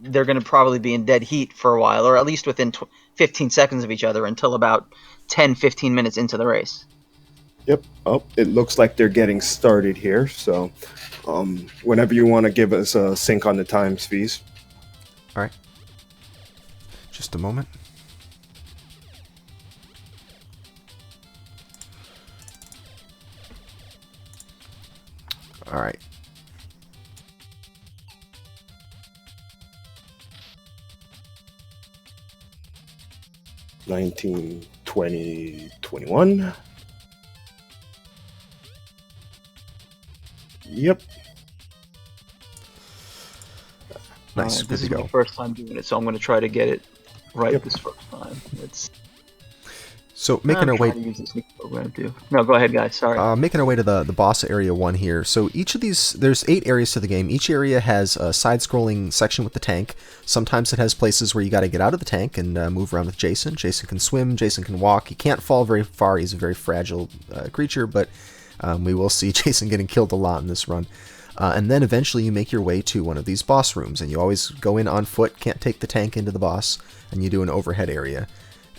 they're going to probably be in dead heat for a while, or at least within 15 seconds of each other until about 10, 15 minutes into the race. Yep. Oh, it looks like they're getting started here. So, whenever you want to give us a sync on the times, fees. All right. Just a moment. All right. 19, 20, 21. Yep. Nice. Good This to is my go. first time doing it, so I'm going to try to get it right Yep. this first time. So making our way to use this new program too. No, go ahead, guys. Sorry. making our way to the boss area 1 here. So each of these, there's 8 areas to the game. Each area has a side-scrolling section with the tank. Sometimes it has places where you got to get out of the tank and move around with Jason. Jason can swim, Jason can walk. He can't fall very far. He's a very fragile creature, but we will see Jason getting killed a lot in this run. And then eventually you make your way to one of these boss rooms, and you always go in on foot, can't take the tank into the boss, and you do an overhead area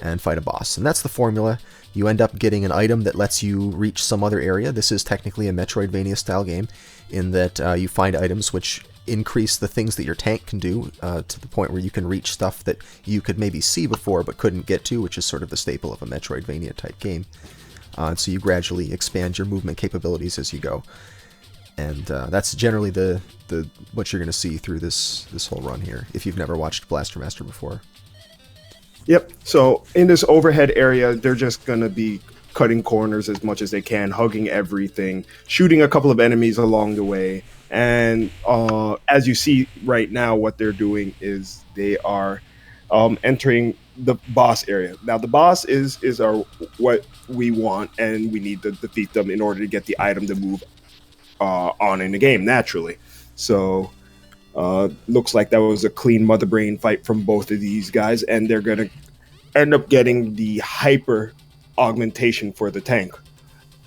and fight a boss. And that's the formula. You end up getting an item that lets you reach some other area. This is technically a Metroidvania style game in that you find items which increase the things that your tank can do to the point where you can reach stuff that you could maybe see before but couldn't get to, which is sort of the staple of a Metroidvania type game. So you gradually expand your movement capabilities as you go. And that's generally the what you're going to see through this whole run here, if you've never watched Blaster Master before. Yep. So in this overhead area, they're just going to be cutting corners as much as they can, hugging everything, shooting a couple of enemies along the way. And as you see right now, what they're doing is they are entering the boss area. Now, the boss is our what we want, and we need to defeat them in order to get the item to move on in the game naturally. So looks like that was a clean mother brain fight from both of these guys, and they're gonna end up getting the hyper augmentation for the tank.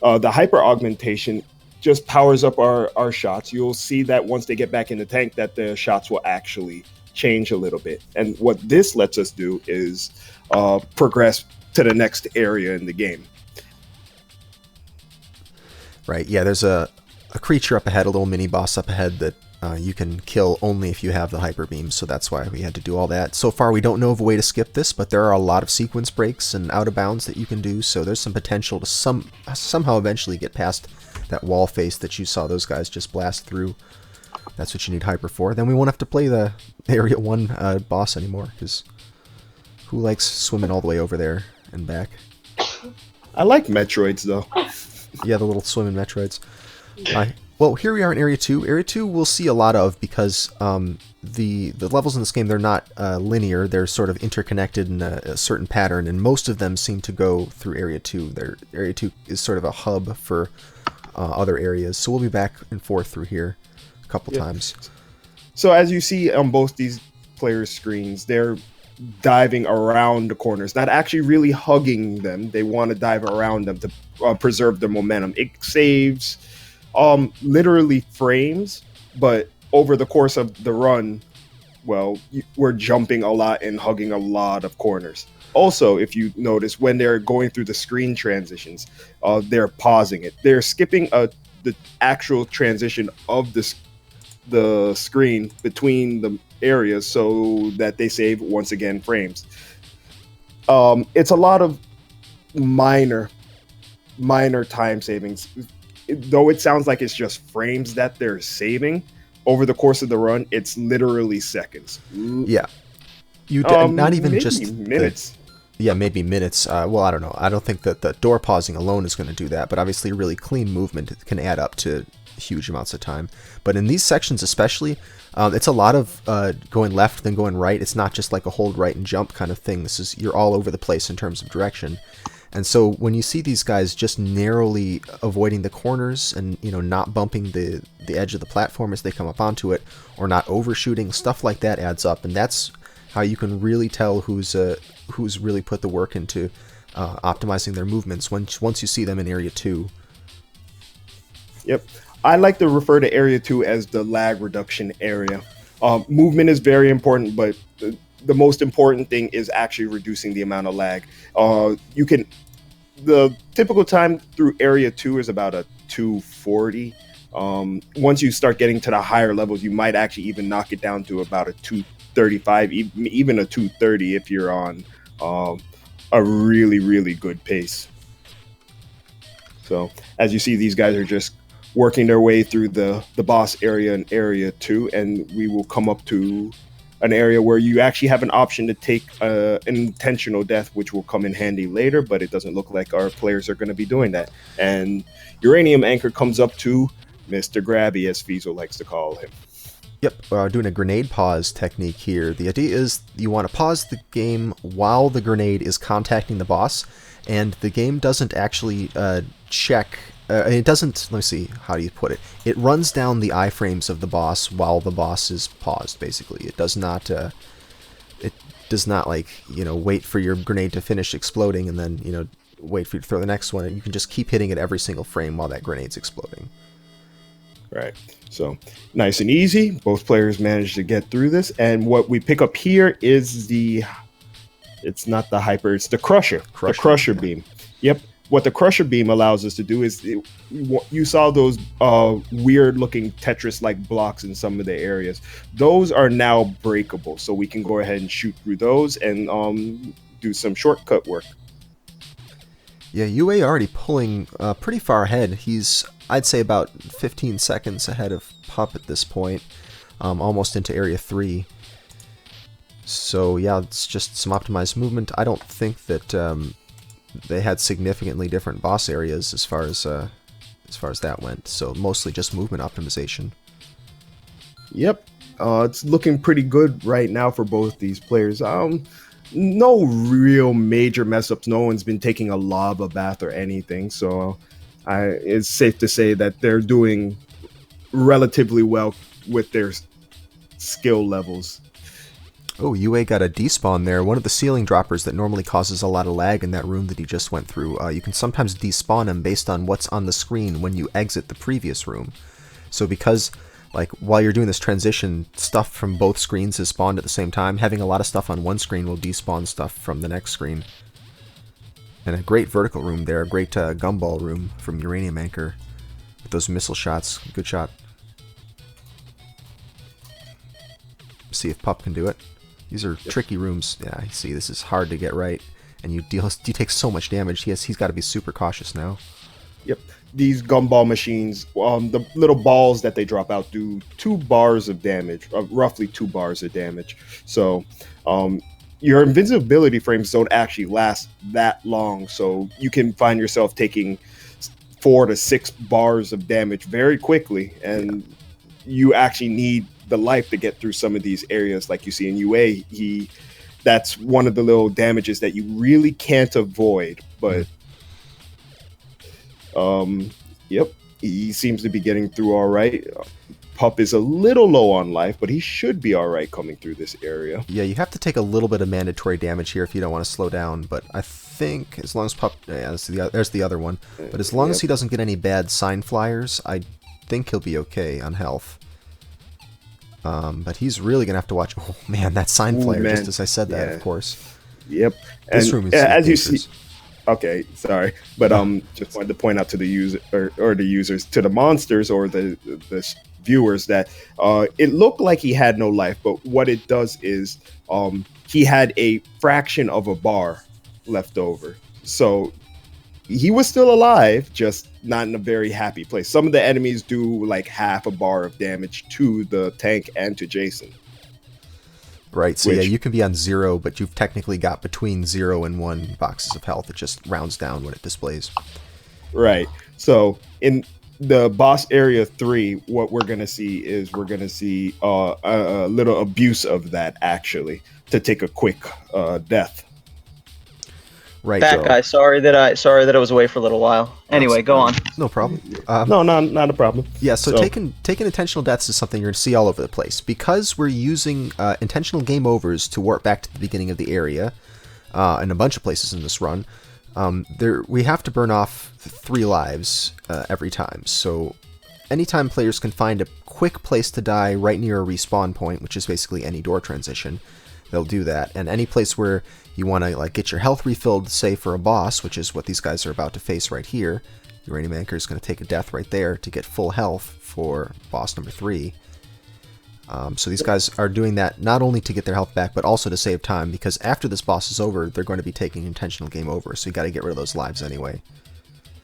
The hyper augmentation just powers up our shots. You'll see that once they get back in the tank that the shots will actually change a little bit. And what this lets us do is progress to the next area in the game. Right, yeah, there's a creature up ahead, a little mini boss up ahead that you can kill only if you have the hyper beam, so that's why we had to do all that. So far we don't know of a way to skip this, but there are a lot of sequence breaks and out of bounds that you can do, so there's some potential to somehow eventually get past that wall face that you saw those guys just blast through. That's what you need hyper for. Then we won't have to play the Area 1 boss anymore, because who likes swimming all the way over there and back? I like Metroids, though. Yeah, the little swimming Metroids. Well, here we are in Area 2. Area 2 we'll see a lot of because the levels in this game, they're not linear. They're sort of interconnected in a certain pattern, and most of them seem to go through Area 2. Area 2 is sort of a hub for other areas, so we'll be back and forth through here a couple times. So as you see on both these players' screens, they're diving around the corners, not actually really hugging them. They want to dive around them to preserve the momentum. It saves literally frames, but over the course of the run, well, we're jumping a lot and hugging a lot of corners. Also, if you notice, when they're going through the screen transitions, they're pausing it. They're skipping the actual transition of the screen between the areas so that they save, once again, frames. It's a lot of minor time savings. Though it sounds like it's just frames that they're saving, over the course of the run, it's literally seconds. Yeah. Not even maybe just minutes. Maybe minutes. Well, I don't know. I don't think that the door pausing alone is going to do that, but obviously really clean movement can add up to huge amounts of time. But in these sections especially, it's a lot of going left then going right. It's not just like a hold right and jump kind of thing. You're all over the place in terms of direction. And so when you see these guys just narrowly avoiding the corners and not bumping the edge of the platform as they come up onto it, or not overshooting, stuff like that adds up, and that's how you can really tell who's really put the work into optimizing their movements once you see them in Area 2. Yep. I like to refer to Area 2 as the lag reduction area. Movement is very important, but the most important thing is actually reducing the amount of lag. The typical time through area 2 is about a 240. Once you start getting to the higher levels, you might actually even knock it down to about a 235, even a 230 if you're on a really, really good pace. So as you see, these guys are just working their way through the boss area in area 2, and we will come up to an area where you actually have an option to take an intentional death, which will come in handy later, but it doesn't look like our players are going to be doing that. And UraniumAnchor comes up to Mr. Grabby, as Fiesel likes to call him. Yep, doing a grenade pause technique here. The idea is you want to pause the game while the grenade is contacting the boss, and the game doesn't actually check. It doesn't, let me see, how do you put it? It runs down the iframes of the boss while the boss is paused, basically. It does not, like, wait for your grenade to finish exploding and then, wait for you to throw the next one. You can just keep hitting it every single frame while that grenade's exploding. Right. So nice and easy. Both players managed to get through this. And what we pick up here is it's not the hyper, it's the crusher. The crusher beam. Yep. What the crusher beam allows us to do is, you saw those weird looking Tetris-like blocks in some of the areas. Those are now breakable. So we can go ahead and shoot through those and do some shortcut work. Yeah, UA already pulling pretty far ahead. He's, I'd say, about 15 seconds ahead of Pup at this point, almost into Area 3. So yeah, it's just some optimized movement. I don't think that they had significantly different boss areas as far as that went. So mostly just movement optimization. Yep, it's looking pretty good right now for both these players. No real major mess ups. No one's been taking a lava bath or anything. So it's safe to say that they're doing relatively well with their skill levels. Oh, UA got a despawn there. One of the ceiling droppers that normally causes a lot of lag in that room that he just went through. You can sometimes despawn him based on what's on the screen when you exit the previous room. So because, like, while you're doing this transition, stuff from both screens is spawned at the same time, having a lot of stuff on one screen will despawn stuff from the next screen. And a great vertical room there, a great gumball room from UraniumAnchor with those missile shots. Good shot. See if Pup can do it. These are tricky rooms. Yeah, I see. This is hard to get right, and you take so much damage. He's got to be super cautious now. Yep. These gumball machines, the little balls that they drop out do 2 bars of damage, roughly 2 bars of damage. So your invincibility frames don't actually last that long, so you can find yourself taking 4 to 6 bars of damage very quickly, and you actually need the life to get through some of these areas. Like you see in UA, that's one of the little damages that you really can't avoid, but yep, he seems to be getting through all right. Pup is a little low on life, but he should be all right coming through this area. Yeah, you have to take a little bit of mandatory damage here if you don't want to slow down, but I think as long as Pup, yeah, there's the other one, but as long as he doesn't get any bad sign flyers, I think he'll be okay on health. But he's really gonna have to watch. Oh man, that sign flare! Man. Just as I said that, of course. Yep. This room is as you see. Okay, sorry, but just wanted to point out to the user or the users, to the monsters or the viewers, that it looked like he had no life, but what it does is he had a fraction of a bar left over, so he was still alive, just not in a very happy place. Some of the enemies do like half a bar of damage to the tank and to Jason. Right, so yeah, you can be on 0, but you've technically got between 0 and 1 boxes of health. It just rounds down when it displays. Right. So in the boss area 3, what we're going to see is a little abuse of that, actually, to take a quick death. Right. Back, guy. Sorry that I was away for a little while. Anyway, go on. No problem. No, not a problem. Yeah, so taking intentional deaths is something you're going to see all over the place. Because we're using intentional game overs to warp back to the beginning of the area, in a bunch of places in this run, we have to burn off 3 lives every time. So anytime players can find a quick place to die right near a respawn point, which is basically any door transition. They'll do that. And any place where you want to like get your health refilled, say for a boss, which is what these guys are about to face right here, UraniumAnchor is going to take a death right there to get full health for boss number 3. So these guys are doing that not only to get their health back, but also to save time, because after this boss is over, they're going to be taking intentional game over, so you got to get rid of those lives anyway.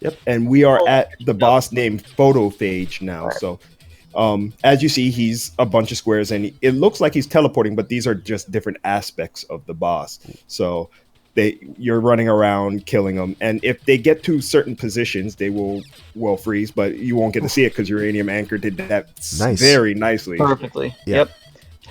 Yep, and we are at the boss named Photophage now. So, as you see, he's a bunch of squares, and it looks like he's teleporting, but these are just different aspects of the boss. So, you're running around killing them, and if they get to certain positions, they will freeze, but you won't get to see it because UraniumAnchor did that very nicely. Perfectly. Yeah. Yep.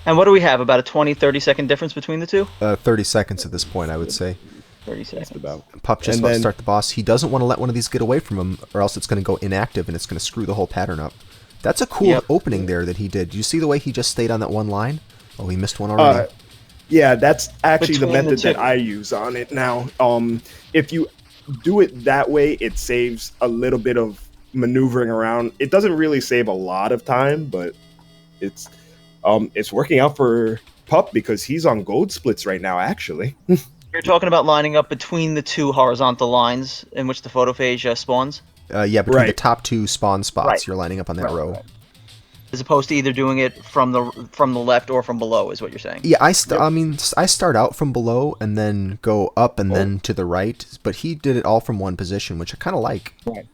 And what do we have? About a 20-30 second difference between the two? 30 seconds at this point, I would say. 30 seconds. Pup just about to start the boss. He doesn't want to let one of these get away from him, or else it's going to go inactive and it's going to screw the whole pattern up. That's a cool opening there that he did. Do you see the way he just stayed on that one line? Oh, he missed one already. Yeah, that's actually the Between method the two. that I use on it now. If you do it that way, it saves a little bit of maneuvering around. It doesn't really save a lot of time, but it's working out for Pup because he's on gold splits right now, actually. You're talking about lining up between the two horizontal lines in which the photophage spawns? Yeah, between the top 2 spawn spots, Right. you're lining up on that row. Right. As opposed to either doing it from the left or from below, is what you're saying? Yeah, I start out from below and then go up and then to the right, but he did it all from one position, which I kind of like. Right.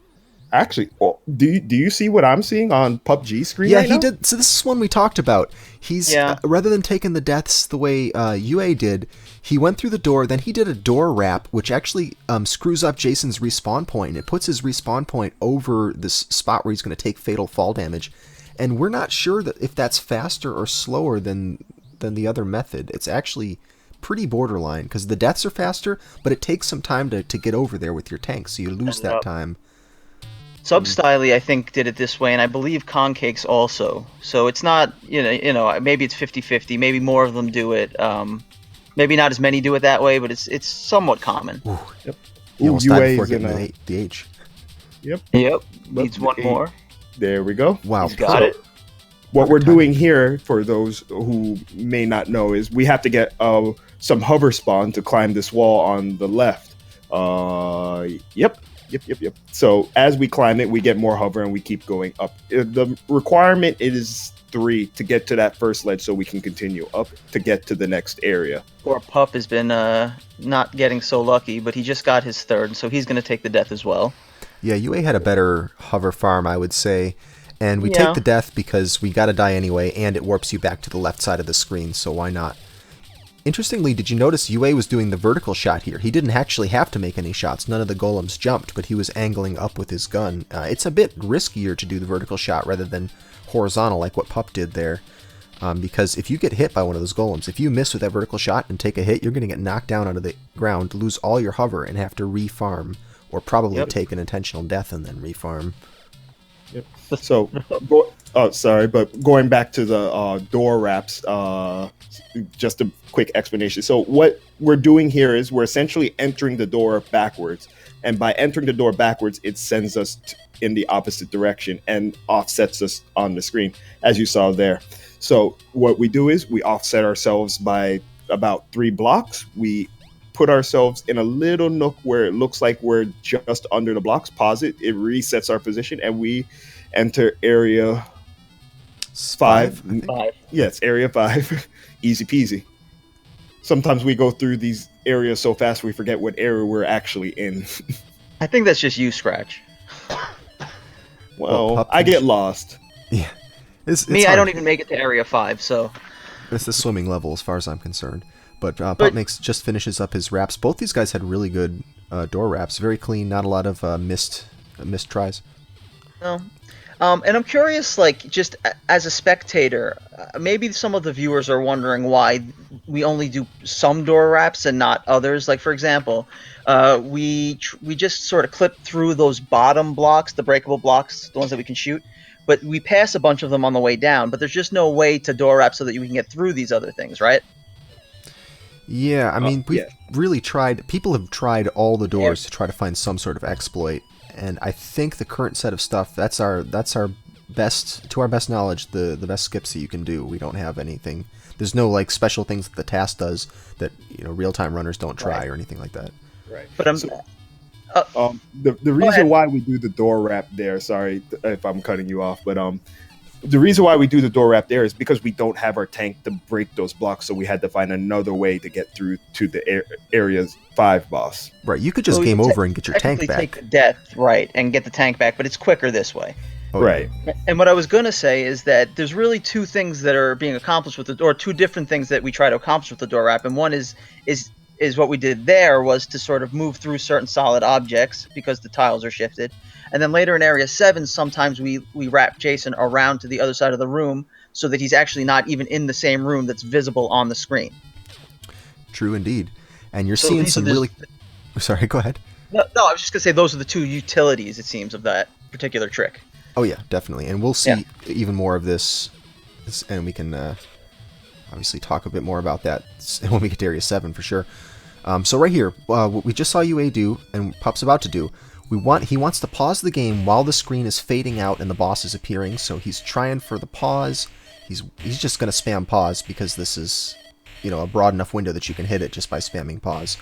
Actually, do you see what I'm seeing on PUBG screen? Yeah, right he now? did. So this is one we talked about. He's rather than taking the deaths the way UA did, he went through the door. Then he did a door wrap, which actually screws up Jason's respawn point. It puts his respawn point over this spot where he's going to take fatal fall damage, and we're not sure that if that's faster or slower than the other method. It's actually pretty borderline because the deaths are faster, but it takes some time to get over there with your tank, so you lose that time. Substyly, I think, did it this way, and I believe Concakes also. So it's not, maybe it's 50-50. Maybe more of them do it. Maybe not as many do it that way, but it's somewhat common. Ooh. Yep. He almost died before getting the H. Yep. Needs one more. There we go. Wow. He's got it. What we're doing here, for those who may not know, is we have to get some hover spawn to climb this wall on the left. Yep. So as we climb it, we get more hover and we keep going up. The requirement is 3 to get to that first ledge so we can continue up to get to the next area. Poor Pup has been not getting so lucky, but he just got his 3rd, so he's going to take the death as well. Yeah, UA had a better hover farm, I would say. And we take the death because we got to die anyway, and it warps you back to the left side of the screen, so why not? Interestingly, did you notice UA was doing the vertical shot here? He didn't actually have to make any shots. None of the golems jumped, but he was angling up with his gun. It's a bit riskier to do the vertical shot rather than horizontal like what Pup did there. Because if you get hit by one of those golems, if you miss with that vertical shot and take a hit, you're going to get knocked down onto the ground, lose all your hover, and have to refarm. Or probably take an intentional death and then refarm. Yep. So, but going back to the door wraps, just a quick explanation. So what we're doing here is we're essentially entering the door backwards. And by entering the door backwards, it sends us in the opposite direction and offsets us on the screen, as you saw there. So what we do is we offset ourselves by about 3 blocks. We put ourselves in a little nook where it looks like we're just under the blocks. Pause it. It resets our position, and we enter area 5. Yes, area 5. Easy peasy. Sometimes we go through these areas so fast we forget what area we're actually in. I think that's just you, Scratch. Well, I get lost. Yeah. It's Me, hard. I don't even make it to area 5, so... It's the swimming level as far as I'm concerned. But Pup just finishes up his wraps. Both these guys had really good door wraps. Very clean, not a lot of missed tries. No. And I'm curious, just as a spectator, maybe some of the viewers are wondering why we only do some door wraps and not others. Like, for example, we just sort of clip through those bottom blocks, the breakable blocks, the ones that we can shoot, but we pass a bunch of them on the way down. But there's just no way to door wrap so that we can get through these other things, right? Yeah, I mean, we've really tried. People have tried all the doors to try to find some sort of exploit. And I think the current set of stuff, that's our our best knowledge, the best skips that you can do. We don't have anything. There's no like special things that the task does that real time runners don't try or anything like that. Right. But I'm. The reason why we do the door wrap there, sorry if I'm cutting you off, but the reason why we do the door wrap there is because we don't have our tank to break those blocks, so we had to find another way to get through to the Area 5 boss. Right, you could just game over and get your tank back. Take the death, right, and get the tank back, but it's quicker this way. Oh, right. Yeah. And what I was going to say is that there's really two things that are being accomplished with the door, two different things that we try to accomplish with the door wrap, and one is what we did there was to sort of move through certain solid objects because the tiles are shifted. And then later in Area 7, sometimes we wrap Jason around to the other side of the room so that he's actually not even in the same room that's visible on the screen. True indeed. And you're seeing some really... Sorry, go ahead. No, I was just going to say those are the two utilities, it seems, of that particular trick. Oh yeah, definitely. And we'll see even more of this, and we can obviously talk a bit more about that when we get to Area 7 for sure. So right here, what we just saw UA do, and Pup's about to do, he wants to pause the game while the screen is fading out and the boss is appearing. So he's trying for the pause. He's just going to spam pause because this is, a broad enough window that you can hit it just by spamming pause.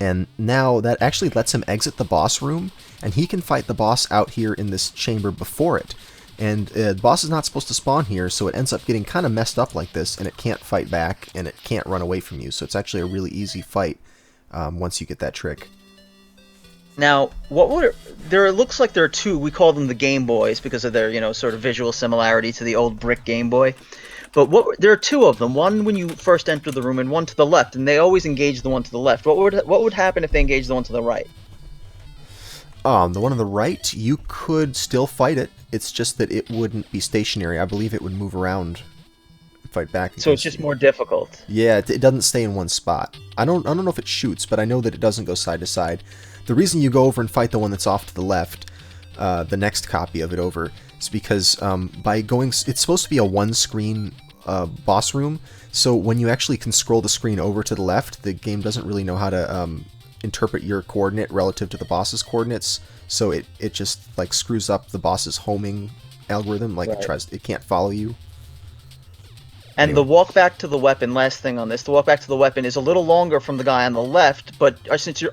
And now that actually lets him exit the boss room, and he can fight the boss out here in this chamber before it. And the boss is not supposed to spawn here, so it ends up getting kind of messed up like this, and it can't fight back, and it can't run away from you. So it's actually a really easy fight once you get that trick. Now, it looks like there are two, we call them the Game Boys because of their, sort of visual similarity to the old brick Game Boy. But there are two of them, one when you first enter the room and one to the left, and they always engage the one to the left. What would happen if they engage the one to the right? The one on the right, you could still fight it. It's just that it wouldn't be stationary. I believe it would move around and fight back. So it's just more difficult. Yeah, it doesn't stay in one spot. I don't know if it shoots, but I know that it doesn't go side to side. The reason you go over and fight the one that's off to the left, the next copy of it over, is because by going, it's supposed to be a one-screen boss room. So when you actually can scroll the screen over to the left, the game doesn't really know how to interpret your coordinate relative to the boss's coordinates. So it just like screws up the boss's homing algorithm. Like it can't follow you. And anyway. The walk back to the weapon, last thing on this, the walk back to the weapon is a little longer from the guy on the left, but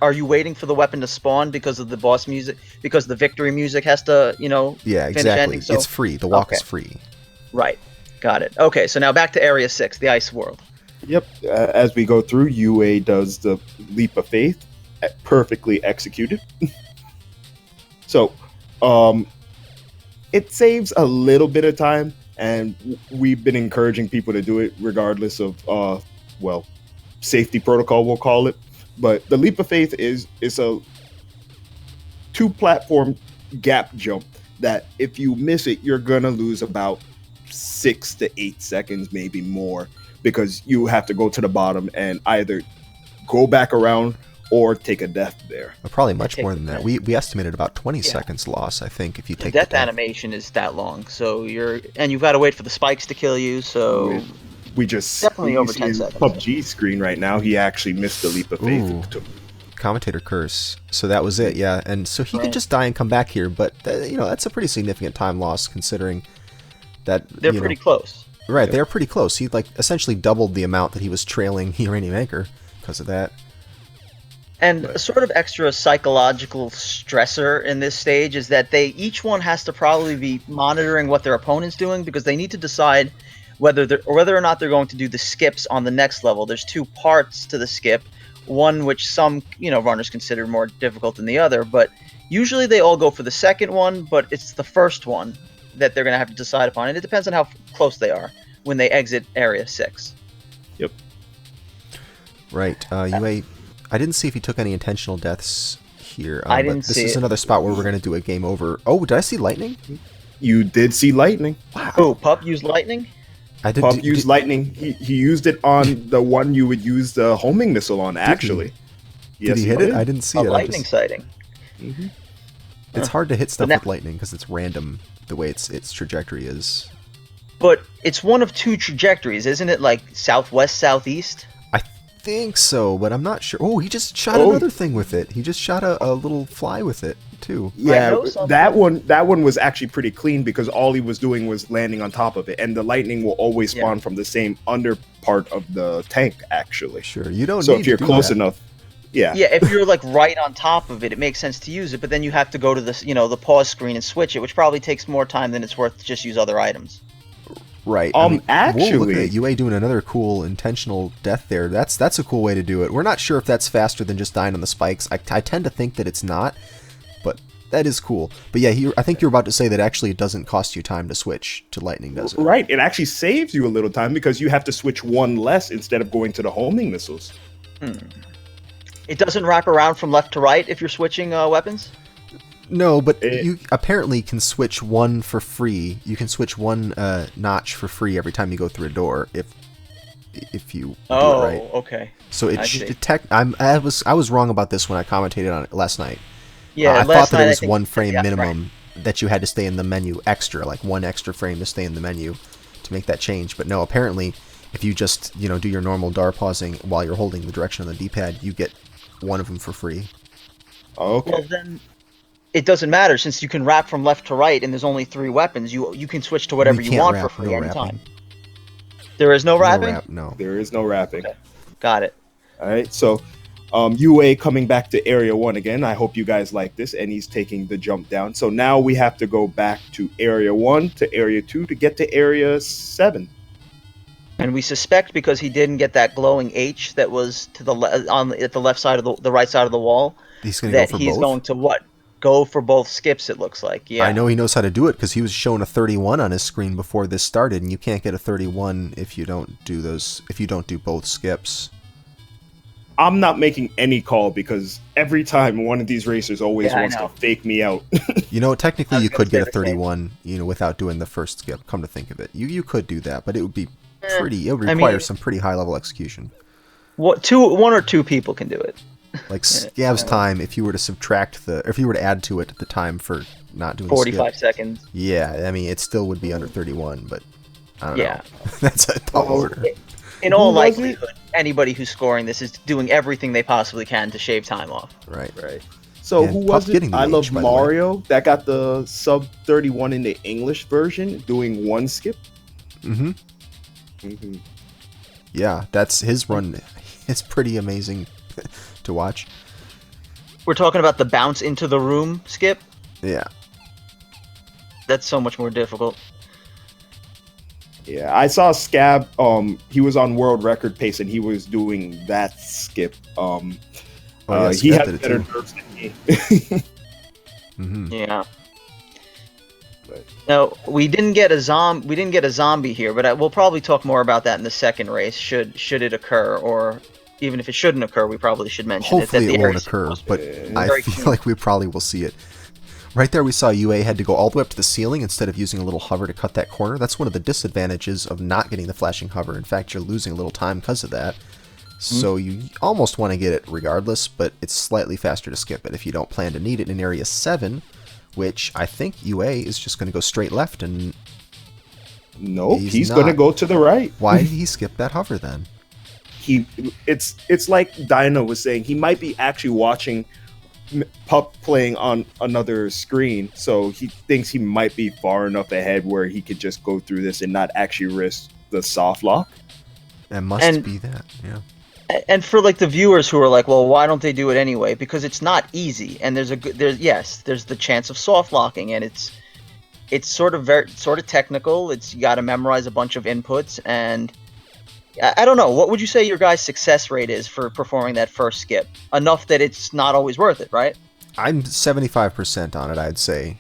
are you waiting for the weapon to spawn because of the boss music, because the victory music has to, Yeah, finish exactly. ending, so... It's free. The walk is free. Right. Got it. Okay, so now back to Area 6, the Ice World. Yep. As we go through, UA does the Leap of Faith, perfectly executed. So, it saves a little bit of time, and we've been encouraging people to do it regardless of, safety protocol, we'll call it. But the Leap of Faith is a two-platform gap jump that if you miss it, you're going to lose about 6 to 8 seconds, maybe more, because you have to go to the bottom and either go back around or take a death there. Probably much more than that. We estimated about 20 seconds loss, I think, if you take the death animation is that long. So you've got to wait for the spikes to kill you. So we just definitely over 10 seconds. PUBG screen right now, he actually missed the Leap of Faith. Commentator curse. So that was it, yeah. And so he could just die and come back here, but that's a pretty significant time loss considering that they're pretty close. Right, they're pretty close. He essentially doubled the amount that he was trailing UraniumAnchor because of that. And a sort of extra psychological stressor in this stage is that each one has to probably be monitoring what their opponent's doing because they need to decide whether or not they're going to do the skips on the next level. There's two parts to the skip, one which some runners consider more difficult than the other, but usually they all go for the second one, but it's the first one that they're going to have to decide upon, and it depends on how close they are when they exit Area 6. Yep. Right. UA, I didn't see if he took any intentional deaths here. I didn't see This is another spot where we're going to do a game over. Oh, did I see lightning? You did see lightning. Wow. Oh, Pup used lightning? I did. Pup used lightning. He used it on the one you would use the homing missile on, actually. Did he hit it? I didn't see it. A lightning sighting. Mm-hmm. It's hard to hit stuff with lightning because it's random the way its trajectory is. But it's one of two trajectories, isn't it? Like southwest, southeast? I think so, but I'm not sure. Oh, he just shot another thing with it. He just shot a little fly with it. too. I Yeah, know some. that one was actually pretty clean because all he was doing was landing on top of it, and the lightning will always Yeah. spawn from the same under part of the tank, actually. Sure, you don't So need if you're to do close that. enough, yeah. Yeah, if you're like right on top of it, it makes sense to use it. But then you have to go to this, the pause screen and switch it, which probably takes more time than it's worth to just use other items. Right. Whoa, look actually, at UA doing another cool intentional death there. That's a cool way to do it. We're not sure if that's faster than just dying on the spikes. I tend to think that it's not, but that is cool. But yeah, I think you're about to say that actually it doesn't cost you time to switch to lightning, does it? right, it actually saves you a little time because you have to switch one less instead of going to the homing missiles. It doesn't wrap around from left to right if you're switching weapons? No, but you apparently can switch one for free. You can switch one notch for free every time you go through a door if you do it right. Okay. So I see. I was wrong about this when I commentated on it last night. Yeah, I last thought that night it I was think- one frame yeah, minimum that you had to stay in the menu extra, like one extra frame to stay in the menu to make that change. But no, apparently, if you just do your normal DAR pausing while you're holding the direction on the D-pad, you get one of them for free. Okay. Well, then it doesn't matter since you can wrap from left to right and there's only 3 weapons. You can switch to whatever you can't want wrap, for free no anytime. wrapping. There is no wrapping? No. There is no wrapping. Okay. Got it. All right, so UA coming back to Area 1 again. I hope you guys like this, and he's taking the jump down. So now we have to go back to Area 1 to Area 2 to get to Area 7. And we suspect because he didn't get that glowing H that was to the at the left side of the right side of the wall, He's going to go that for he's both? going to what? Go for both skips, it looks like. Yeah. I know he knows how to do it because he was showing a 31 on his screen before this started, and you can't get a 31 if you don't do both skips. I'm not making any call because every time one of these racers always wants to fake me out. Technically I was you could gonna get a say the same. 31, without doing the first skip. Come to think of it, you could do that, but it would be it would I require mean- some pretty high level execution. One or two people can do it. Like Scav's time, if you were to add to it the time for not doing 45 skip, seconds. yeah, I mean it still would be under 31, but I don't Yeah. know. That's a tall order. In all Who was it? likelihood, anybody who's scoring this is doing everything they possibly can to shave time off. Right. Right. So And who Pup was it? getting the I H, Love by the way. Mario that got the sub 31 in the English version, doing one skip. Mm-hmm. Mm-hmm. Yeah, that's his run. It's pretty amazing to watch. We're talking about the bounce into the room skip. Yeah. That's so much more difficult. Yeah, I saw Scab. He was on world record pace and he was doing that skip. Yeah, He Scab had did it better too. nerves than me. Mm-hmm. Yeah. But- Now we didn't get a zombie here, but we'll probably talk more about that in the second race. Should it occur, or even if it shouldn't occur, we probably should mention Hopefully it. it That the won't area's occur, supposed to but be I very feel cute. like we probably will see it. Right there we saw UA had to go all the way up to the ceiling instead of using a little hover to cut that corner. That's one of the disadvantages of not getting the flashing hover. In fact, you're losing a little time because of that. So you almost want to get it regardless, but it's slightly faster to skip it if you don't plan to need it in Area 7, which I think UA is just going to go straight left, and Nope, He's he's not. going to go to the right. why did he skip that hover then? It's like Dinah was saying. He might be actually watching Pup playing on another screen, so he thinks he might be far enough ahead where he could just go through this and not actually risk the soft lock. It must And- be that, yeah. And for like the viewers who are like, well, why don't they do it anyway? Because it's not easy, and there's the chance of soft locking, and it's sort of technical. You got to memorize a bunch of inputs, and I don't know. What would you say your guy's success rate is for performing that first skip? Enough that it's not always worth it, right? I'm 75% on it, I'd say.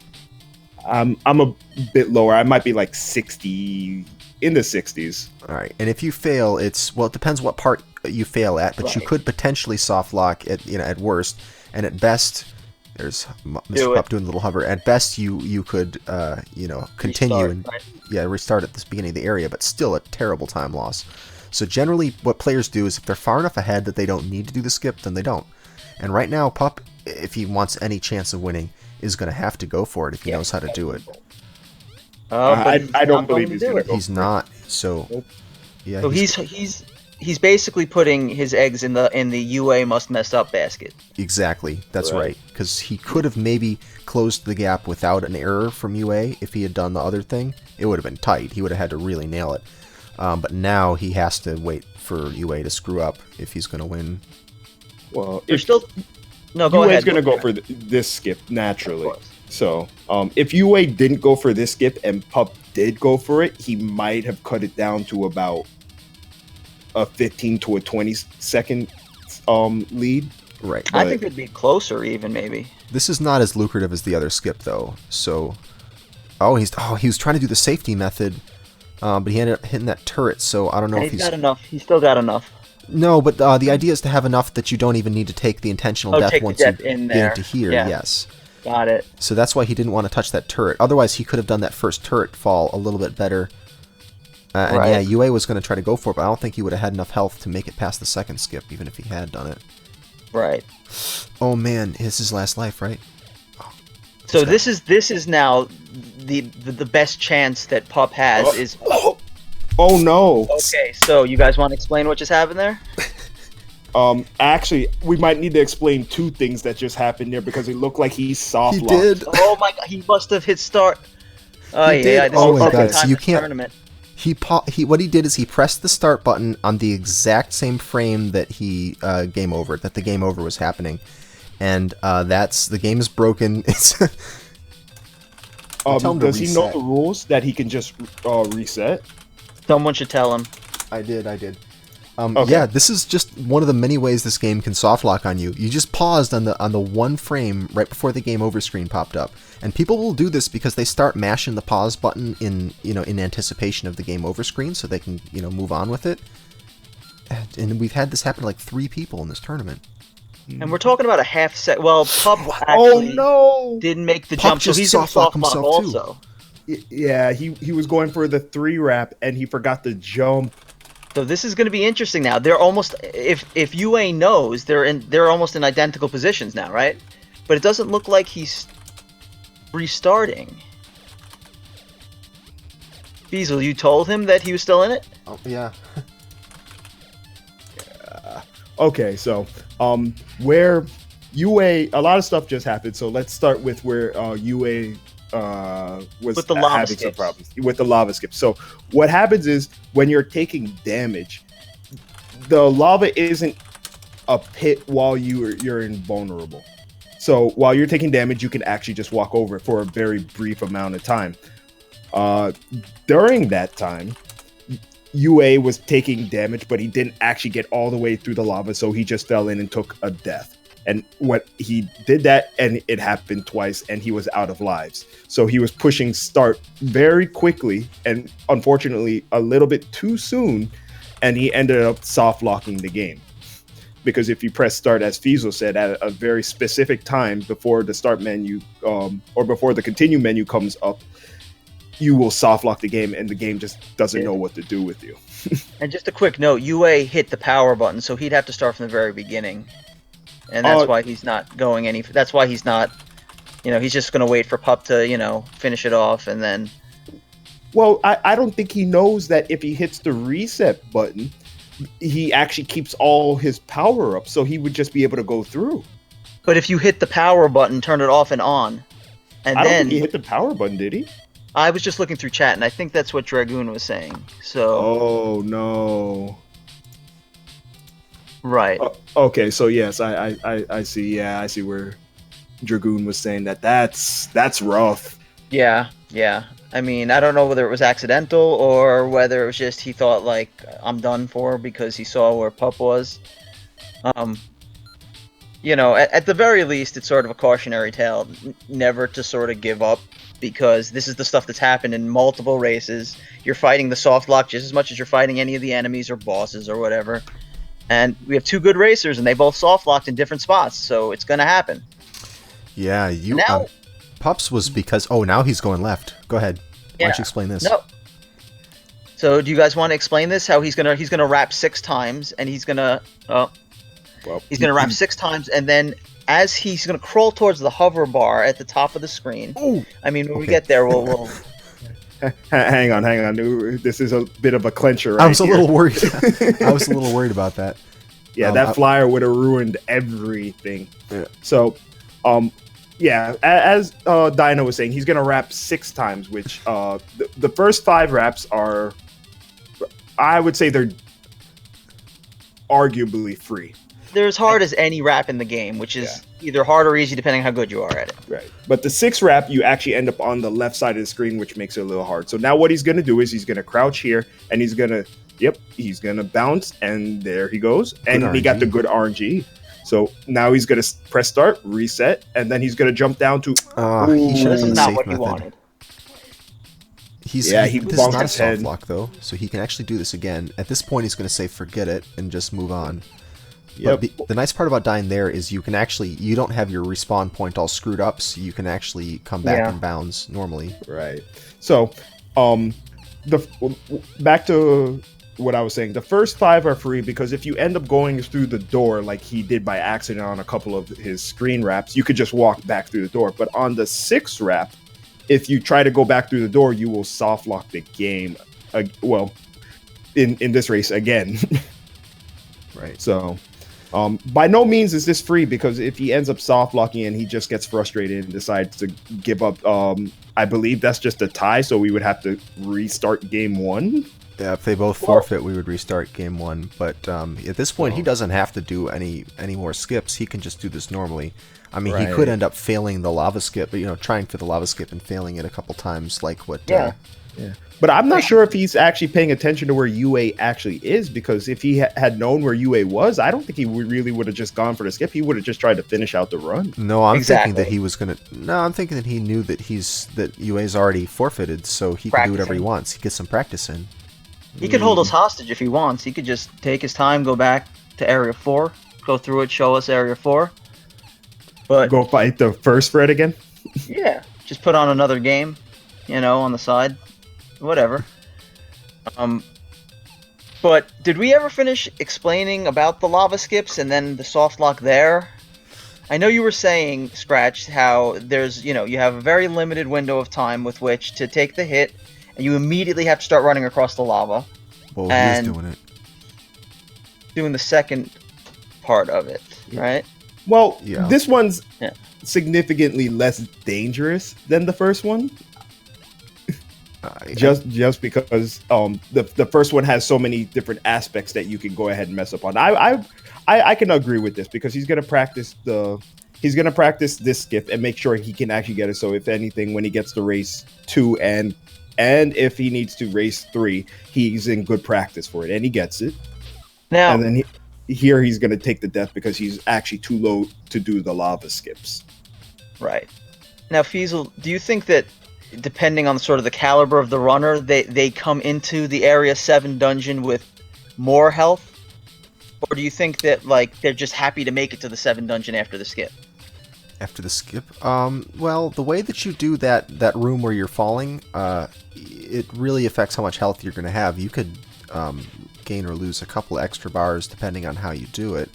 I'm a bit lower. I might be like 60, in the 60s. All right, and if you fail, it depends what part you fail at, but you Right. could potentially soft lock at worst, and at best, there's Mr. Pup doing a little hover. At best, you could continue Restart, and right? restart at the beginning of the area, but still a terrible time loss. So generally, what players do is if they're far enough ahead that they don't need to do the skip, then they don't. And right now, Pup, if he wants any chance of winning, is going to have to go for it if he knows how to do it. But I he's don't not believe going he's to do gonna it. go. He's not. So Nope. yeah, So he's basically putting his eggs in the UA must mess up basket. Exactly, that's Right. right. Because he could have maybe closed the gap without an error from UA if he had done the other thing. It would have been tight. He would have had to really nail it. But now he has to wait for UA to screw up if he's going to win. Well, You're if still no go UA ahead. is going to go for this skip naturally. So, if UA didn't go for this skip and Pup did go for it, he might have cut it down to about a 15 to a 20-second lead. Right. I but- think it'd be closer even maybe. This is not as lucrative as the other skip, though. So, he was trying to do the safety method, but he ended up hitting that turret. So I don't know And if he's he's got enough. He's still got enough. no. But the idea is to have enough that you don't even need to take the intentional death take the once death you in get there. into here. Yeah. Yes. Got it. So that's why he didn't want to touch that turret. Otherwise, he could have done that first turret fall a little bit better. And Right. yeah, UA was going to try to go for it, but I don't think he would have had enough health to make it past the second skip, even if he had done it. Right. Oh man, it's his last life, right? So this is now the best chance that Pup has Oh. is. Oh no! Okay, so you guys want to explain what just happened there? Actually, we might need to explain two things that just happened there because it looked like he soft He locked. did. Oh my god, he must have hit start. Oh He yeah, did. this Oh is my the second God, so time you this can't- tournament. What he did is he pressed the start button on the exact same frame that he game over, that the game over was happening, and that's the game is broken. It's tell him to Does he know reset. the rules that he can just reset? Someone should tell him. I did. Okay. Yeah, this is just one of the many ways this game can soft lock on you. You just paused on the one frame right before the game over screen popped up, and people will do this because they start mashing the pause button in anticipation of the game over screen, so they can move on with it. And we've had this happen to like 3 people in this tournament. And we're talking about a half sec. Well, Pup Oh actually no! didn't make the Pup jump, so just he's in soft lock soft lock himself, too. also. Yeah, he was going for the 3 wrap and he forgot to jump. So this is going to be interesting now. They're almost if UA knows they're almost in identical positions now, right? But it doesn't look like he's restarting. Beazle, you told him that he was still in it? Oh yeah. Okay, so where UA, a lot of stuff just happened. So let's start with where UA was With the lava having some skips. problems with the lava skip. So what happens is when you're taking damage, the lava isn't a pit while you're invulnerable. So while you're taking damage, you can actually just walk over it for a very brief amount of time. During that time, UA was taking damage, but he didn't actually get all the way through the lava, so he just fell in and took a death. And what he did that, and it happened twice, and he was out of lives. So he was pushing start very quickly, and unfortunately a little bit too soon, and he ended up soft locking the game. Because if you press start, as Fiesel said, at a very specific time before the start menu, or before the continue menu comes up, you will soft lock the game, and the game just doesn't know what to do with you. And just a quick note, UA hit the power button, so he'd have to start from the very beginning. And that's why he's not going any. That's why he's not. He's just going to wait for Pup to finish it off, and then. Well, I don't think he knows that if he hits the reset button, he actually keeps all his power up, so he would just be able to go through. But if you hit the power button, turn it off and on, and I don't then think he hit the power button, did he? I was just looking through chat, and I think that's what Dragoon was saying. So Oh no. right. Okay, so yes, I see. Yeah, I see where Dragoon was saying that. That's rough. Yeah. I mean, I don't know whether it was accidental or whether it was just he thought like I'm done for because he saw where Pup was. At the very least, it's sort of a cautionary tale, never to sort of give up, because this is the stuff that's happened in multiple races. You're fighting the soft lock just as much as you're fighting any of the enemies or bosses or whatever. And we have 2 good racers, and they both soft locked in different spots, so it's gonna happen. Yeah, you. Now- Pups was because. Oh, now he's going left. Go ahead. Why Yeah. don't you explain this? No. So do you guys want to explain this? How he's gonna wrap 6 times, and he's gonna wrap 6 times, and then as he's gonna crawl towards the hover bar at the top of the screen. Oh, I mean, when we Okay. get there, we'll Hang on. This is a bit of a clencher right I was a here. little worried. I was a little worried about that. Yeah, that flyer would have ruined everything. Yeah. So, yeah, as Dino was saying, he's going to wrap 6 times, which the first 5 wraps are, I would say they're arguably free. They're as hard as any wrap in the game, which is either hard or easy depending on how good you are at it. Right. But the 6th wrap, you actually end up on the left side of the screen, which makes it a little hard. So now what he's going to do is he's going to crouch here, and he's going to bounce, and there he goes. And he got the good RNG. So now he's going to press start, reset, and then he's going to jump down to... he should have This done is the not safe what he method. wanted. he This is bonked not a his soft head. lock, though, so he can actually do this again. At this point, he's going to say forget it and just move on. Yep. But the nice part about dying there is you don't have your respawn point all screwed up, so you can actually come back and bounds normally. Right. So, back to what I was saying. The first 5 are free because if you end up going through the door like he did by accident on a couple of his screen wraps, you could just walk back through the door. But on the 6th wrap, if you try to go back through the door, you will soft lock the game. In this race again. Right. So, by no means is this free because if he ends up soft locking and he just gets frustrated and decides to give up, I believe that's just a tie, so we would have to restart game 1. Yeah, if they both forfeit, we would restart game 1. But at this point, he doesn't have to do any more skips. He can just do this normally. I mean, he could end up failing the lava skip, but trying for the lava skip and failing it a couple times, like what. Yeah. But I'm not sure if he's actually paying attention to where UA actually is, because if he had known where UA was, I don't think he really would have just gone for the skip. He would have just tried to finish out the run. No, I'm thinking that he was gonna. No, I'm thinking that he knew that UA's already forfeited, so he can do whatever he wants. He gets some practice in. He could hold us hostage if he wants. He could just take his time, go back to Area 4, go through it, show us Area 4. But go fight the first Fred again? Yeah, just put on another game, on the side. Whatever. But did we ever finish explaining about the lava skips and then the soft lock there? I know you were saying, Scratch, how there's, you have a very limited window of time with which to take the hit, and you immediately have to start running across the lava. Well, he was doing it. Doing the second part of it, right? Well, this one's significantly less dangerous than the first one. Just because the first one has so many different aspects that you can go ahead and mess up on. I can agree with this because he's gonna practice this skip and make sure he can actually get it. So if anything, when he gets to race 2 and if he needs to race 3, he's in good practice for it and he gets it. Now, and then here he's gonna take the death because he's actually too low to do the lava skips. Right. Now, Feasel, do you think that depending on sort of the caliber of the runner, they come into the Area 7 dungeon with more health? Or do you think that, they're just happy to make it to the 7 dungeon after the skip? After the skip? Well, the way that you do that room where you're falling, it really affects how much health you're going to have. You could gain or lose a couple extra bars depending on how you do it.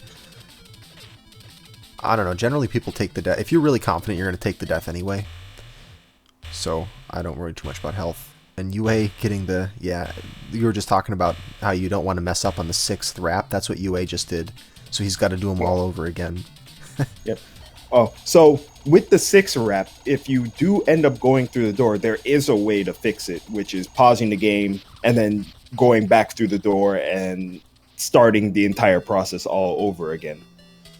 I don't know. Generally, people take the death. If you're really confident, you're going to take the death anyway. So I don't worry too much about health. And UA getting you were just talking about how you don't want to mess up on the 6th wrap. That's what UA just did. So he's got to do them all over again. Yep. Oh, so with the 6th wrap, if you do end up going through the door, there is a way to fix it, which is pausing the game and then going back through the door and starting the entire process all over again.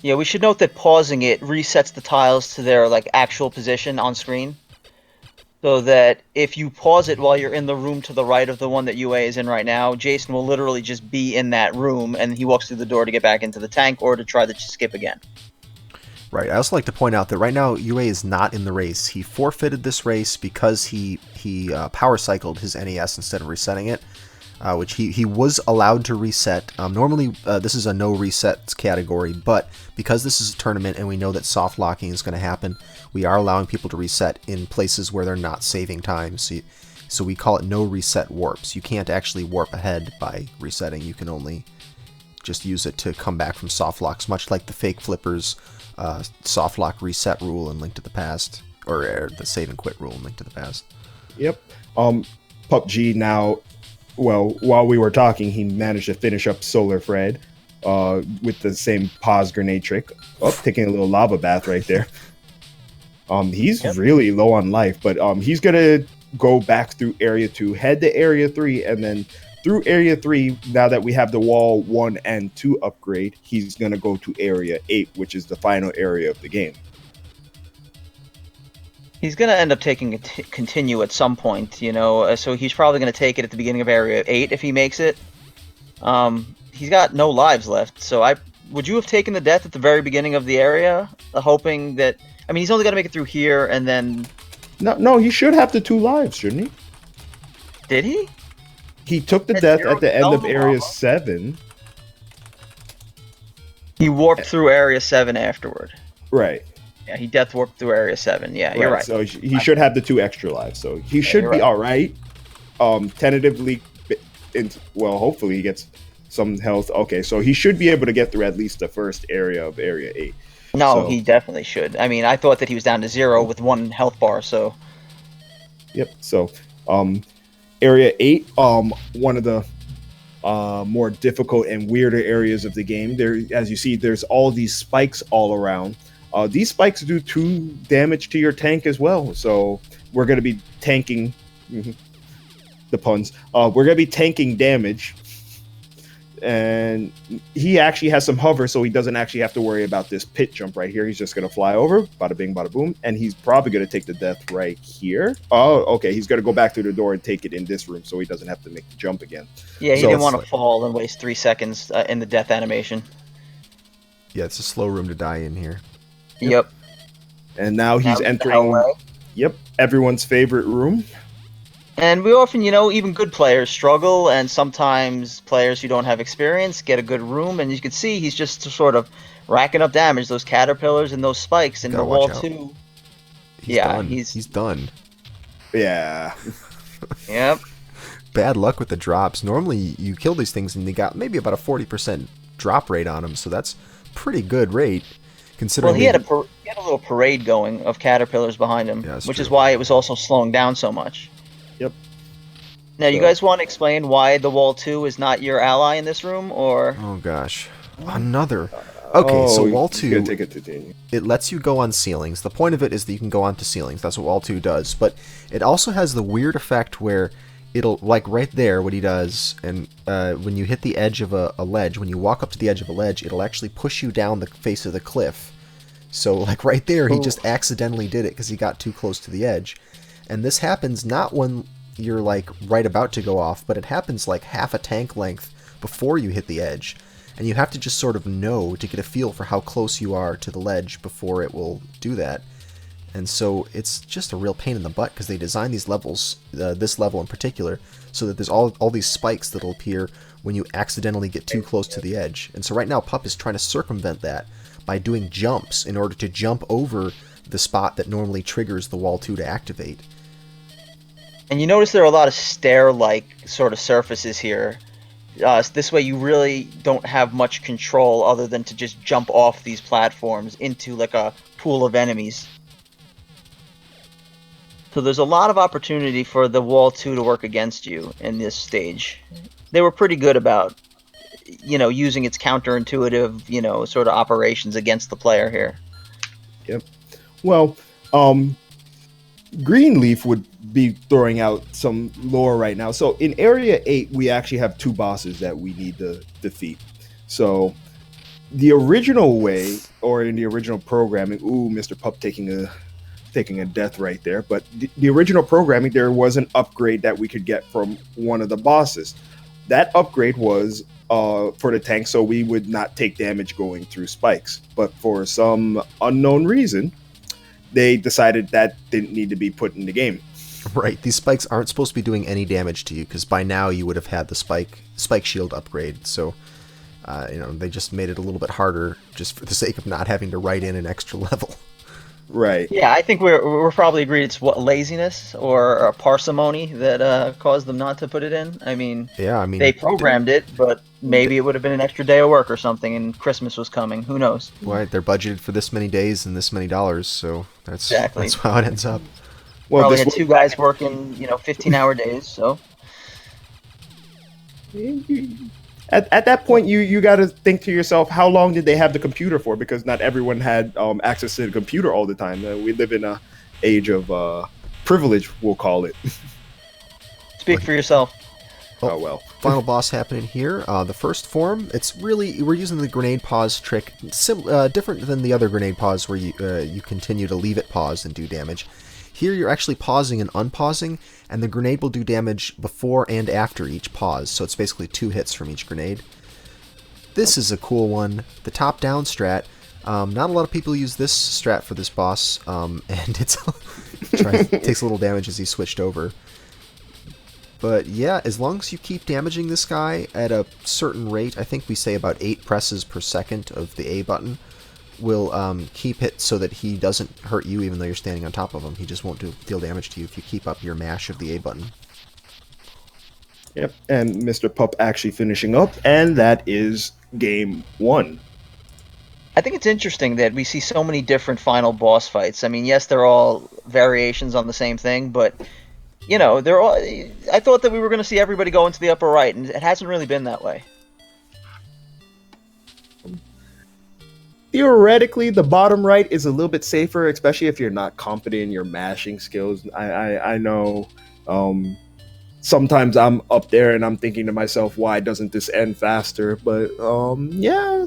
Yeah, we should note that pausing it resets the tiles to their actual position on screen. So that if you pause it while you're in the room to the right of the one that UA is in right now, Jason will literally just be in that room and he walks through the door to get back into the tank or to try to skip again. Right. I also like to point out that right now UA is not in the race. He forfeited this race because he power cycled his NES instead of resetting it, which he was allowed to reset. Normally, this is a no resets category, but because this is a tournament and we know that soft locking is going to happen, we are allowing people to reset in places where they're not saving time. So we call it no reset warps. You can't actually warp ahead by resetting. You can only just use it to come back from soft locks, much like the fake flippers soft lock reset rule in Link to the Past, or the save and quit rule in Link to the Past. Yep. PUBG now, well, while we were talking, he managed to finish up Solar Fred with the same pause grenade trick. Oh, taking a little lava bath right there. He's really low on life, but he's gonna go back through Area 2, head to Area 3, and then through Area 3, now that we have the Wall 1 and 2 upgrade, he's gonna go to Area 8, which is the final area of the game. He's going to end up taking a continue at some point, you know, so he's probably going to take it at the beginning of Area 8 if he makes it. He's got no lives left, so would you have taken the death at the very beginning of the area, hoping that... I mean, he's only got to make it through here, and then... No, he should have the 2 lives, shouldn't he? Did he? He took the death at the end of Area 7. He warped through Area 7 afterward. Right. Yeah, he death warped through Area 7. Yeah, you're right. So he should have the 2 extra lives. So he should be all right. Tentatively, well, hopefully he gets some health. Okay, so he should be able to get through at least the first area of Area 8. No, he definitely should. I mean, I thought that he was down to 0 with 1 health bar, so... Yep, so Area 8, one of the more difficult and weirder areas of the game. There, as you see, there's all these spikes all around. These spikes do 2 damage to your tank as well, so we're going to be tanking the puns. We're going to be tanking damage, and he actually has some hover, so he doesn't actually have to worry about this pit jump right here. He's just going to fly over, bada bing, bada boom, and he's probably going to take the death right here. Oh, okay, he's going to go back through the door and take it in this room, so he doesn't have to make the jump again. Yeah, he didn't want to fall and waste 3 seconds in the death animation. Yeah, it's a slow room to die in here. Yep. And now he's entering, everyone's favorite room. And we often, you know, even good players struggle, and sometimes players who don't have experience get a good room, and you can see he's just sort of racking up damage, those caterpillars and those spikes in the wall too. He's done. Yeah. Yep. Bad luck with the drops. Normally you kill these things and they got maybe about a 40% drop rate on them, so that's pretty good rate. Considering well, he had a little parade going of caterpillars behind him, which is why it was also slowing down so much. Yep. Now, you guys want to explain why the Wall 2 is not your ally in this room, or... Oh, gosh. Another... Okay, so Wall 2, it lets you go on ceilings. The point of it is that you can go onto ceilings. That's what Wall 2 does. But it also has the weird effect where it'll, like right there, what he does, and when you hit the edge of a ledge, when you walk up to the edge of a ledge, it'll actually push you down the face of the cliff. So, like right there, he just accidentally did it because he got too close to the edge. And this happens not when you're, like, right about to go off, but it happens, like, half a tank length before you hit the edge. And you have to just sort of know to get a feel for how close you are to the ledge before it will do that. And so it's just a real pain in the butt because they design these levels, this level in particular, so that there's all these spikes that'll appear when you accidentally get too close to the edge. And so right now Pup is trying to circumvent that by doing jumps in order to jump over the spot that normally triggers the Wall 2 to activate. And you notice there are a lot of stair-like sort of surfaces here. This way you really don't have much control other than to just jump off these platforms into like a pool of enemies. So there's a lot of opportunity for the Wall 2 to work against you in this stage. They were pretty good about, you know, using its counterintuitive, you know, sort of operations against the player here. Yep. Well, Greenleaf would be throwing out some lore right now. So in Area 8, we actually have 2 bosses that we need to defeat. So the original way, or in the original programming, ooh, Mr. Pup taking a death right there. But the original programming, there was an upgrade that we could get from one of the bosses. That upgrade was for the tank, so we would not take damage going through spikes. But for some unknown reason, they decided that didn't need to be put in the game. Right, these spikes aren't supposed to be doing any damage to you, because by now you would have had the spike shield upgrade, so you know, they just made it a little bit harder just for the sake of not having to write in an extra level. Right. Yeah, I think we're probably agreed it's laziness or parsimony that caused them not to put it in. I mean, they programmed it, but maybe it would have been an extra day of work or something, and Christmas was coming. Who knows? Right, they're budgeted for this many days and this many dollars, so that's exactly how it ends up. Well, Probably this had was two guys working, 15-hour days. So at that point you got to think to yourself, how long did they have the computer for? Because not everyone had access to the computer all the time. We live in a age of privilege, we'll call it. speak for yourself. Oh, Oh well. final boss happening here. The first form, it's really, we're using the grenade pause trick, different than the other grenade pause where you continue to leave it paused and do damage. Here you're actually pausing and unpausing, and the grenade will do damage before and after each pause, so it's basically 2 hits from each grenade. This is a cool one, the top-down strat. Not a lot of people use this strat for this boss, and it takes a little damage as he switched over. But yeah, as long as you keep damaging this guy at a certain rate, I think we say about 8 presses per second of the A button, will keep it so that he doesn't hurt you even though you're standing on top of him. He just won't deal damage to you if you keep up your mash of the A button. Yep, and Mr. Pup actually finishing up, and that is game 1. I think it's interesting that we see so many different final boss fights. I mean, yes, they're all variations on the same thing, but they're all. I thought that we were going to see everybody go into the upper right, and it hasn't really been that way. Theoretically, the bottom right is a little bit safer, especially if you're not confident in your mashing skills. I know sometimes I'm up there and I'm thinking to myself, why doesn't this end faster? But yeah.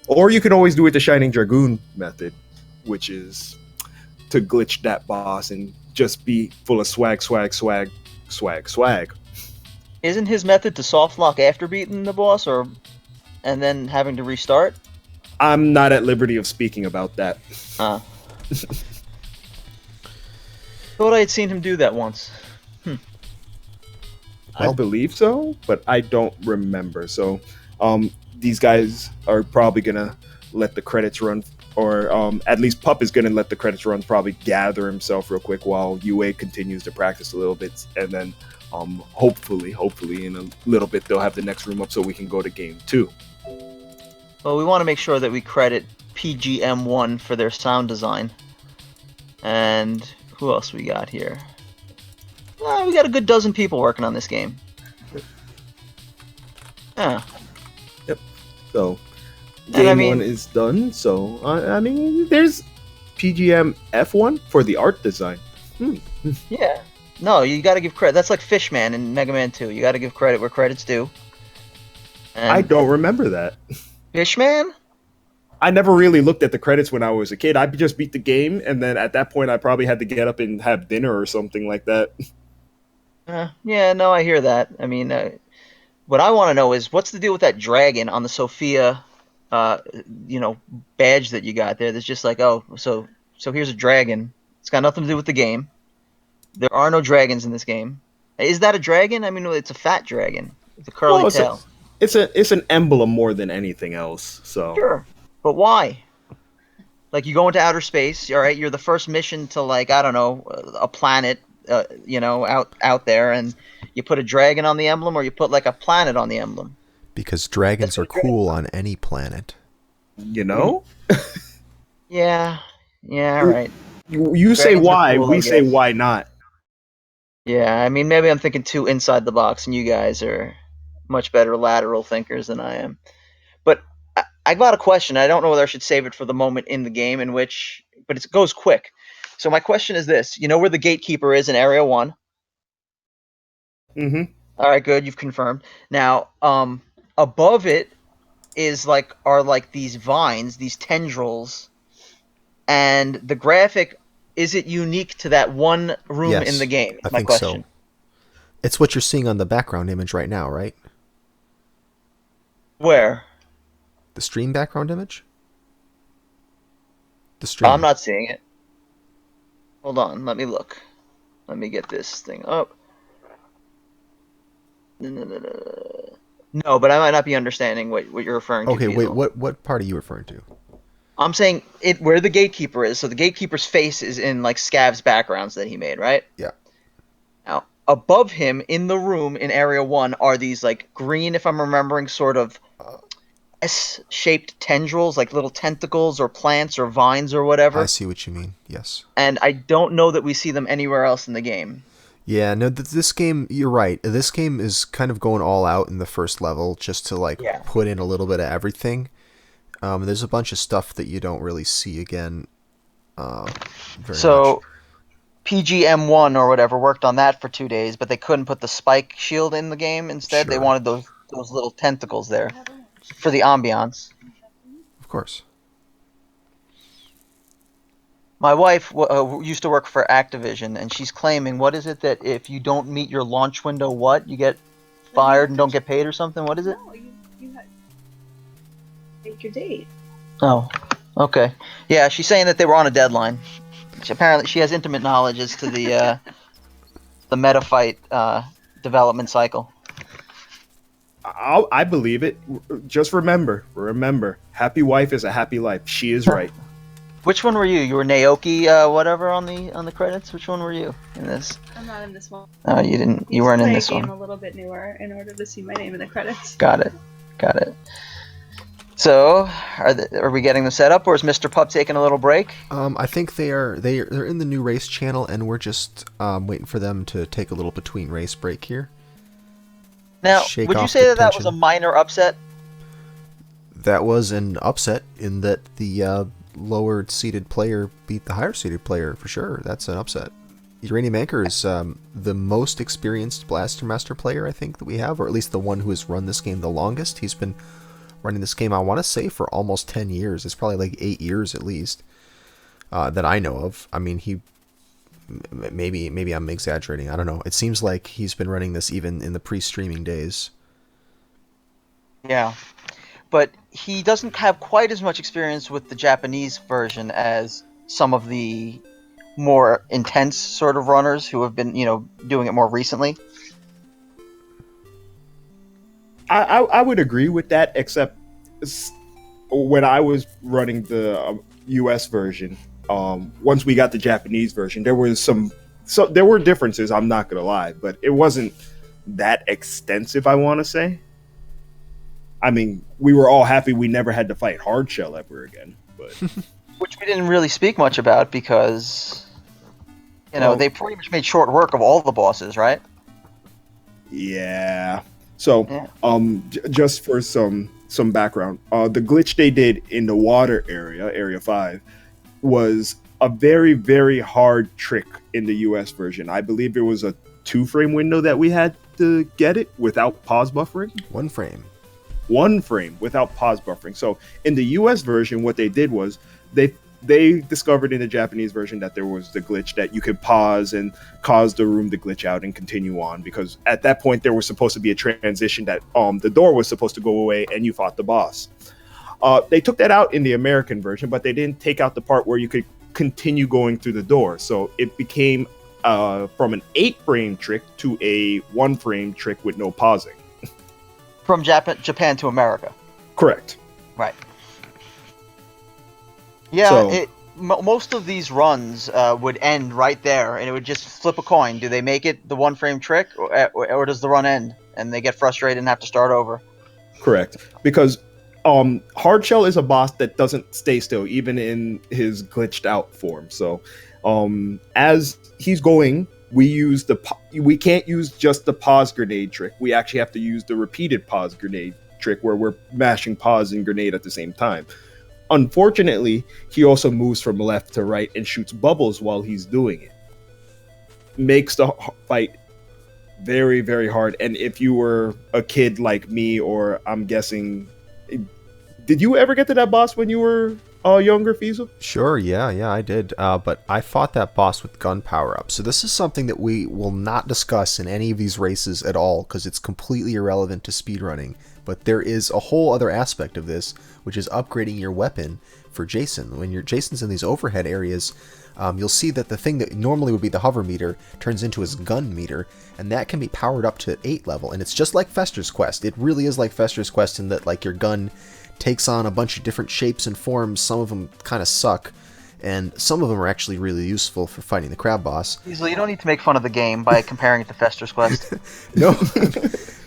Or you can always do it the Shining Dragoon method, which is to glitch that boss and just be full of swag. Isn't his method to soft lock after beating the boss, and then having to restart? I'm not at liberty of speaking about that. Thought I had seen him do that once. I believe so, but I don't remember. So these guys are probably gonna let the credits run, or at least Pup is gonna let the credits run, probably gather himself real quick while UA continues to practice a little bit, and then hopefully in a little bit they'll have the next room up so we can go to game 2. Well, we want to make sure that we credit PGM1 for their sound design. And who else we got here? We got a good dozen people working on this game. Yeah. Yep. So game 1 is done. So I mean, there's PGM F1 for the art design. Yeah. No, you got to give credit. That's like Fishman in Mega Man 2. You got to give credit where credit's due. And I don't remember that. Fishman? I never really looked at the credits when I was a kid. I just beat the game, and then at that point, I probably had to get up and have dinner or something like that. Yeah, no, I hear that. I mean, what I want to know is what's the deal with that dragon on the Sophia, badge that you got there? That's just like, oh, so here's a dragon. It's got nothing to do with the game. There are no dragons in this game. Is that a dragon? I mean, it's a fat dragon with a curly tail. It's an emblem more than anything else. So Sure, but why? Like, you go into outer space, all right? You're the first mission to, like, I don't know, a planet, out there, and you put a dragon on the emblem, or you put like a planet on the emblem. Because dragons are cool on any planet. You? Yeah, right. You say why, cool, we say why not. Yeah, I mean, maybe I'm thinking too inside the box, and you guys are much better lateral thinkers than I am. But I got a question. I don't know whether I should save it for the moment in the game but it goes quick. So my question is this: you know where the gatekeeper is in Area 1? Mm-hmm. All right, good. You've confirmed. Now, above it are these vines, these tendrils, and the graphic. Is it unique to that one room Yes, in the game? I My think question. so. It's what you're seeing on the background image right now, right? Where? The stream background image? The stream. I'm not seeing it. Hold on, let me look. Let me get this thing up. No, but I might not be understanding what you're referring to. Okay, wait, Diesel. what part are you referring to? I'm saying it where the gatekeeper is. So the gatekeeper's face is in like Scav's backgrounds that he made, right? Yeah. Now, above him in the room in Area 1 are these like green, if I'm remembering, sort of S-shaped tendrils, like little tentacles or plants or vines or I whatever. see what you mean. Yes. And I don't know that we see them anywhere else in the game. Yeah, no, this game, you're right. This game is kind of going all out in the first level just to like Yeah. put in a little bit of everything. There's a bunch of stuff that you don't really see again very much. So PGM1 or whatever worked on that for 2 days, but they couldn't put the spike shield in the game. Instead, they Sure. wanted those little tentacles there for the ambiance. Of course. My wife used to work for Activision, and she's claiming, what is it that if you don't meet your launch window, what? You get fired and don't get paid or something? What is it? No, you had take your date. Oh, okay. Yeah, she's saying that they were on a deadline. Apparently, she has intimate knowledge as to the Metafight development cycle. I believe it. Just remember, happy wife is a happy life. She is right. Which one were you? You were Naoki, whatever on the credits. Which one were you in this? I'm not in this one. Oh, you didn't. You Need to weren't in play this a game one. a little bit newer in order to see my name in the credits. Got it. So, are we getting them set up, or is MrPup taking a little break? I think they're in the new race channel, and we're just waiting for them to take a little between race break here. Now, Shake would you off say the that was a tension. minor upset? That was an upset in that the lower seeded player beat the higher seeded player for sure. That's an upset. UraniumAnchor is the most experienced Blaster Master player I think that we have, or at least the one who has run this game the longest. He's been running this game, I want to say, for almost 10 years. It's probably like 8 years at least that I know of. I mean, maybe I'm exaggerating. I don't know. It seems like he's been running this even in the pre-streaming days. Yeah. But he doesn't have quite as much experience with the Japanese version as some of the more intense sort of runners who have been, doing it more recently. I would agree with that, except when I was running the US version, once we got the Japanese version, there were differences, I'm not gonna lie, but it wasn't that extensive, I want to say. I mean, we were all happy we never had to fight Hardshell ever again, but Which we didn't really speak much about because, Well- they pretty much made short work of all the bosses, right? yeah. So, Yeah. just for some background, the glitch they did in the water area 5, was a very, very hard trick in the US version. I believe it was a 2-frame window that we had to get it without pause buffering. 1 frame. 1 frame without pause buffering. So in the US version, what they did was they discovered in the Japanese version that there was the glitch that you could pause and cause the room to glitch out and continue on, because at that point there was supposed to be a transition that the door was supposed to go away and you fought the boss. They took that out in the American version, but they didn't take out the part where you could continue going through the door. So it became from an 8-frame trick to a 1-frame trick with no pausing. From Japan to America. Correct. Right. Yeah, So- most of these runs would end right there, and it would just flip a coin. Do they make it the 1-frame trick, or does the run end, and they get frustrated and have to start over? Correct. Because Hardshell is a boss that doesn't stay still, even in his glitched out form. So as he's going, we can't use just the pause grenade trick. We actually have to use the repeated pause grenade trick where we're mashing pause and grenade at the same time. Unfortunately, he also moves from left to right and shoots bubbles while he's doing it. Makes the fight very, very hard. And if you were a kid like me, or I'm guessing, did you ever get to that boss when you were younger, Fiesel? Sure, yeah, I did. But I fought that boss with gun power-up. So this is something that we will not discuss in any of these races at all, because it's completely irrelevant to speedrunning. But there is a whole other aspect of this, which is upgrading your weapon for Jason. When Jason's in these overhead areas, you'll see that the thing that normally would be the hover meter turns into his gun meter, and that can be powered up to 8 level. And it's just like Fester's Quest. It really is like Fester's Quest in that, like, your gun takes on a bunch of different shapes and forms. Some of them kind of suck, and some of them are actually really useful for fighting the crab boss. Easily, you don't need to make fun of the game by comparing it to Fester's Quest. No,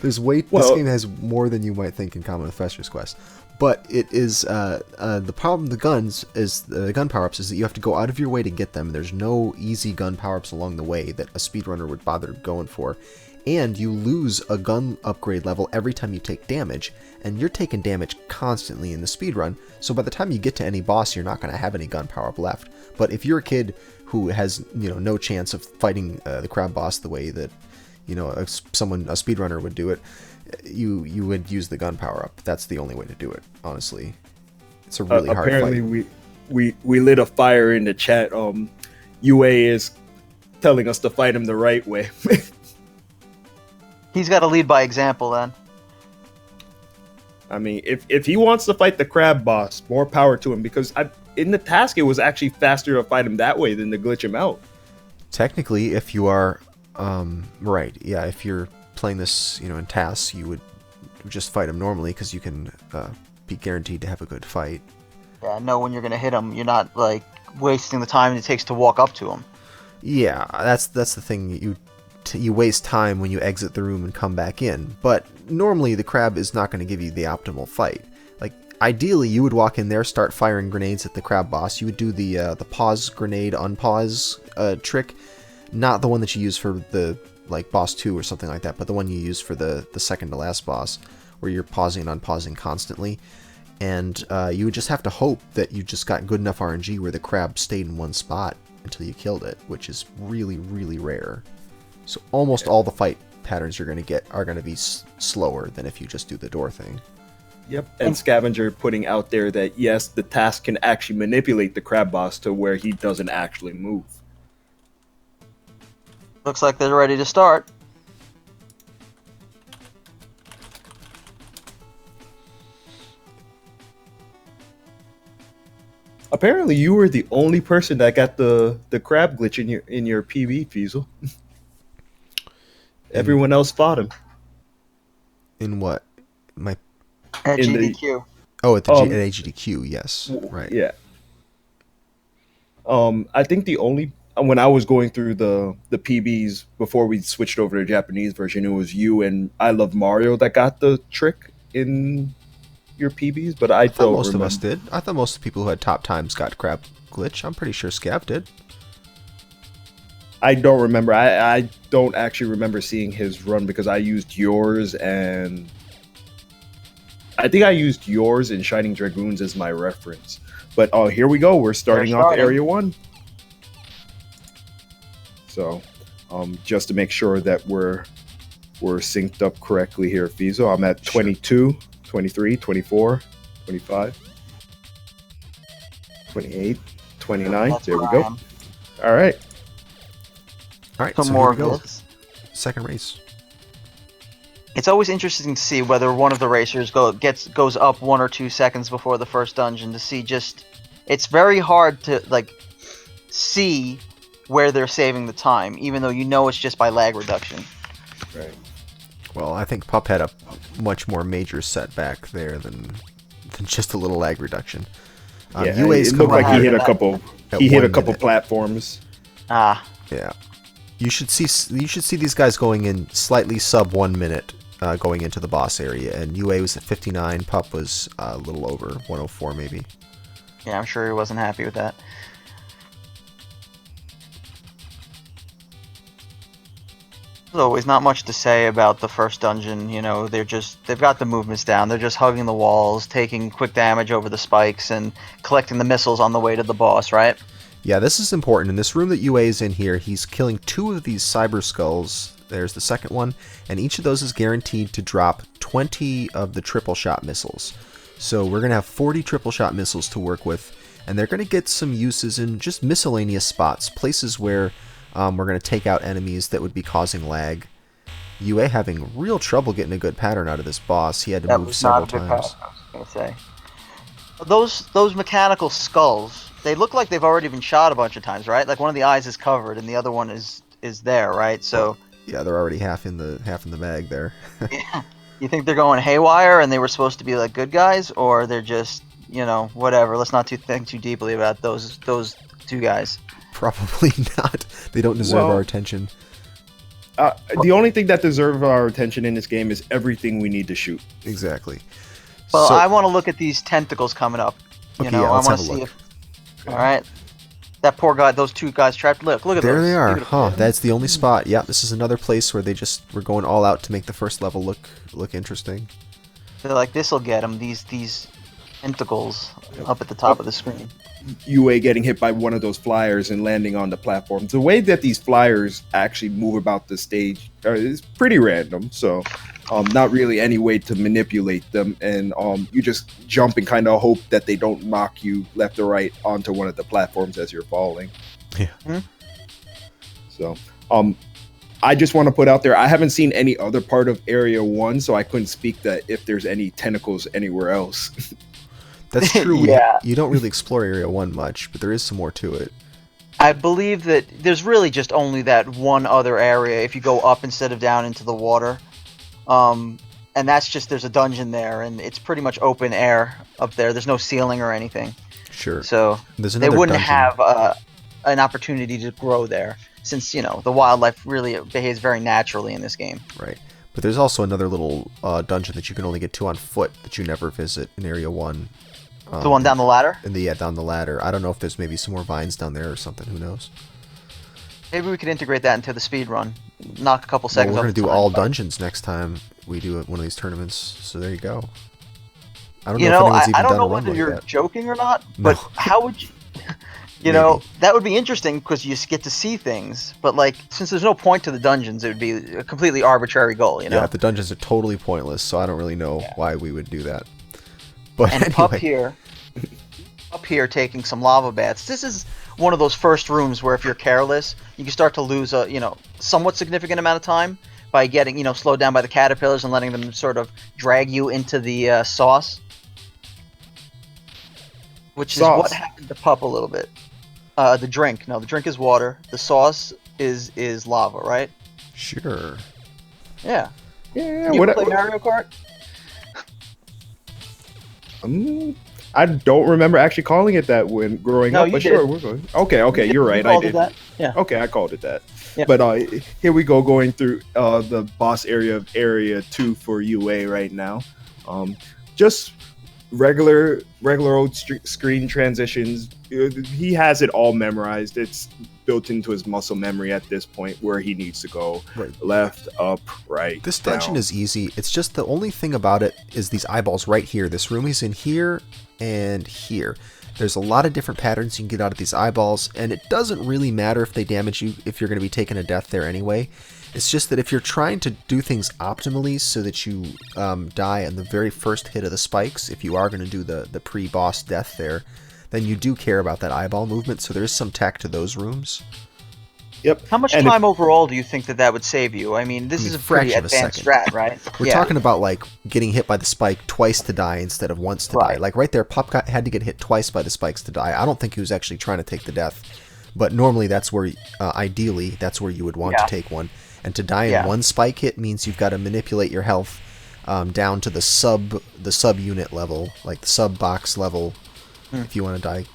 this Well- game has more than you might think in common with Fester's Quest. But it is the problem. The guns is the gun power-ups is that you have to go out of your way to get them. There's no easy gun power-ups along the way that a speedrunner would bother going for, and you lose a gun upgrade level every time you take damage, and you're taking damage constantly in the speedrun. So by the time you get to any boss, you're not going to have any gun power-up left. But if you're a kid who has no chance of fighting the crab boss the way that a speedrunner would do it, you would use the gun power up. That's the only way to do it, honestly. It's a really hard fight. Apparently we lit a fire in the chat. UA is telling us to fight him the right way. He's got to lead by example then. I mean, if he wants to fight the crab boss, more power to him, because in the task it was actually faster to fight him that way than to glitch him out. Technically, if you are right, yeah, if you're playing this, in tasks, you would just fight him normally because you can be guaranteed to have a good fight. Yeah, know when you're gonna hit him. You're not like wasting the time it takes to walk up to him. Yeah, that's the thing. You waste time when you exit the room and come back in. But normally the crab is not going to give you the optimal fight. Like ideally, you would walk in there, start firing grenades at the crab boss. You would do the pause grenade unpause trick, not the one that you use for the boss 2 or something like that, but the one you use for the second to last boss, where you're pausing and unpausing constantly. And you would just have to hope that you just got good enough RNG where the crab stayed in one spot until you killed it, which is really, really rare. So almost all the fight patterns you're going to get are going to be slower than if you just do the door thing. Yep, and Scavenger putting out there that yes, the task can actually manipulate the crab boss to where he doesn't actually move. Looks like they're ready to start. Apparently, you were the only person that got the crab glitch in your PB, Fiesel. Everyone else fought him. In what? At in GDQ. At HDQ, yes. Right. Yeah. I think when I was going through the PBs before we switched over to the Japanese version, it was you and I Love Mario that got the trick in your PBs, but I thought most of us did. I thought most of the people who had top times got crab glitch. I'm pretty sure Scav did. I don't remember. I don't actually remember seeing his run because I used yours and I think I used yours and Shining Dragoons as my reference. But here we go. We're starting off Area 1. So, just to make sure that we're synced up correctly here, Fizo, I'm at 22, 23, 24, 25, 28, 29. There we go. All right. All right, Some so more here we go. of this. Second race. It's always interesting to see whether one of the racers goes up 1 or 2 seconds before the first dungeon to see it's very hard to see where they're saving the time, even though it's just by lag reduction. Right. Well, I think Pup had a much more major setback there than just a little lag reduction. Yeah, UA's it looked like he hit a couple. He hit a couple minute. platforms. Ah. Yeah. You should see these guys going in slightly sub 1 minute going into the boss area, and UA was at 59, Pup was a little over 104 maybe. Yeah, I'm sure he wasn't happy with that. There's always not much to say about the first dungeon. They've got the movements down. They're just hugging the walls, taking quick damage over the spikes, and collecting the missiles on the way to the boss, right? Yeah, this is important. In this room that UA is in here, he's killing 2 of these cyber skulls. There's the second one, and each of those is guaranteed to drop 20 of the triple shot missiles. So we're going to have 40 triple shot missiles to work with, and they're going to get some uses in just miscellaneous spots, places where we're going to take out enemies that would be causing lag. UA having real trouble getting a good pattern out of this boss. He had to move several times. I was going to say. Those mechanical skulls, they look like they've already been shot a bunch of times, right? Like one of the eyes is covered and the other one is there, right? So yeah, they're already half in the bag there. Yeah. You think they're going haywire and they were supposed to be like good guys, or they're just whatever? Let's not think too deeply about those 2 guys. Probably not. They don't deserve our attention. The only thing that deserves our attention in this game is everything we need to shoot. Exactly. Well, So- I want to look at these tentacles coming up. You Okay, know, yeah, I let's want have to a see look. if. All right. That poor guy, those two guys trapped. Look at There those. they are. Beautiful. Huh, that's the only spot. Yeah, this is another place where they just were going all out to make the first level look interesting. They're like, this'll get them. These tentacles up at the top of the screen. UA getting hit by one of those flyers and landing on the platform. The way that these flyers actually move about the stage is pretty random. So, not really any way to manipulate them, and you just jump and kind of hope that they don't knock you left or right onto one of the platforms as you're falling. Yeah. Hmm? So, I just want to put out there, I haven't seen any other part of Area 1, so I couldn't speak that if there's any tentacles anywhere else. That's true. Yeah. You don't really explore Area 1 much, but there is some more to it. I believe that there's really just only that one other area if you go up instead of down into the water. And that's just, there's a dungeon there, and it's pretty much open air up there. There's no ceiling or anything. Sure. So There's they another wouldn't dungeon. have an opportunity to grow there, since, you know, the wildlife really behaves very naturally in this game. Right. But there's also another little dungeon that you can only get to on foot that you never visit in Area 1. The one down the ladder? Down the ladder. I don't know if there's maybe some more vines down there or something. Who knows? Maybe we could integrate that into the speed run. Knock a couple Well, seconds we're off going to the do time. all dungeons next time we do one of these tournaments. So there you go. I don't You know if know, anyone's even I don't done know a run whether like you're that. joking or not, but No. how would you... You know, that would be interesting because you just get to see things. But, like, since there's no point to the dungeons, it would be a completely arbitrary goal, you know? Yeah, the dungeons are totally pointless, so I don't really know why we would do that. But And anyway, up here taking some lava baths. This is one of those first rooms where if you're careless, you can start to lose a, you know, somewhat significant amount of time by getting, you know, slowed down by the caterpillars and letting them sort of drag you into the sauce. Which is what happened to Pup a little bit. The drink. No, the drink is water. The sauce is lava, right? sure. Yeah. Yeah, You play Mario Kart? I don't remember actually calling it that when growing No, up, you but did. sure, we're going. Okay, you're right, You I called it did. that? Yeah. Okay, I called it that. Yeah. But here we go, going through the boss area of Area 2 for UA right now. Just regular old screen transitions. He has it all memorized. It's built into his muscle memory at this point where he needs to go. Right. Left, up, right. This dungeon down. is easy. It's just the only thing about it is these eyeballs right here. This room is in here and here. There's a lot of different patterns you can get out of these eyeballs, and it doesn't really matter if they damage you if you're going to be taking a death there anyway. It's just that if you're trying to do things optimally so that you die on the very first hit of the spikes, if you are going to do the pre-boss death there, then you do care about that eyeball movement, so there is some tech to those rooms. Yep. How much And time overall do you think that would save you? I mean, this is a pretty fraction of a advanced second. strat, right? We're talking about like getting hit by the spike twice to die instead of once to die. Right. Like right there, Pup had to get hit twice by the spikes to die. I don't think he was actually trying to take the death, but normally that's where, ideally, that's where you would want to take one. And to die in one spike hit means you've got to manipulate your health down to the sub unit level, like the sub box level, if you want to die.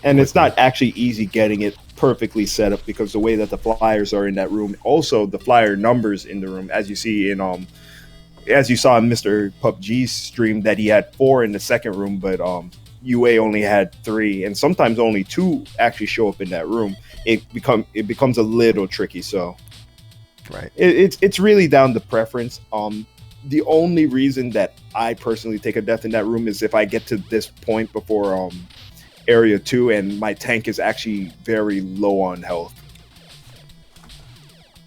And it's not actually easy getting it perfectly set up because the way that the flyers are in that room, also the flyer numbers in the room, as you see in as you saw in MrPupG's stream, that he had 4 in the second room, but UA only had 3, and sometimes only 2 actually show up in that room. It becomes a little tricky. So Right. it's really down to preference. The only reason that I personally take a death in that room is if I get to this point before Area 2 and my tank is actually very low on health.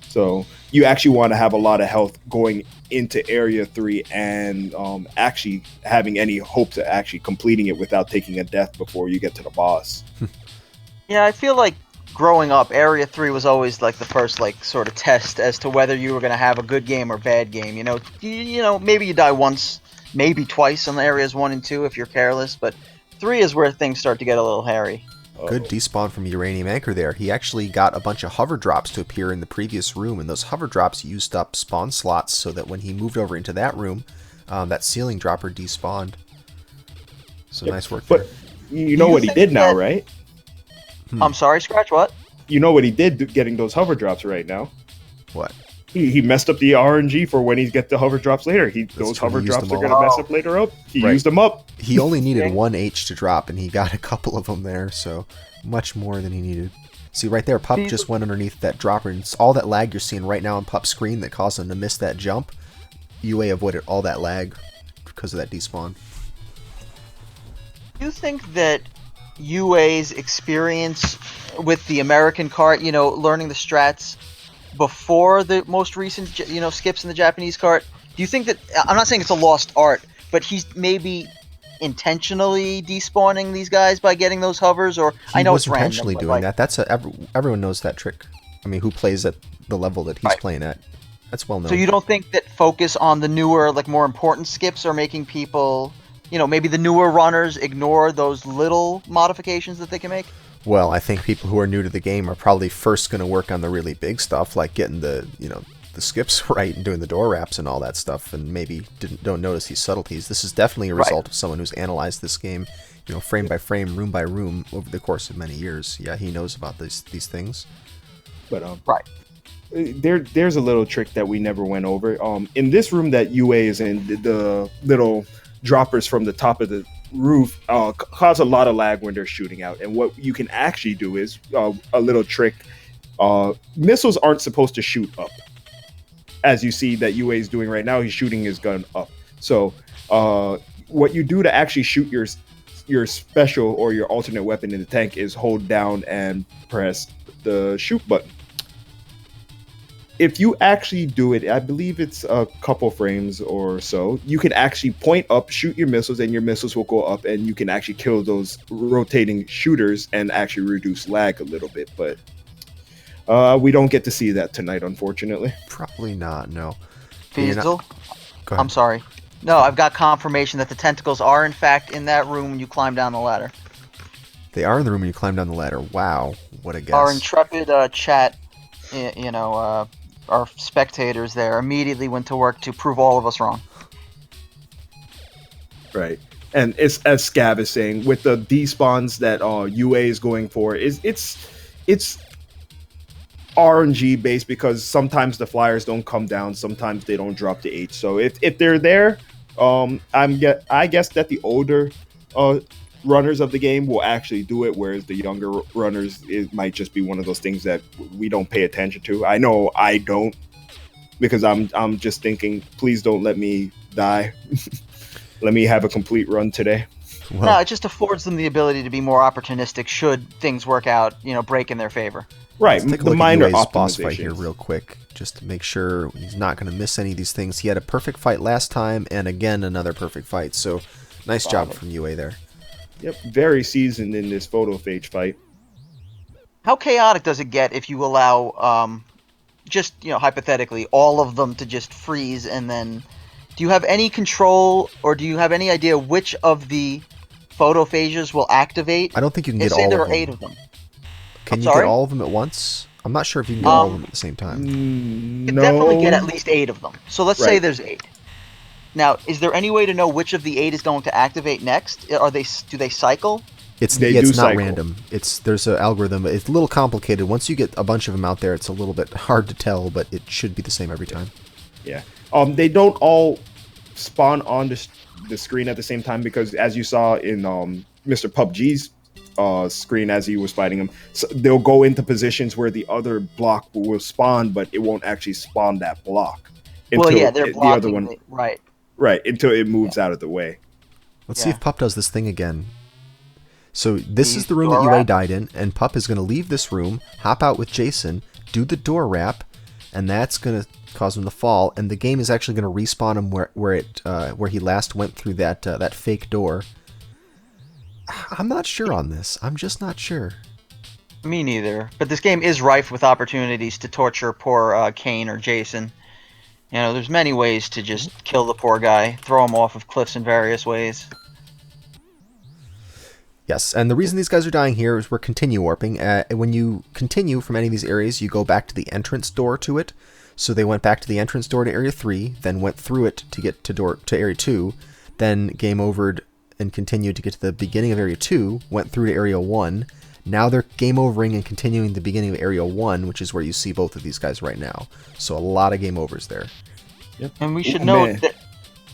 So you actually want to have a lot of health going into Area 3 and actually having any hopes of actually completing it without taking a death before you get to the boss. Yeah, I feel like growing up, Area 3 was always like the first like sort of test as to whether you were going to have a good game or bad game. You know, maybe you die once, maybe twice on Areas 1 and 2 if you're careless, but 3 is where things start to get a little hairy. Good despawn from UraniumAnchor there. He actually got a bunch of hover drops to appear in the previous room, and those hover drops used up spawn slots so that when he moved over into that room, that ceiling dropper despawned. So nice work there. But you know what he did now, right? I'm sorry, Scratch, what? You know what he did getting those hover drops right now. What? He messed up the RNG for when he get the hover drops later. Those true, hover he used drops them are all. gonna mess up later up. He Right. used them up. He only needed Okay. 1 H to drop, and he got a couple of them there, so much more than he needed. See, right there, Pup These- just went underneath that dropper, and it's all that lag you're seeing right now on Pup's screen that caused him to miss that jump. UA avoided all that lag because of that despawn. Do you think that UA's experience with the American cart, learning the strats before the most recent, skips in the Japanese cart, do you think that, I'm not saying it's a lost art, but he's maybe intentionally despawning these guys by getting those hovers, or He I know was it's random, intentionally but, doing that. Everyone knows that trick. I mean, who plays at the level that he's Right. playing at? That's well known. So you don't think that focus on the newer, more important skips are making people, maybe the newer runners ignore those little modifications that they can make? Well, I think people who are new to the game are probably first going to work on the really big stuff, like getting the skips right and doing the door wraps and all that stuff, and maybe don't notice these subtleties. This is definitely a result of someone who's analyzed this game, frame by frame, room by room, over the course of many years. Yeah, he knows about these things. But Right. there's a little trick that we never went over. In this room that UA is in, the little droppers from the top of the roof cause a lot of lag when they're shooting out. And what you can actually do is a little trick. Missiles aren't supposed to shoot up. As you see that UA is doing right now, he's shooting his gun up. So what you do to actually shoot your special or your alternate weapon in the tank is hold down and press the shoot button. If you actually do it, I believe it's a couple frames or so, you can actually point up, shoot your missiles, and your missiles will go up, and you can actually kill those rotating shooters and actually reduce lag a little bit. But we don't get to see that tonight, unfortunately. Probably not, no. You're not- Feasel? Go ahead. I'm sorry. No, I've got confirmation that the tentacles are in fact in that room when you climb down the ladder. They are in the room when you climb down the ladder. Wow, what a guess. Our intrepid chat, our spectators there immediately went to work to prove all of us wrong. Right. And it's as Scab is saying, with the despawns that UA is going for, it's RNG based, because sometimes the flyers don't come down, sometimes they don't drop the H. So if they're there, I guess that the older runners of the game will actually do it, whereas the younger runners, it might just be one of those things that we don't pay attention to. I know I don't, because I'm just thinking, please don't let me die. Let me have a complete run today. Well, No, it just affords them the ability to be more opportunistic should things work out, break in their favor. Right, let's take a the look minor at UA's boss fight here optimizations. real quick, just to make sure he's not going to miss any of these things. He had a perfect fight last time, and again, another perfect fight. So, nice job from UA there. Yep, very seasoned in this photophage fight. How chaotic does it get if you allow, just, hypothetically, all of them to just freeze, and then do you have any control, or do you have any idea which of the photophages will activate? I don't think you can And get say all there of are them. 8 of them. Can I'm you sorry? get all of them at once? I'm not sure if you can get all of them at the same time. You can No, definitely get at least 8 of them. So let's say Right. there's 8. Now, is there any way to know which of the 8 is going to activate next? Do they cycle? It's They yeah, do it's not cycle. random. There's an algorithm. It's a little complicated. Once you get a bunch of them out there, it's a little bit hard to tell, but it should be the same every time. Yeah. They don't all spawn on the screen at the same time, because as you saw in MrPupG's screen as he was fighting him, so they'll go into positions where the other block will spawn, but it won't actually spawn that block. Well, yeah, they're the blocking other one, right. right, until it moves out of the way. Let's see Yeah. if Pup does this thing again. So this The is the room door that UA wrap? died in, and Pup is going to leave this room, hop out with Jason, do the door wrap, and that's going to cause him to fall. And the game is actually going to respawn him where he last went through that fake door. I'm not sure on this. I'm just not sure. Me neither. But this game is rife with opportunities to torture poor Kane or Jason. There's many ways to just kill the poor guy, throw him off of cliffs in various ways. Yes, and the reason these guys are dying here is we're continue warping. When you continue from any of these areas, you go back to the entrance door to it. So they went back to the entrance door to Area 3, then went through it to get to Area 2, then game overed and continued to get to the beginning of Area 2, went through to Area 1, Now they're game overing and continuing the beginning of Area 1, which is where you see both of these guys right now. So a lot of game overs there. Yep. And we should Oh, note man. that,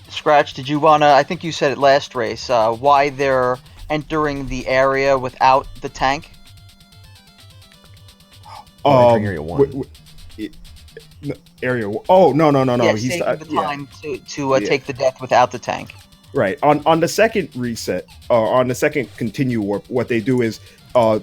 Scratch, did you want to, I think you said it last race, why they're entering the area without the tank? Entering Area 1. Area. Oh no. Yeah, He's saving the yeah. time to Yeah. take the death without the tank. Right. On the second reset, on the second continue warp, what they do is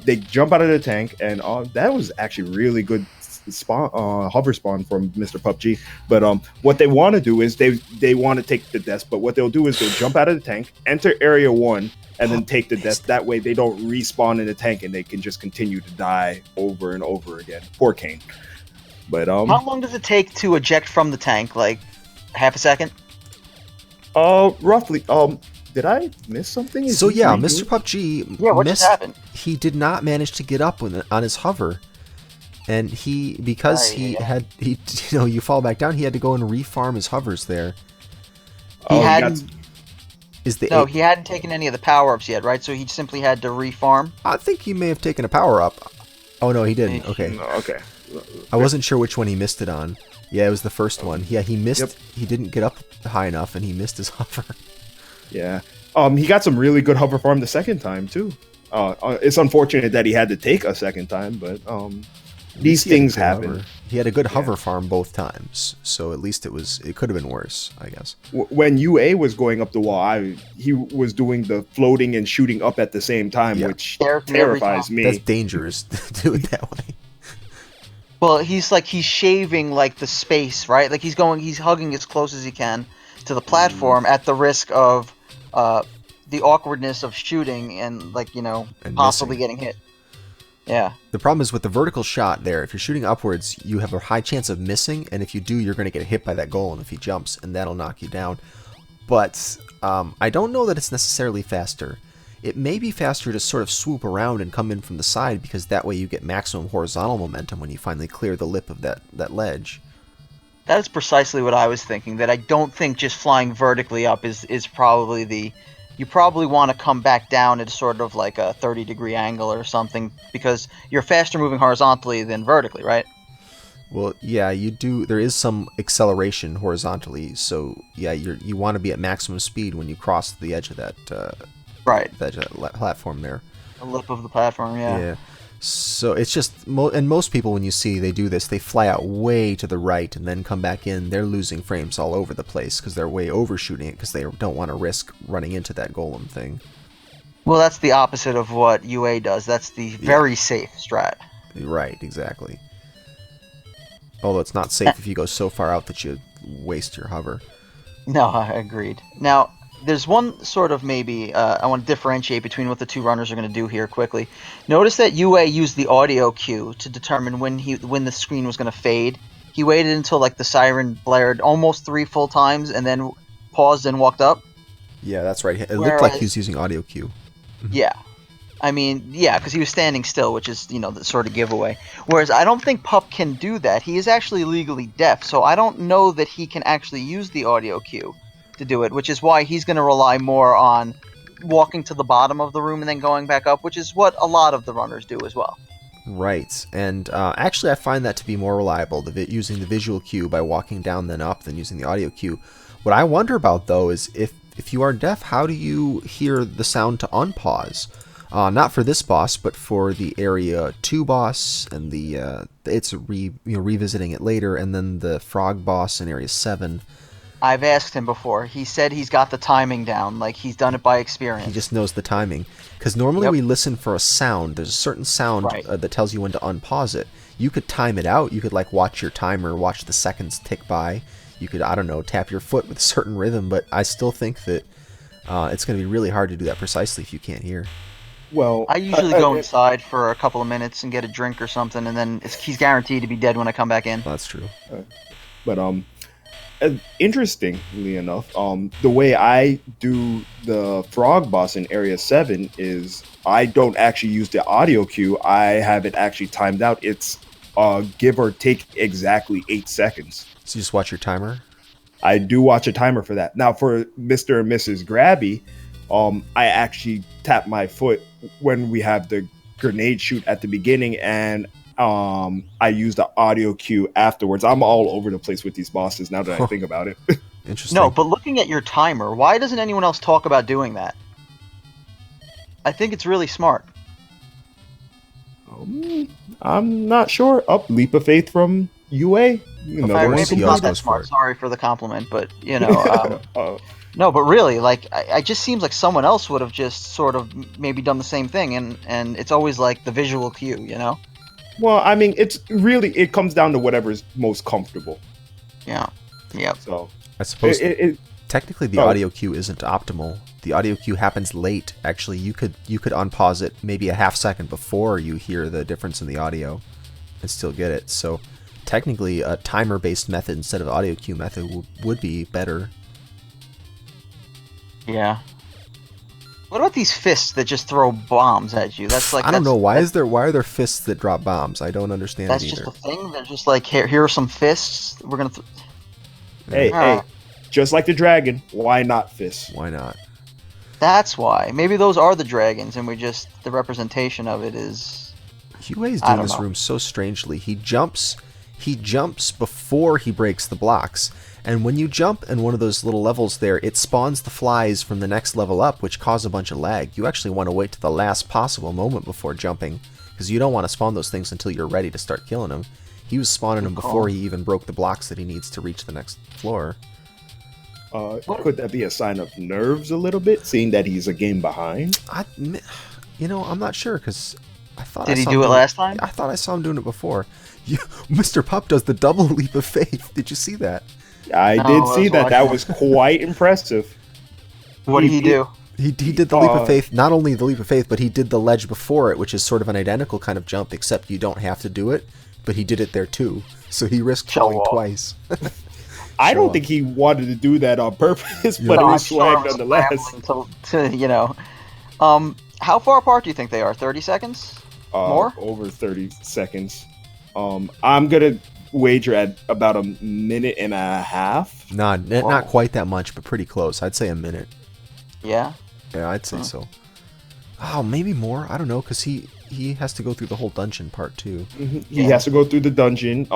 they jump out of the tank, and that was actually really good spawn, hover spawn from MrPupG. But what they want to do is they want to take the death, but what they'll do is they'll jump out of the tank, enter Area 1, and then take the death. That way they don't respawn in the tank, and they can just continue to die over and over again. Poor Kane. But How long does it take to eject from the tank? Like half a second? roughly. Did I miss something? So he yeah, redoing- MrPupG Yeah, what just missed. happened? He did not manage to get up on his hover, and because he had you fall back down, he had to go and refarm his hovers there. He Oh, he hadn't. got- He hadn't taken any of the power-ups yet, right? So he simply had to refarm. I think he may have taken a power up. Oh no, he didn't. Okay, Okay. I wasn't sure which one he missed it on. Yeah, it was the first one. Yeah, he missed. Yep. He didn't get up high enough, and he missed his hover. Yeah. He got some really good hover farm the second time too. It's unfortunate that he had to take a second time, but these He had a things good happen. hover. He had a good hover farm both times, so at least it could have been worse, I guess. When UA was going up the wall, he was doing the floating and shooting up at the same time, Yeah. which Scares me every terrifies time. me. That's dangerous to do it that way. Well, he's shaving like the space, right? Like he's hugging as close as he can to the platform at the risk of the awkwardness of shooting and And possibly missing. getting hit. Yeah. The problem is with the vertical shot there, if you're shooting upwards, you have a high chance of missing, and if you do, you're going to get hit by that goal, and if he jumps, and that'll knock you down. But I don't know that it's necessarily faster. It may be faster to sort of swoop around and come in from the side, because that way you get maximum horizontal momentum when you finally clear the lip of that ledge. That is precisely what I was thinking. That I don't think just flying vertically up is probably the. You probably want to come back down at sort of like a 30-degree angle or something, because you're faster moving horizontally than vertically, right? Well, yeah, you do. There is some acceleration horizontally, so yeah, you want to be at maximum speed when you cross the edge of that Right. platform there. The lip of the platform, yeah. So it's just, and most people when you see they do this, they fly out way to the right and then come back in. They're losing frames all over the place because they're way overshooting it because they don't want to risk running into that golem thing. Well, that's the opposite of what UA does. That's the very safe strat. Right, exactly. Although it's not safe if you go so far out that you waste your hover. No, I agreed. Now, there's one sort of maybe I want to differentiate between what the two runners are going to do here quickly. Notice that UA used the audio cue to determine when the screen was going to fade. He waited until like the siren blared almost 3 full times and then paused and walked up. Yeah, that's right. It looked like he was using audio cue. Yeah. I mean, yeah, because he was standing still, which is, the sort of giveaway. Whereas I don't think Pup can do that. He is actually legally deaf, so I don't know that he can actually use the audio cue to do it, which is why he's going to rely more on walking to the bottom of the room and then going back up, which is what a lot of the runners do as well. Right, and actually I find that to be more reliable, using the visual cue by walking down then up than using the audio cue. What I wonder about, though, is if you are deaf, how do you hear the sound to unpause? Not for this boss, but for the Area 2 boss, and revisiting it later, and then the Frog boss in Area 7. I've asked him before. He said he's got the timing down, like he's done it by experience. He just knows the timing. Because normally we listen for a sound. There's a certain sound that tells you when to unpause it. You could time it out. You could watch your timer, watch the seconds tick by. You could, I don't know, tap your foot with a certain rhythm, but I still think that it's going to be really hard to do that precisely if you can't hear. Well, I usually go inside for a couple of minutes and get a drink or something, and then he's guaranteed to be dead when I come back in. That's true. But interestingly enough, the way I do the frog boss in Area 7 is I don't actually use the audio cue. I have it actually timed out. It's give or take exactly 8 seconds. So you just watch your timer? I do watch a timer for that. Now, for Mr. and Mrs. Grabby, I actually tap my foot when we have the grenade shoot at the beginning, and I used the audio cue afterwards. I'm all over the place with these bosses now that I think about it. Interesting. No, but looking at your timer, why doesn't anyone else talk about doing that? I think it's really smart. I'm not sure. Leap of faith from UA. Another one. Maybe he not always that goes for smart. it. Sorry for the compliment, but no, but really, like, it just seems like someone else would have just sort of maybe done the same thing, and it's always like the visual cue, you know? Well, I mean, it comes down to whatever's most comfortable. Yeah. Yep. So I suppose technically the audio cue isn't optimal. The audio cue happens late. Actually, you could unpause it maybe a half second before you hear the difference in the audio and still get it. So technically a timer-based method instead of audio cue method would be better. Yeah. What about these fists that just throw bombs at you? That's like I don't know why are there fists that drop bombs? I don't understand that's it either. just a thing. They're just like here are some fists. We're gonna. Hey, just like the dragon, why not fists? Why not? That's why. Maybe those are the dragons, and the representation of it is. UA's doing this room so strangely. He jumps before he breaks the blocks. And when you jump in one of those little levels there, it spawns the flies from the next level up, which cause a bunch of lag. You actually want to wait to the last possible moment before jumping, because you don't want to spawn those things until you're ready to start killing them. He was spawning them before he even broke the blocks that he needs to reach the next floor. Could that be a sign of nerves a little bit, seeing that he's a game behind? I'm not sure, because I thought Did he do it last time? I thought I saw him doing it before. Mr. Pup does the double leap of faith. Did you see that? I did see that. That was quite impressive. What did he do? He did the leap of faith, not only the leap of faith, but he did the ledge before it, which is sort of an identical kind of jump, except you don't have to do it, but he did it there too. So he risked falling twice. I don't think he wanted to do that on purpose, but it was swag nonetheless. How far apart do you think they are? 30 seconds? More? Over 30 seconds. I'm going to wager at about a minute and a half. Not quite that much, but pretty close. I'd say a minute. Yeah? Yeah, I'd say so. Oh, maybe more. I don't know, because he has to go through the whole dungeon part too. Mm-hmm. He has to go through the dungeon.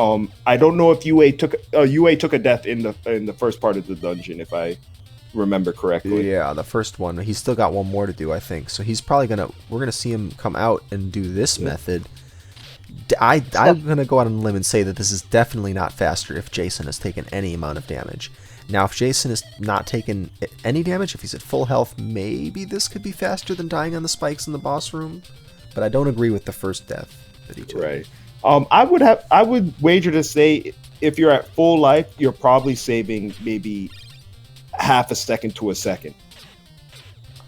I don't know if UA took a death in the first part of the dungeon, if I remember correctly. Yeah, the first one. He's still got one more to do, I think. So he's probably we're gonna see him come out and do this method. I'm gonna go out on a limb and say that this is definitely not faster if Jason has taken any amount of damage. Now, if Jason has not taken any damage, if he's at full health, maybe this could be faster than dying on the spikes in the boss room. But I don't agree with the first death that he took. Right. I would wager to say if you're at full life, you're probably saving maybe half a second to a second.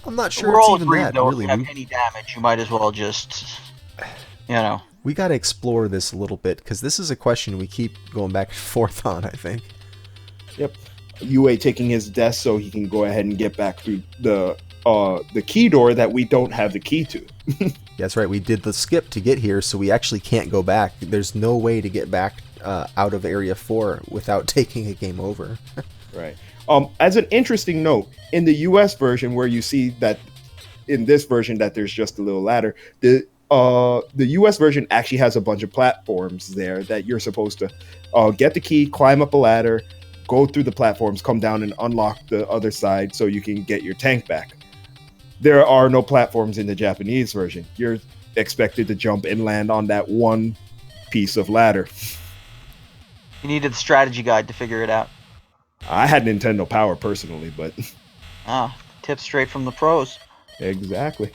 I'm not sure We're it's all even agreed, that. though, Really, if you have any damage, you might as well just, We got to explore this a little bit, because this is a question we keep going back and forth on, I think. Yep. UA taking his death so he can go ahead and get back through the key door that we don't have the key to. That's right. We did the skip to get here, so we actually can't go back. There's no way to get back out of Area 4 without taking a game over. Right. As an interesting note, in the US version, where you see that in this version that there's just a little ladder, the US version actually has a bunch of platforms there that you're supposed to get the key, climb up a ladder, go through the platforms, come down and unlock the other side so you can get your tank back. There are no platforms in the Japanese version. You're expected to jump and land on that one piece of ladder. You needed the strategy guide to figure it out. I had Nintendo Power personally, but... Tips straight from the pros. Exactly.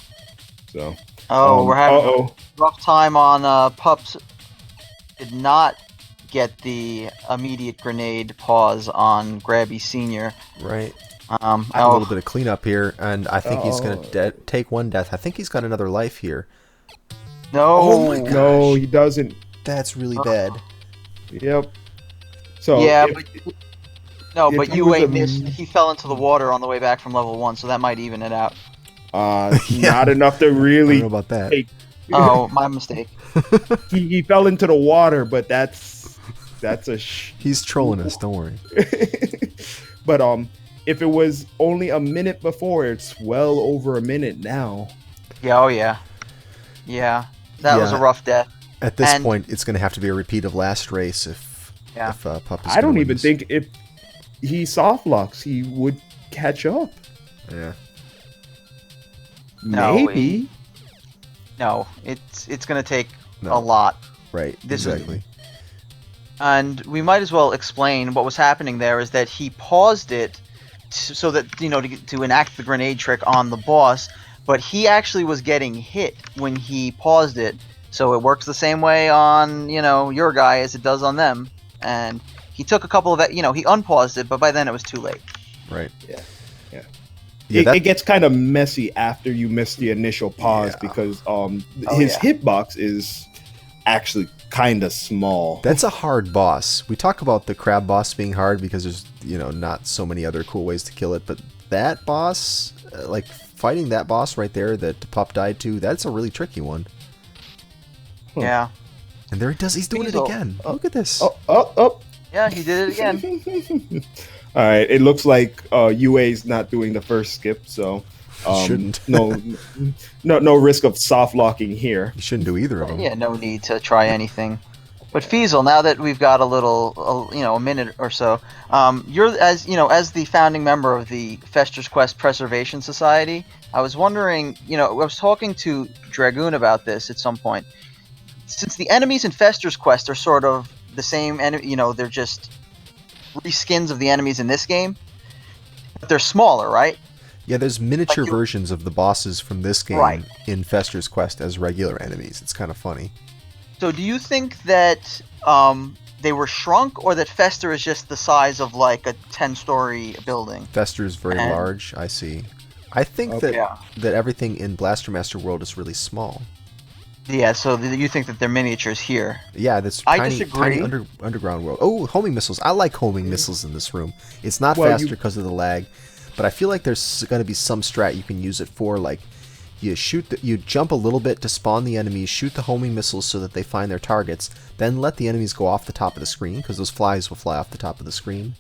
So... we're having a rough time on Pups. Did not get the immediate grenade pause on Grabby Senior. Right. I have a little bit of cleanup here, and I think he's going to take one death. I think he's got another life here. No. Oh my gosh. No, he doesn't. That's really bad. Yep. So yeah, but UA missed. He fell into the water on the way back from level 1, so that might even it out. Not enough to really. I don't know about that. Oh, my mistake. He fell into the water, but that's a. He's trolling us. Don't worry. But if it was only a minute before, it's well over a minute now. Yeah. Oh yeah. Yeah, that was a Yeah. rough death. At this And- point, it's going to have to be a repeat of last race if Yeah. Pup is I don't gonna win even this. think if he soft locks, he would catch up. Yeah. No, Maybe. No, it's going to take No. a lot. Right. This is- exactly. And we might as well explain what was happening there is that he paused it so that, to enact the grenade trick on the boss, but he actually was getting hit when he paused it. So it works the same way on, your guy as it does on them. And he took a couple of, he unpaused it, but by then it was too late. Right. Yeah. Yeah, It gets kind of messy after you miss the initial pause Yeah. because yeah. his hitbox is actually kind of small. That's a hard boss. We talk about the crab boss being hard because there's, not so many other cool ways to kill it, but that boss, like fighting that boss right there that Pup died to, that's a really tricky one. Yeah. And there he does. He's doing it Weasel. again. Look at this. Oh. Yeah, he did it again. All right. It looks like UA's not doing the first skip, so Shouldn't. no risk of soft locking here. You shouldn't do either of them. Yeah, no need to try anything. But Feasel, now that we've got a minute or so, you're as the founding member of the Fester's Quest Preservation Society. I was wondering, I was talking to Dragoon about this at some point. Since the enemies in Fester's Quest are sort of the same, they're just reskins of the enemies in this game, but they're smaller, right? Yeah, there's miniature Like you- versions of the bosses from this game Right. in Fester's Quest as regular enemies. It's kind of funny. So do you think that they were shrunk, or that Fester is just the size of like a 10-story building? Fester's very And- large, I see. I think Okay. that everything in Blaster Master World is really small. Yeah, so you think that they're miniatures here? Yeah, this I tiny disagree. underground world. Oh, homing missiles. I like homing missiles in this room. It's not Well, faster you- because of the lag, but I feel like there's going to be some strat you can use it for. Like, you you jump a little bit to spawn the enemies, shoot the homing missiles so that they find their targets, then let the enemies go off the top of the screen because those flies will fly off the top of the screen,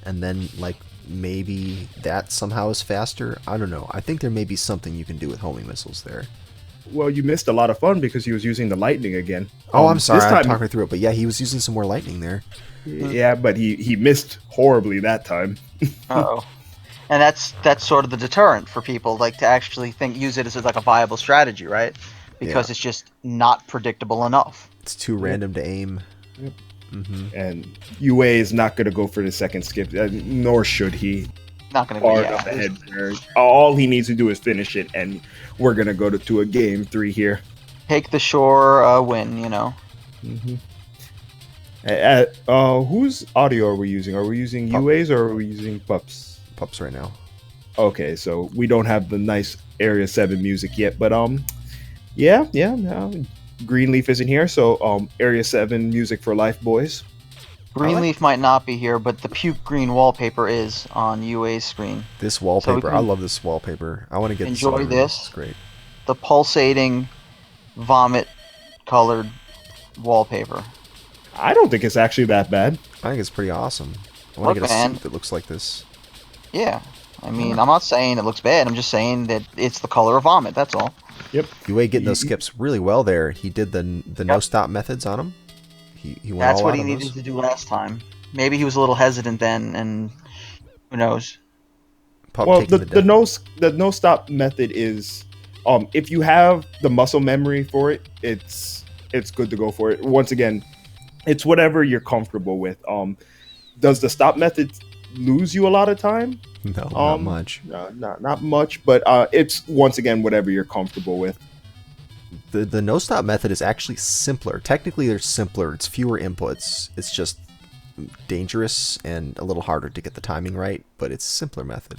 and then like maybe that somehow is faster. I don't know. I think there may be something you can do with homing missiles there. Well, you missed a lot of fun because he was using the lightning again. Oh, I'm sorry. This I'm time, talking through it, but yeah, he was using some more lightning there. yeah, but he missed horribly that time. Uh-oh. And that's sort of the deterrent for people, like to actually use it as like a viable strategy, right? Because Yeah. it's just not predictable enough. It's too random to aim. Yep. Mm-hmm. And UA is not going to go for the second skip, nor should he. Not going to Far be. enough ahead there. All he needs to do is finish it, and we're going to go to a game 3 here. Take the shore, win. Whose audio are we using? Are we using Pup. UA's or are we using Pups? Pups right now. Okay, so we don't have the nice Area 7 music yet, but yeah, Greenleaf isn't here, so Area 7 music for life, boys. Greenleaf might not be here, but the puke green wallpaper is on UA's screen. This wallpaper, can I love this wallpaper. I want to get enjoy this. this. It's great. The pulsating, vomit-colored wallpaper. I don't think it's actually that bad. I think it's pretty awesome. I want to Look, get a man. suit that looks like this. Yeah. I mean, I'm not saying it looks bad. I'm just saying that it's the color of vomit. That's all. UA getting those You- skips really well there. He did the no stop methods on him. He went That's all what out he on needed those. to do last time. Maybe he was a little hesitant then, and who knows? Pup Well, taking the no stop method is if you have the muscle memory for it, it's good to go for it. Once again, it's whatever you're comfortable with. Does the stop method lose you a lot of time? No, not much. No, not much, but it's once again whatever you're comfortable with. The no stop method is actually simpler. Technically, they're simpler. It's fewer inputs. It's just dangerous and a little harder to get the timing right, but it's a simpler method.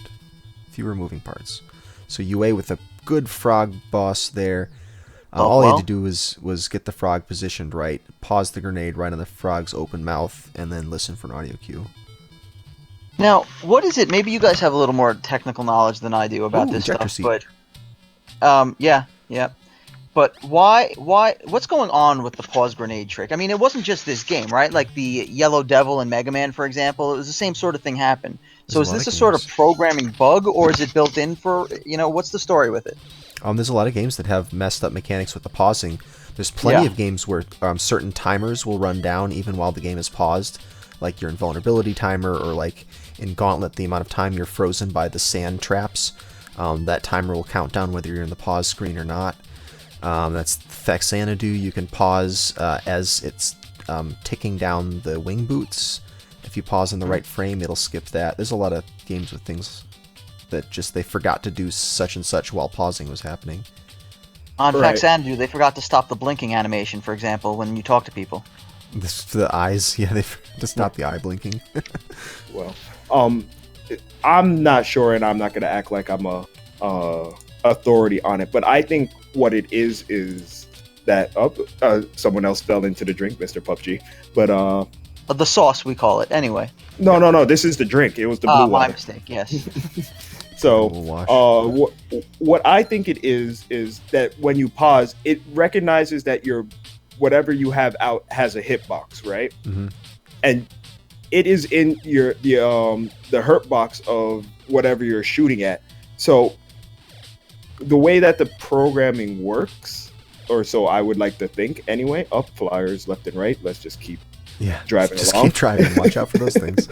Fewer moving parts. So UA with a good frog boss there. All he had to do was get the frog positioned right, pause the grenade right on the frog's open mouth, and then listen for an audio cue. Now, what is it? Maybe you guys have a little more technical knowledge than I do about Ooh, this ejector stuff, seat. but yeah. But why? What's going on with the pause grenade trick? I mean, it wasn't just this game, right? Like the Yellow Devil and Mega Man, for example, it was the same sort of thing happened. So There's is a lot this of a sort of games. programming bug, or is it built in for? What's the story with it? There's a lot of games that have messed up mechanics with the pausing. There's plenty Yeah. of games where certain timers will run down even while the game is paused, like your invulnerability timer, or like in Gauntlet, the amount of time you're frozen by the sand traps. That timer will count down whether you're in the pause screen or not. That's Xanadu. You can pause as it's ticking down the wing boots. If you pause in the right frame, it'll skip that. There's a lot of games with things that just they forgot to do such and such while pausing was happening. On Right. Xanadu, they forgot to stop the blinking animation, for example, when you talk to people. The eyes, yeah, they forgot to stop the eye blinking. Well, I'm not sure, and I'm not going to act like I'm a authority on it. But I think what it is that someone else fell into the drink, MrPupG. But The sauce, we call it. Anyway. no. This is the drink. It was the blue My water. mistake, yes. So, Little wash. what I think it is that when you pause, it recognizes that whatever you have out has a hitbox, right? Mhm. And it is in the hurt box of whatever you're shooting at. So the way that the programming works, or so I would like to think anyway, up flyers left and right. Let's just keep Yeah, driving just along. keep driving. Watch out for those things.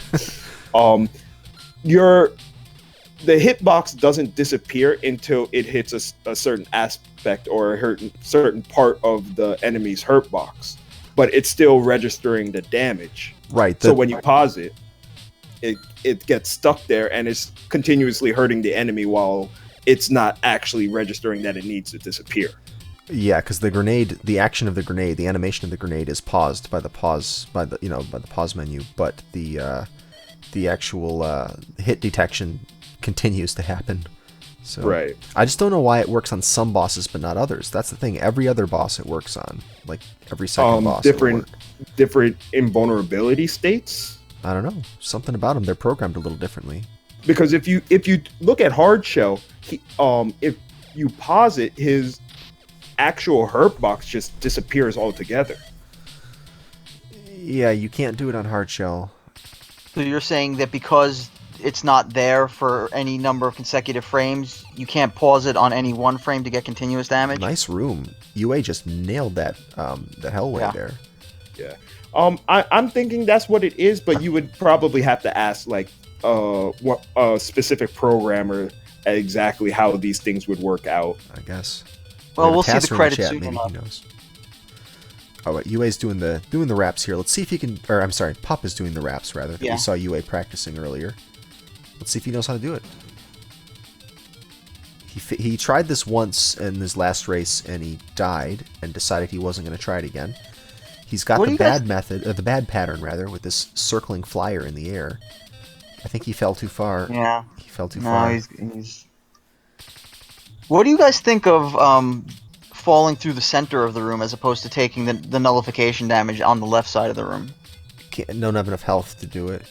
The hitbox doesn't disappear until it hits a certain aspect or a certain part of the enemy's hurt box, but it's still registering the damage. Right. So when you pause it, it gets stuck there and it's continuously hurting the enemy while it's not actually registering that it needs to disappear. Yeah, because the action of the grenade, the animation of the grenade is paused by the pause menu, but the actual hit detection continues to happen. So Right. I just don't know why it works on some bosses but not others. That's the thing. Every other boss it works on, like every second boss. it'll work. Different invulnerability states. I don't know. Something about them. They're programmed a little differently. Because if you look at hard shell, if you pause it, his actual hurt box just disappears altogether. Yeah, you can't do it on hard shell. So you're saying that because it's not there for any number of consecutive frames, you can't pause it on any one frame to get continuous damage? Nice room. UA just nailed that hellway Yeah. there. Yeah. I'm thinking that's what it is, but you would probably have to ask like what a specific programmer exactly how these things would work out. I guess. Well, We have we'll a see the Tasser in credits chat, soon maybe enough. he knows. Oh, wait, UA's doing the raps here. Let's see if he can. Or I'm sorry, Pup is doing the raps rather. That Yeah. We saw UA practicing earlier. Let's see if he knows how to do it. He tried this once in his last race and he died and decided he wasn't going to try it again. He's got What do the you guys- bad method, the bad pattern rather, with this circling flyer in the air. I think he fell too far. Yeah. He fell too No, far. he's. What do you guys think of falling through the center of the room as opposed to taking the nullification damage on the left side of the room? Don't have enough health to do it.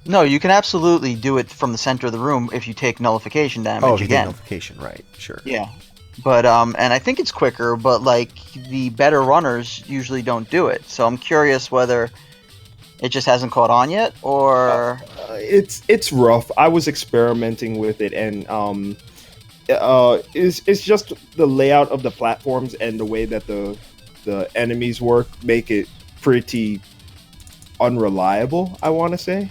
No, you can absolutely do it from the center of the room if you take nullification damage Oh, if you get again. notification, right? Sure. Yeah. But and I think it's quicker, but like the better runners usually don't do it. So I'm curious whether it just hasn't caught on yet, or It's rough. I was experimenting with it, and it's just the layout of the platforms and the way that the enemies work make it pretty unreliable, I want to say.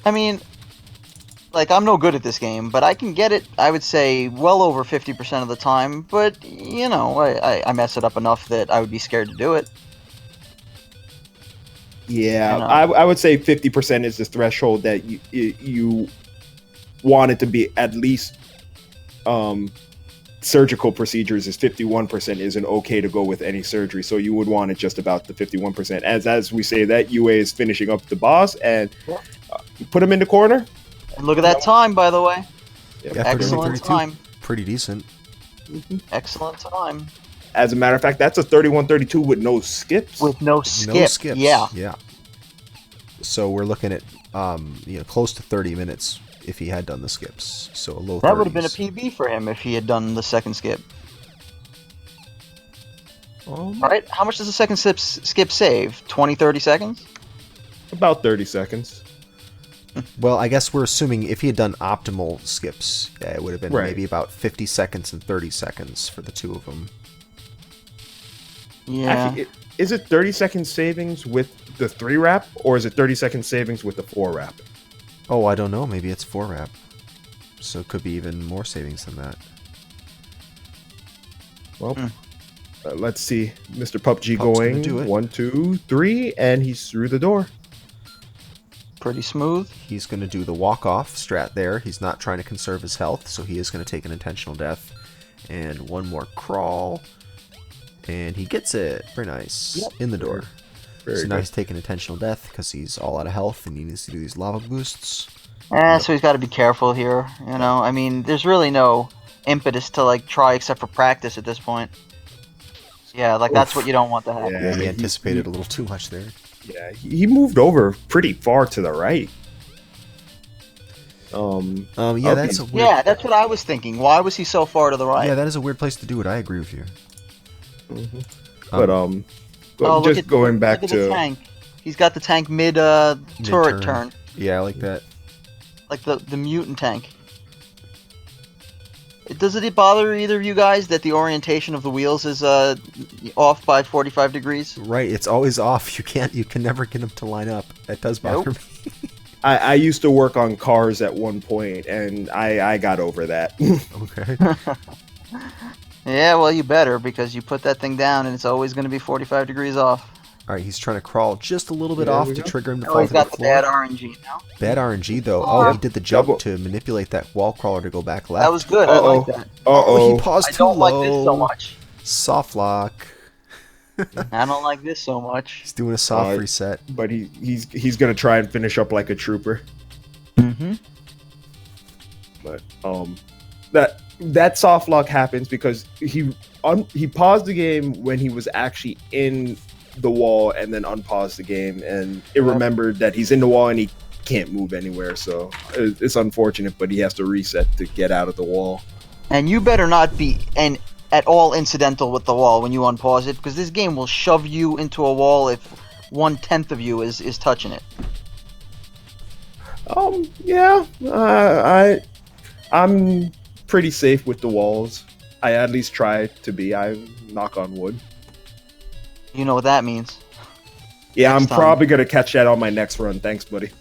I mean, like I'm no good at this game, but I can get it. I would say well over 50% of the time. But you know, I mess it up enough that I would be scared to do it. Yeah, You know. I would say 50% is the threshold that you want it to be at least. Surgical procedures is 51% isn't okay to go with any surgery, so you would want it just about the 51%. As we say that, UA is finishing up the boss and you put him in the corner. And look at that time, by the way. Yeah, Excellent 31-32. time. Pretty decent. Excellent time. As a matter of fact, that's a 31-32 with no skips. With no skip. No skips. Yeah. Yeah. So we're looking at close to 30 minutes if he had done the skips. So a low 30s. That would have been a PB for him if he had done the second skip. Right? How much does the second skip save? 20, 30 seconds? About 30 seconds. Well, I guess we're assuming if he had done optimal skips, yeah, it would have been Right. maybe about 50 seconds and 30 seconds for the two of them. Yeah. Actually, is it 30-second savings with the 3-wrap, or is it 30-second savings with the 4-wrap? Oh, I don't know. Maybe it's 4-wrap. So it could be even more savings than that. Well, let's see. Mr. PupG Pup's gonna going do it. 1, 2, 3, and he's through the door. Pretty smooth. He's going to do the walk-off strat there. He's not trying to conserve his health, so he is going to take an intentional death. And one more crawl. And he gets it. Very nice. Yep. In the door. Very So now good. he's taking intentional death because he's all out of health and he needs to do these lava boosts. So he's got to be careful here. You know, I mean, there's really no impetus to like try except for practice at this point. Yeah, like that's Oof. what you don't want to happen. Yeah, he he- anticipated a little too much there. Yeah, he moved over pretty far to the right. Yeah, okay. that's a weird. Yeah, that's what I was thinking. Why was he so far to the right? Yeah, that is a weird place to do it. I agree with you. But Oh, look just at- going back look at the to tank. He's got the tank mid turret Mid-turn. turn, Yeah, I like that. like the mutant tank. Does it bother either of you guys that the orientation of the wheels is off by 45 degrees? Right, it's always off. You can never get them to line up. That does bother Nope. me. I used to work on cars at one point, and I got over that. Okay. Yeah, well, you better because you put that thing down and it's always going to be 45 degrees off. All right, he's trying to crawl just a little bit There off we to go. trigger him to Oh, fall he's to the got the floor. bad RNG now. Bad RNG though. Oh, he did the jump Double. to manipulate that wall crawler to go back left. That was good. I Uh-oh. like that. Oh, he Uh-oh. paused I too don't low. like this so much. Soft lock. I don't like this so much. He's doing a soft Uh, reset. But he's gonna try and finish up like a trooper. Mm-hmm. But that soft lock happens because he paused the game when he was actually in the wall, and then unpaused the game, and it remembered that he's in the wall and he can't move anywhere. So it's unfortunate, but he has to reset to get out of the wall. And you better not be at all incidental with the wall when you unpause it, because this game will shove you into a wall if 1/10 of you is touching it. Yeah, I'm pretty safe with the walls. I at least try to be. I knock on wood. You know what that means. Yeah, I'm Next time. probably gonna catch that on my next run. Thanks, buddy.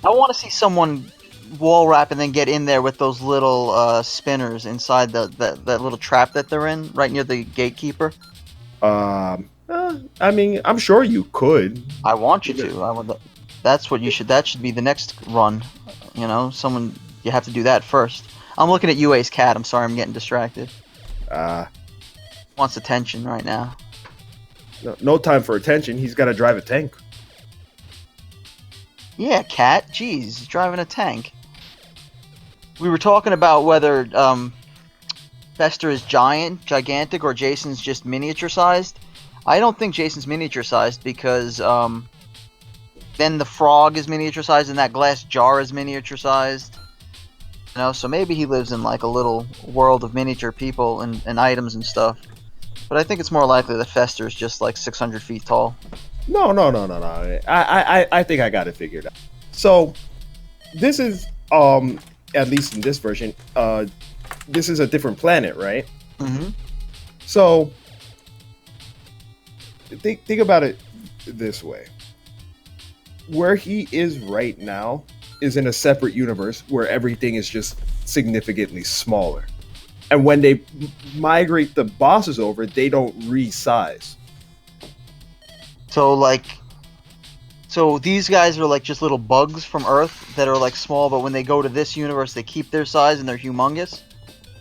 I want to see someone wall wrap and then get in there with those little spinners inside that little trap that they're in, right near the gatekeeper. I mean, I'm sure you could. I want you to. That's what you should. That should be the next run. You know, you have to do that first. I'm looking at UA's cat. I'm sorry, I'm getting distracted. Wants attention right now. No time for attention. He's got to drive a tank. Yeah, cat. Jeez, he's driving a tank. We were talking about whether Fester is gigantic, or Jason's just miniature sized. I don't think Jason's miniature sized because then the frog is miniature sized and that glass jar is miniature sized. You know, so maybe he lives in like a little world of miniature people and items and stuff. But I think it's more likely that Fester is just like 600 feet tall. No. I think I got it figured out. So, this is at least in this version, this is a different planet, right? Mm-hmm. So, think about it this way. Where he is right now is in a separate universe where everything is just significantly smaller. And when they migrate the bosses over, they don't resize. So these guys are like just little bugs from Earth that are like small, but when they go to this universe, they keep their size and they're humongous.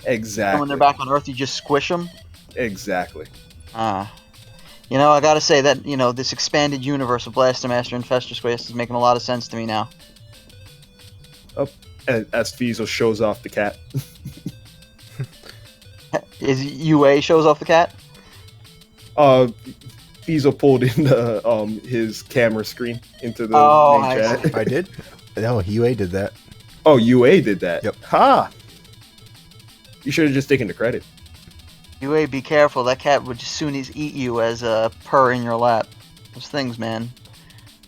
Exactly. And when they're back on Earth, you just squish them. Exactly. You know, I gotta say that, you know, this expanded universe of Blaster Master and Fester Squares is making a lot of sense to me now. As Fiesel shows off the cat. Is UA shows off the cat? Fiesel pulled in his camera screen into the Oh, main I chat. see. I did? No, UA did that. Oh, UA did that. Yep. Ha! You should have just taken the credit. UA, be careful. That cat would just soon as eat you as a purr in your lap. Those things, man.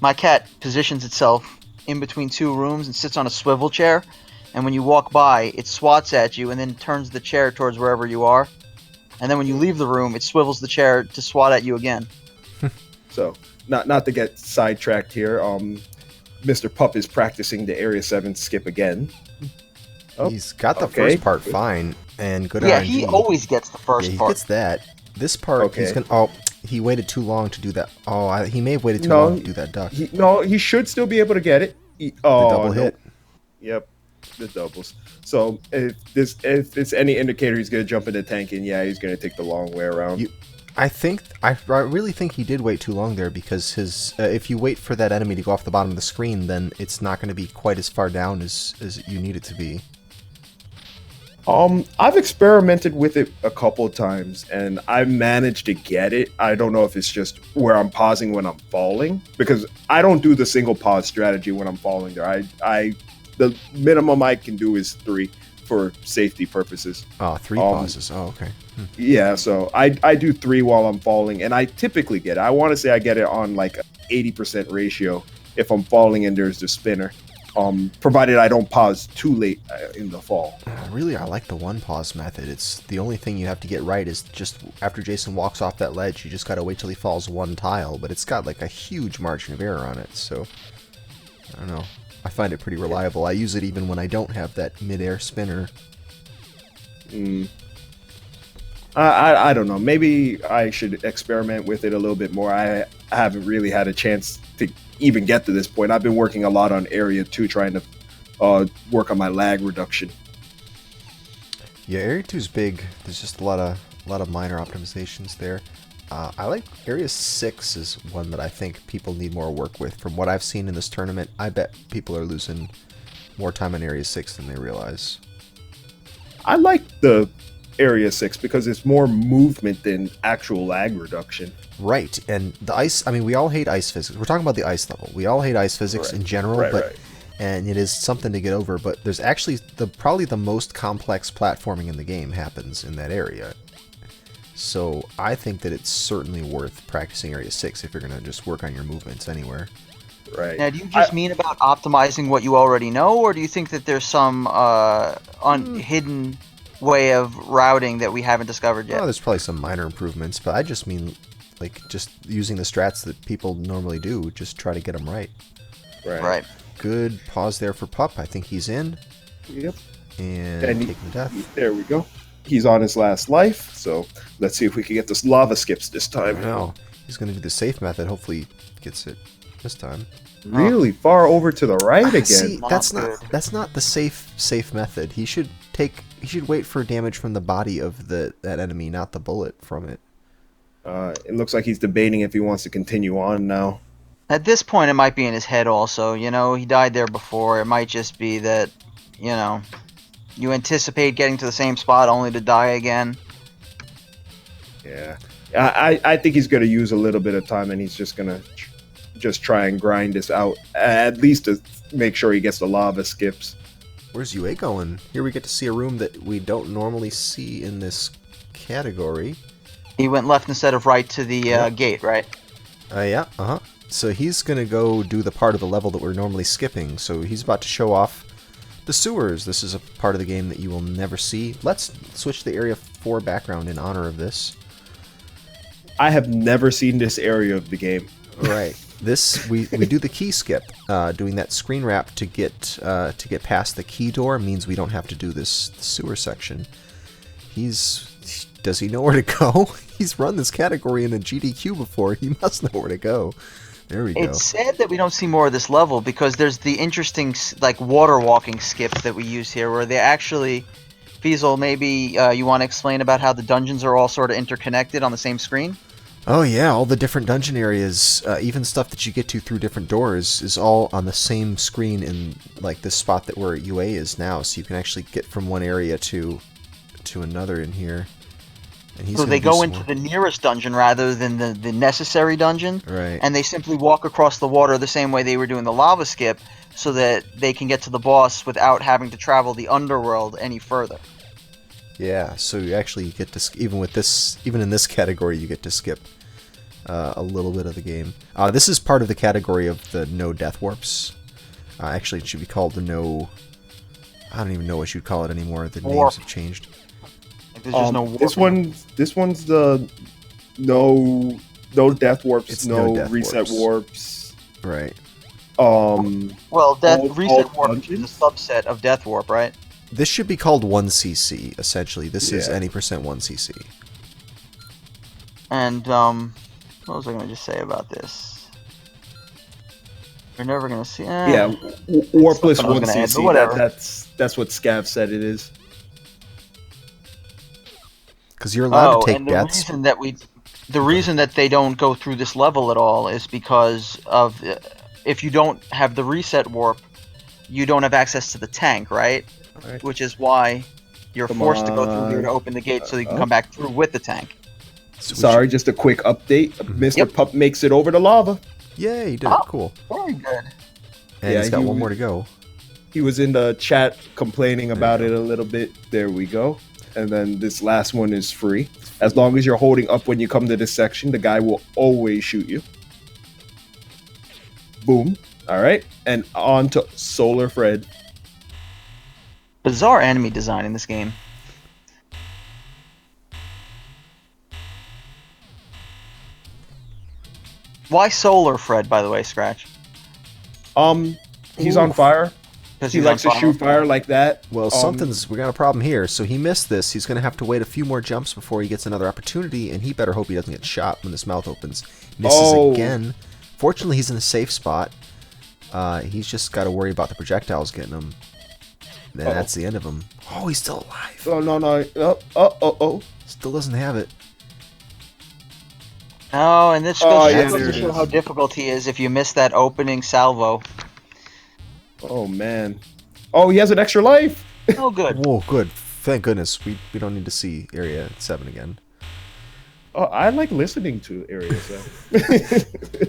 My cat positions itself in between two rooms and sits on a swivel chair. And when you walk by, it swats at you and then turns the chair towards wherever you are. And then when you leave the room, it swivels the chair to swat at you again. So, not to get sidetracked here, Mr. Pup is practicing the Area 7 skip again. Oh, He's got the okay. first part fine, and good Yeah, RNG. he always gets the first Yeah, he part. gets that. This part, he's Okay. gonna. Oh, he waited too long to do that. Oh, he may have waited too No, long to do that duck. He should still be able to get it. The double hit. Yep, the doubles. So if it's any indicator, he's gonna jump into tank, and yeah, he's gonna take the long way around. I really think he did wait too long there, because his if you wait for that enemy to go off the bottom of the screen, then it's not going to be quite as far down as you need it to be. I've experimented with it a couple of times, and I managed to get it. I don't know if it's just where I'm pausing when I'm falling, because I don't do the single pause strategy when I'm falling there. The minimum I can do is 3 for safety purposes. Oh, 3 pauses. Oh, okay. Yeah, so I do 3 while I'm falling, and I typically get it. I want to say I get it on like 80% ratio if I'm falling and there's the spinner. Provided I don't pause too late in the fall. Really, I like the 1 pause method. It's the only thing you have to get right is just after Jason walks off that ledge, you just gotta wait till he falls 1 tile, but it's got like a huge margin of error on it, so I don't know. I find it pretty reliable. I use it even when I don't have that mid-air spinner. I don't know. Maybe I should experiment with it a little bit more. I haven't really had a chance to even get to this point. I've been working a lot on Area 2, trying to work on my lag reduction. Yeah, Area 2 is big. There's just a lot of minor optimizations there. I like Area 6 is one that I think people need more work with. From what I've seen in this tournament, I bet people are losing more time in Area 6 than they realize. I like the Area 6 because it's more movement than actual lag reduction. Right, and the ice, I mean, we all hate ice physics. We're talking about the ice level. We all hate ice physics in general, Right. and it is something to get over, but there's actually probably the most complex platforming in the game happens in that area. So I think that it's certainly worth practicing Area 6 if you're going to just work on your movements anywhere. Right. Now, do you just mean about optimizing what you already know, or do you think that there's some hidden way of routing that we haven't discovered yet? Oh, there's probably some minor improvements, but I just mean like just using the strats that people normally do, just try to get them right. Right. Good pause there for Pup. I think he's in. Yep. And taking the death. There we go. He's on his last life, so let's see if we can get this lava skips this time. No, he's going to do the safe method. Hopefully he gets it this time. Really far over to the right again. See, that's Not not the safe method. He should wait for damage from the body of that enemy, not the bullet from it. It looks like he's debating if he wants to continue on now. At this point, it might be in his head also. You know, he died there before. It might just be that, you know, you anticipate getting to the same spot only to die again. Yeah. I think he's going to use a little bit of time, and he's just going to just try and grind this out, at least to make sure he gets the lava skips. Where's UA going? Here we get to see a room that we don't normally see in this category. He went left instead of right to the gate, right? Yeah, So he's going to go do the part of the level that we're normally skipping. So he's about to show off the sewers. This is a part of the game that you will never see. Let's switch to the Area 4 background in honor of this. I have never seen this area of the game. Right. This we do the key skip. Doing that screen wrap to get past the key door means we don't have to do this sewer section. Does he know where to go? He's run this category in a GDQ before. He must know where to go. There we go. It's sad that we don't see more of this level because there's the interesting like water walking skips that we use here, where they actually. Fiesel, maybe you want to explain about how the dungeons are all sort of interconnected on the same screen? Oh yeah, all the different dungeon areas, even stuff that you get to through different doors, is all on the same screen in like this spot that where UA is now. So you can actually get from one area to another in here. And he's so they go into the nearest dungeon rather than the necessary dungeon, right? And they simply walk across the water the same way they were doing the lava skip, so that they can get to the boss without having to travel the underworld any further. Yeah, so you actually get to even in this category you get to skip a little bit of the game. This is part of the category of the no death warps. Actually, it should be called the no... I don't even know what you'd call it anymore. The Warp. names have changed. Like, there's just no warp. This one's the no death warps, It's no no death reset warps. warps. Right. Well, all reset warp is dungeons? a subset of death warp, right? This should be called 1cc, essentially. This is Yeah. any percent 1cc. And what was I going to just say about this? You're never going to see. Yeah, warpless something I was gonna add, 1cc. but whatever. That's what Scav said it is. Because you're allowed to take and the deaths. reason that the reason that they don't go through this level at all is because of if you don't have the reset warp, you don't have access to the tank, right? Right. Which is why you're Come forced to go through here on. to open the gate so you can come back through with the tank. So we Sorry, just a quick update. Mr. Yep. Pup makes it over to lava. Yay, he did Oh. it. Cool. Very good. And Yeah, he's got he- one more to go. He was in the chat complaining about it a little bit. There we go. And then this last one is free. As long as you're holding up when you come to this section, the guy will always shoot you. Boom. All right. And on to Solar Fred. Bizarre enemy design in this game. Why Solar Fred, by the way, Scratch? He's on fire. Because He likes to shoot fire like that. Well, we got a problem here. So he missed this. He's going to have to wait a few more jumps before he gets another opportunity, and he better hope he doesn't get shot when this mouth opens. Misses Oh. again. Fortunately, he's in a safe spot. He's just got to worry about the projectiles getting him. And that's the end of him. Oh, he's still alive. Oh, no. Oh. Still doesn't have it. No, and this Oh, goes yeah, to there it show is. how difficult he is if you miss that opening salvo. Oh, man. Oh, he has an extra life. Oh, good. Whoa, good. Thank goodness. We don't need to see Area 7 again. Oh, I like listening to Area 7.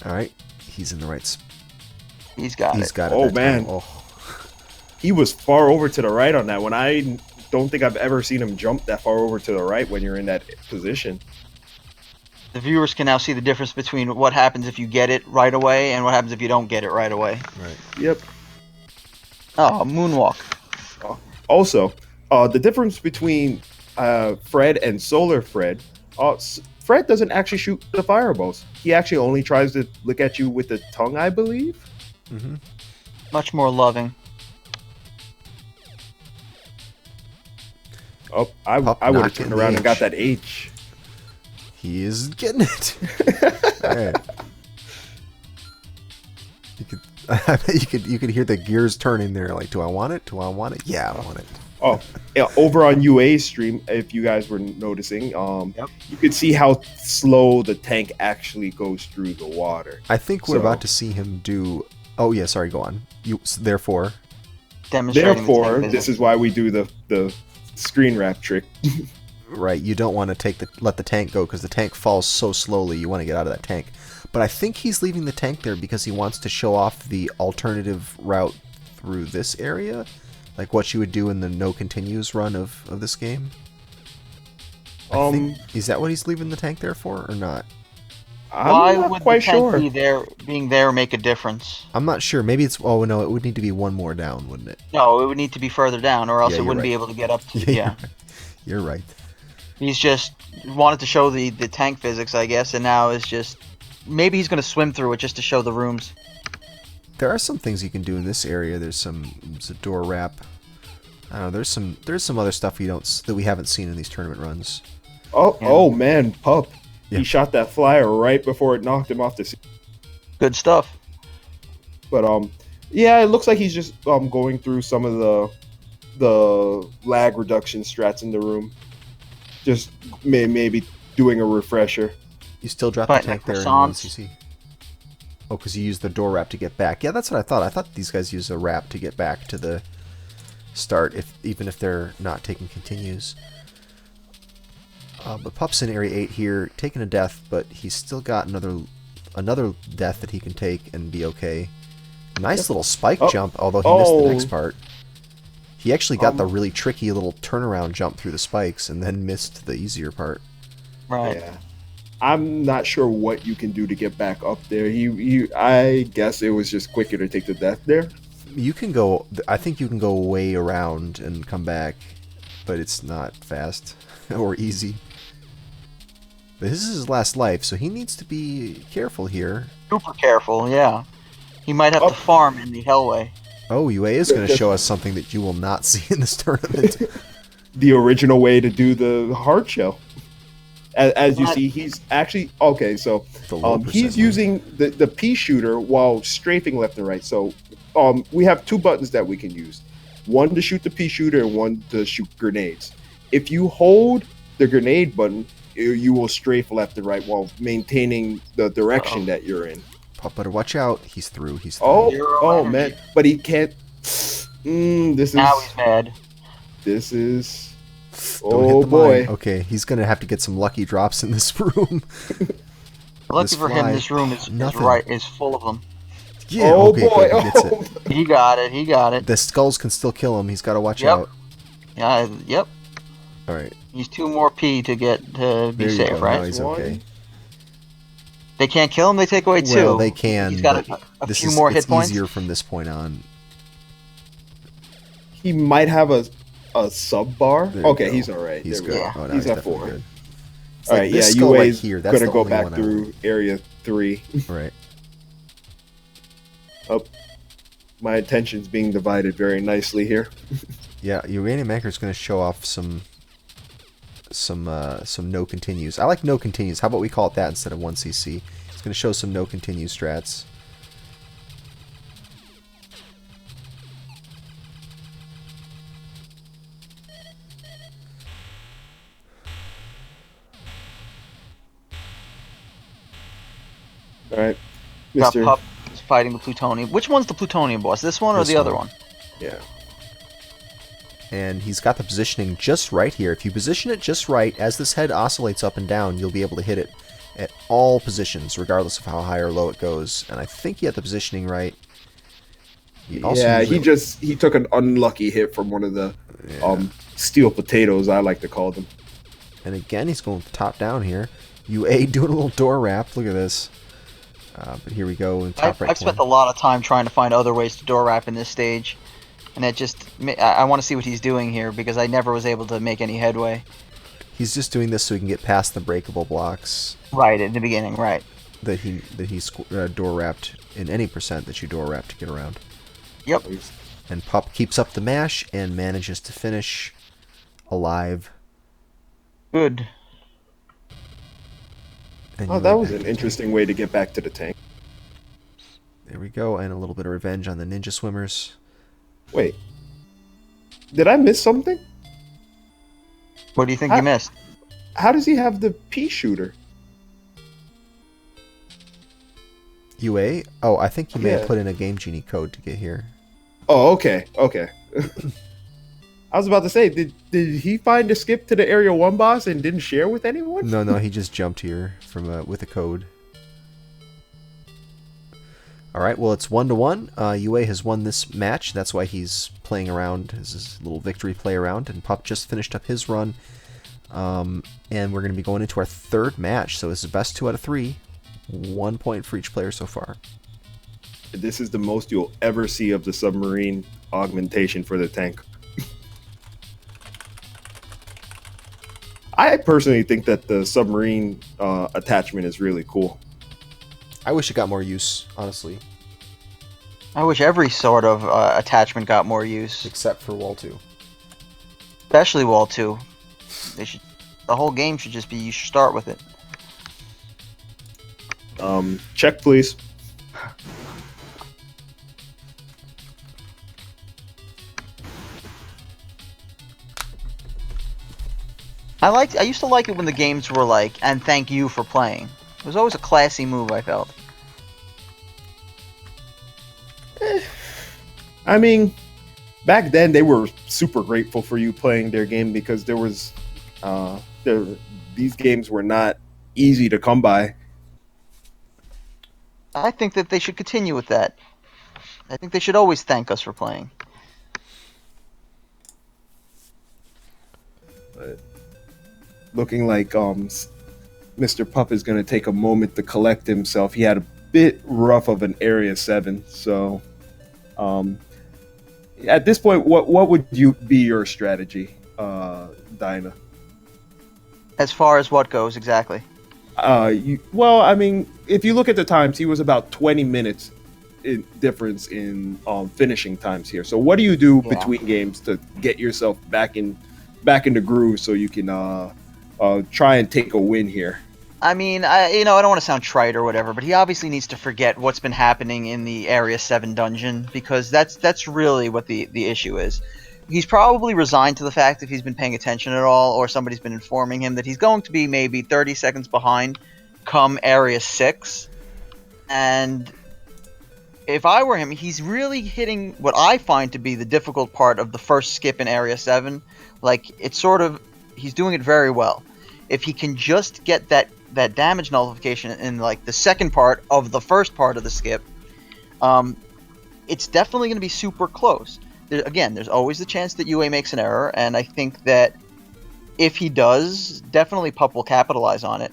All right. He's in the right spot. He's got He's it. got it. Oh, that time. man. Oh. He was far over to the right on that one. I don't think I've ever seen him jump that far over to the right when you're in that position. The viewers can now see the difference between what happens if you get it right away and what happens if you don't get it right away. Right. Yep. Oh, moonwalk. Also, the difference between Fred and Solar Fred, Fred doesn't actually shoot the fireballs. He actually only tries to look at you with the tongue, I believe. Mm-hmm. Much more loving. Oh, I Pup would have knocking turned the around and got H. that H. He is getting it. All right. I bet you could hear the gears turning there. Like, do I want it? Do I want it? Yeah, I want it. Oh, yeah, over on UA's stream, if you guys were noticing, you could see how slow the tank actually goes through the water. I think we're So- about to see him do. Oh yeah, sorry. Go on. Therefore, Demonstrating Therefore, the tank this is why we do the screen wrap trick. right? You don't want to let the tank go because the tank falls so slowly. You want to get out of that tank. But I think he's leaving the tank there because he wants to show off the alternative route through this area, like what you would do in the no continues run of this game. I think, is that what he's leaving the tank there for, or not? Why I'm not would quite the tank sure. being there make a difference? I'm not sure. Maybe it's. Oh no, it would need to be one more down, wouldn't it? No, it would need to be further down, or else Yeah, it you're wouldn't right. be able to get up to. Yeah, Yeah. You're right. He's just wanted to show the tank physics, I guess, and now is just maybe he's going to swim through it just to show the rooms. There are some things you can do in this area. There's a door wrap. I don't know. There's some other stuff that we haven't seen in these tournament runs. Oh man, Pup. Yeah. He shot that flyer right before it knocked him off the seat. Good stuff. But yeah, it looks like he's just going through some of the lag reduction strats in the room. Just maybe doing a refresher. You still drop But the tank there in croissants. 1cc. Oh, because you used the door wrap to get back. Yeah, that's what I thought. I thought these guys use a wrap to get back to the start, even if they're not taking continues. But Pup's in Area 8 here, taking a death, but he's still got another death that he can take and be okay. Nice little spike jump, although he missed the next part. He actually got the really tricky little turnaround jump through the spikes and then missed the easier part. Right. Yeah. I'm not sure what you can do to get back up there. I guess it was just quicker to take the death there. You can go. I think you can go way around and come back, but it's not fast or easy. But this is his last life, so he needs to be careful here. Super careful, yeah. He might have to farm in the Hellway. Oh, UA is going to show us something that you will not see in this tournament. The original way to do the hard shell. As you see, he's actually okay. So he's using the pea shooter while strafing left and right. So we have two buttons that we can use: one to shoot the pea shooter and one to shoot grenades. If you hold the grenade button, you will strafe left and right while maintaining the direction that you're in. Pop better watch out. He's through. He's through. Oh man! But he can't. Now he's mad. This is. Don't hit the boy. Mine. Okay, he's gonna have to get some lucky drops in this room. Lucky for him, this room is full of them. Yeah. Oh okay, boy! Good, he gets it. He got it. He got it. The skulls can still kill him. He's got to watch out. Yep. All right. He's 2 more P to get to be safe, go. right? No, he's okay. They can't kill him. They take away 2. Well, they can. He's got a few more hit points. It's easier from this point on. He might have a sub bar. Okay, he's all right. He's good. Yeah. Oh, no, he's at 4. Good. All right, yeah, UA's here. Gonna go back through area 3. Right. Oh, my attention's being divided very nicely here. Yeah, UraniumAnchor is going to show off some no continues. I like no continues. How about we call it that instead of 1cc? It's going to show some no continue strats. All right, Mr. Pup is fighting the plutonium. Which one's the plutonium boss? This one or the other one? Yeah. And he's got the positioning just right here. If you position it just right, as this head oscillates up and down, you'll be able to hit it at all positions, regardless of how high or low it goes. And I think he had the positioning right. He took an unlucky hit from one of the steel potatoes, I like to call them. And again, he's going top down here. UA doing a little door wrap. Look at this. But here we go in top right. I've spent a lot of time trying to find other ways to door wrap in this stage. And I want to see what he's doing here because I never was able to make any headway. He's just doing this so he can get past the breakable blocks. Right, at the beginning, right. That he door wrapped in any percent that you door wrap to get around. Yep. And Pup keeps up the mash and manages to finish alive. Good. And that was an interesting way to get back to the tank. There we go, and a little bit of revenge on the ninja swimmers. Wait. Did I miss something? What do you think you missed? How does he have the pea shooter? UA? Oh, I think you may have put in a Game Genie code to get here. Oh, okay. I was about to say, did he find a skip to the Area 1 boss and didn't share with anyone? No, he just jumped here from with a code. All right, well, it's 1-1. UA has won this match. That's why he's playing around, his little victory play around, and Pup just finished up his run. And we're going to be going into our 3rd match, so this is best 2 out of 3. 1 point for each player so far. This is the most you'll ever see of the submarine augmentation for the tank. I personally think that the submarine attachment is really cool. I wish it got more use, honestly. I wish every sort of attachment got more use. Except for Wall 2. Especially Wall 2. The whole game should just be, you should start with it. Check, please. I used to like it when the games were like, and thank you for playing. It was always a classy move, I felt. I mean, back then they were super grateful for you playing their game because there was, these games were not easy to come by. I think that they should continue with that. I think they should always thank us for playing. But looking like Mr. Pup is going to take a moment to collect himself. He had a bit rough of an Area 7, so at this point, what would you be your strategy, Dinah? As far as what goes exactly? Well, I mean, if you look at the times, he was about 20 minutes in difference in finishing times here. So, what do you do between games to get yourself back in the groove so you can try and take a win here? I mean, I don't want to sound trite or whatever, but he obviously needs to forget what's been happening in the Area 7 dungeon, because that's really what the issue is. He's probably resigned to the fact, if he's been paying attention at all, or somebody's been informing him, that he's going to be maybe 30 seconds behind come Area 6. And if I were him, he's really hitting what I find to be the difficult part of the first skip in Area 7. Like, it's sort of, he's doing it very well. If he can just get that damage nullification in, like, the second part of the first part of the skip, it's definitely going to be super close. There's always the chance that UA makes an error, and I think that if he does, definitely Pup will capitalize on it.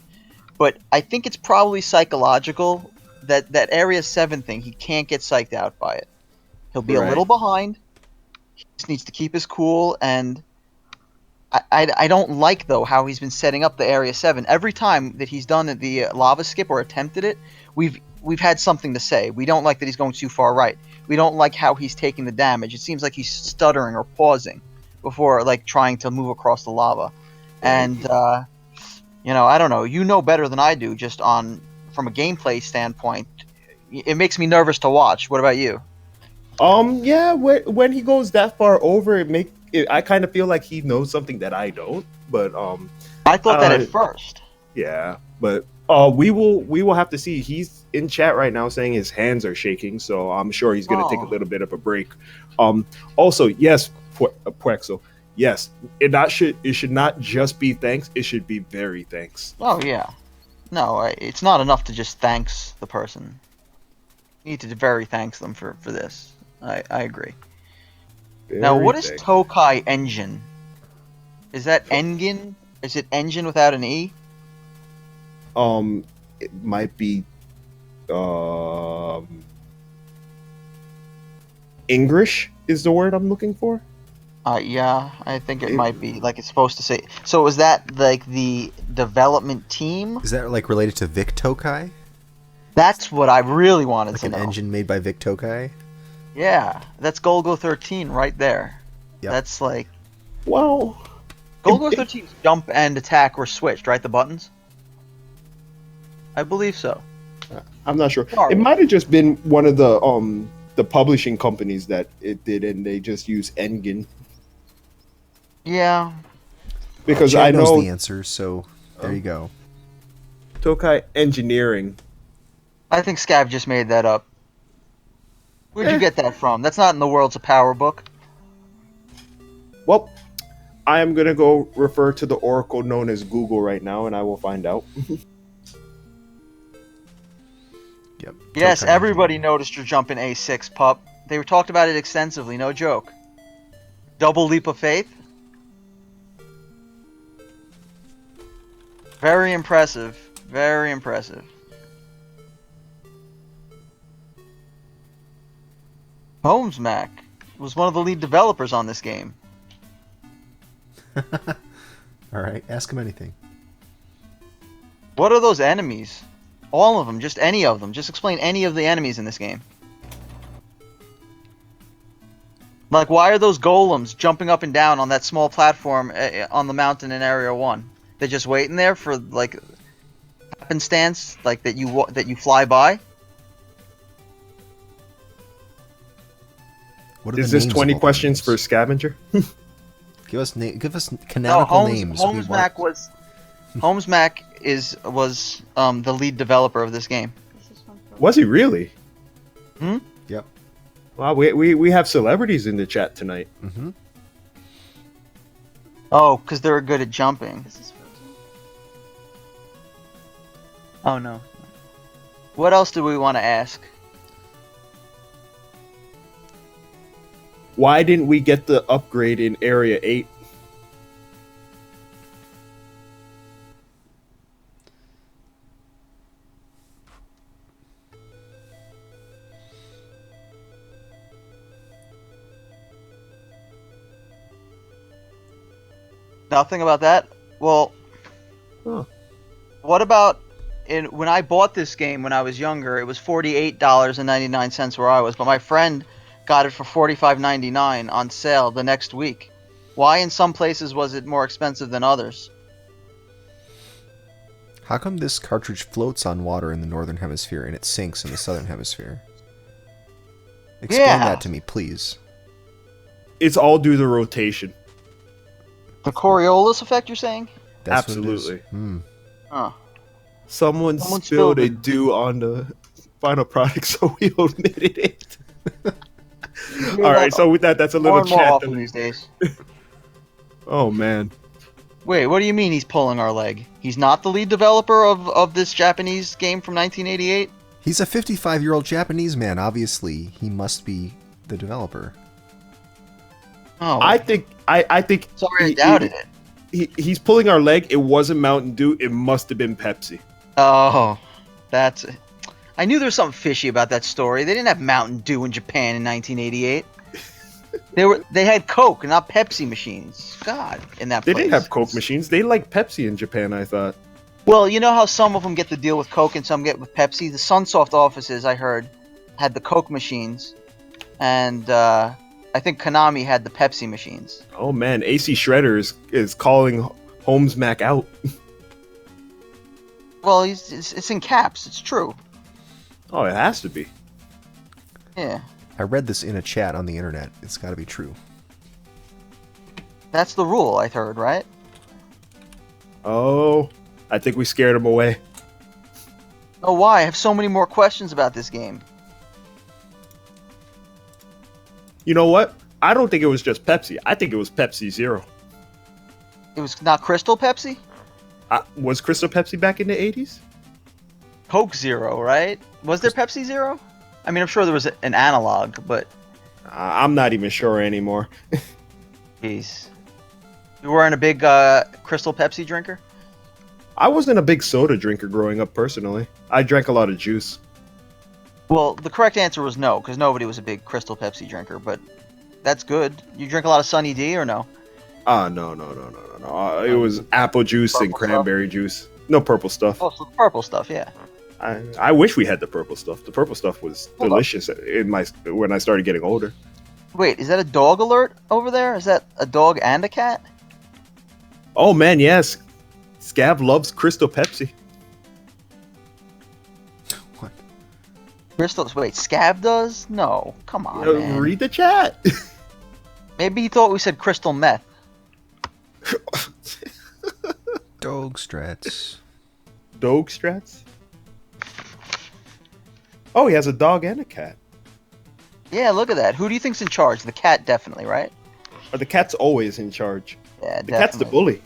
But I think it's probably psychological that Area 7 thing, he can't get psyched out by it. He'll be a little behind. He just needs to keep his cool, and I don't like, though, how he's been setting up the Area 7. Every time that he's done the lava skip or attempted it, we've had something to say. We don't like that he's going too far right. We don't like how he's taking the damage. It seems like he's stuttering or pausing before, like, trying to move across the lava. And, I don't know. You know better than I do, just from a gameplay standpoint. It makes me nervous to watch. What about you? Yeah, when he goes that far over, I kind of feel like he knows something that I don't. But I thought that at first. Yeah, but we will have to see. He's in chat right now saying his hands are shaking, so I'm sure he's going to take a little bit of a break. Also, yes, Puexo, yes, it should not just be thanks. It should be very thanks. Oh yeah, no, it's not enough to just thanks the person. You need to very thanks them for this. I agree. Now, what is Tokai Engine? Is that Engin? Is it engine without an E? It might be English is the word I'm looking for. Yeah, I think it might be, like, it's supposed to say. So is that like the development team? Is that like related to Vic Tokai? That's what I really wanted to know. Like an engine made by Vic Tokai? Yeah, that's Golgo 13 right there. Yep. That's like, well, Golgo 13's jump and attack were switched, right? The buttons? I believe so. I'm not sure. It might have just been one of the publishing companies that it did, and they just use Engin. Yeah. Because Chad I know knows the answer, so there you go. Tokai Engineering. I think Scav just made that up. Where'd you get that from? That's not in the Worlds of Power book. Well, I am going to go refer to the oracle known as Google right now, and I will find out. Yep. Yes, Tokai everybody Engineering. noticed your jump in A6, pup. They talked about it extensively, no joke. Double leap of faith. Very impressive. Very impressive. Holmes Mac was one of the lead developers on this game. All right, ask him anything. What are those enemies? All of them, just any of them. Just explain any of the enemies in this game. Like, why are those golems jumping up and down on that small platform on the mountain in Area 1? They're just waiting there for, like, happenstance, like, that you fly by? What are Is the this names 20 of all questions the for names? Scavenger? Give us No, canonical names. Holmes Mac was the lead developer of this game. Was he really? Hmm? Yep. Wow, we have celebrities in the chat tonight. Mm-hmm. Oh, because they're good at jumping. Oh no. What else do we want to ask? Why didn't we get the upgrade in Area 8? Nothing about that. Well, Huh. what about when I bought this game when I was younger? It was $48.99 where I was, but my friend got it for $45.99 on sale the next week. Why in some places was it more expensive than others? How come this cartridge floats on water in the northern hemisphere and it sinks in the southern hemisphere? Explain Yeah. that to me, please. It's all due to rotation. The Coriolis effect, you're saying? That's what it is. Absolutely. Huh. Someone Someone spilled spilled a it. dew on the final product, so we omitted it. All right, so with that, that's a more little and more chat. often these days. Oh man. Wait, what do you mean he's pulling our leg? He's not the lead developer of this Japanese game from 1988? He's a 55-year-old Japanese man. Obviously, he must be the developer. Oh, I think sorry, I doubted it. he's pulling our leg. It wasn't Mountain Dew. It must have been Pepsi. Oh, that's. I knew there was something fishy about that story. They didn't have Mountain Dew in Japan in 1988. They had Coke, not Pepsi machines. God, in that They place. didn't have Coke machines. They like Pepsi in Japan, I thought. Well, you know how some of them get the deal with Coke and some get with Pepsi. The Sunsoft offices, I heard, had the Coke machines, and I think Konami had the Pepsi machines. Oh man, AC Shredder is calling Holmes Mac out. Well, it's in caps. It's true. Oh, it has to be. Yeah, I read this in a chat on the internet. It's got to be true. that's the rule. I heard, right? Oh, I think we scared him away. Oh, why? I have so many more questions about this game. You know what? I don't think it was just Pepsi. I think it was Pepsi Zero. It was not Crystal Pepsi? Was Crystal Pepsi back in the 80s? Coke Zero, right? Was there Pepsi Zero? I mean, I'm sure there was an analog, but I'm not even sure anymore. jeez. You weren't a big Crystal Pepsi drinker? I wasn't a big soda drinker growing up personally. I drank a lot of juice. Well, the correct answer was no, because nobody was a big Crystal Pepsi drinker, but that's good. You drink a lot of Sunny D or no? No. It was apple juice and Purple cranberry juice. No purple stuff. Oh, so the purple stuff, yeah. I wish we had the purple stuff. The purple stuff was Hold on. delicious when I started getting older. Wait, is that a dog alert over there? Is that a dog and a cat? Oh man, yes. Scav loves Crystal Pepsi. What? Crystal? Wait, Scav does? No, come on, man. Read the chat. Maybe he thought we said crystal meth. Dog strats. Dog strats. Oh, he has a dog and a cat. Yeah, look at that. Who do you think's in charge? The cat, definitely, right? Or the cat's always in charge. Yeah, The cat's the bully.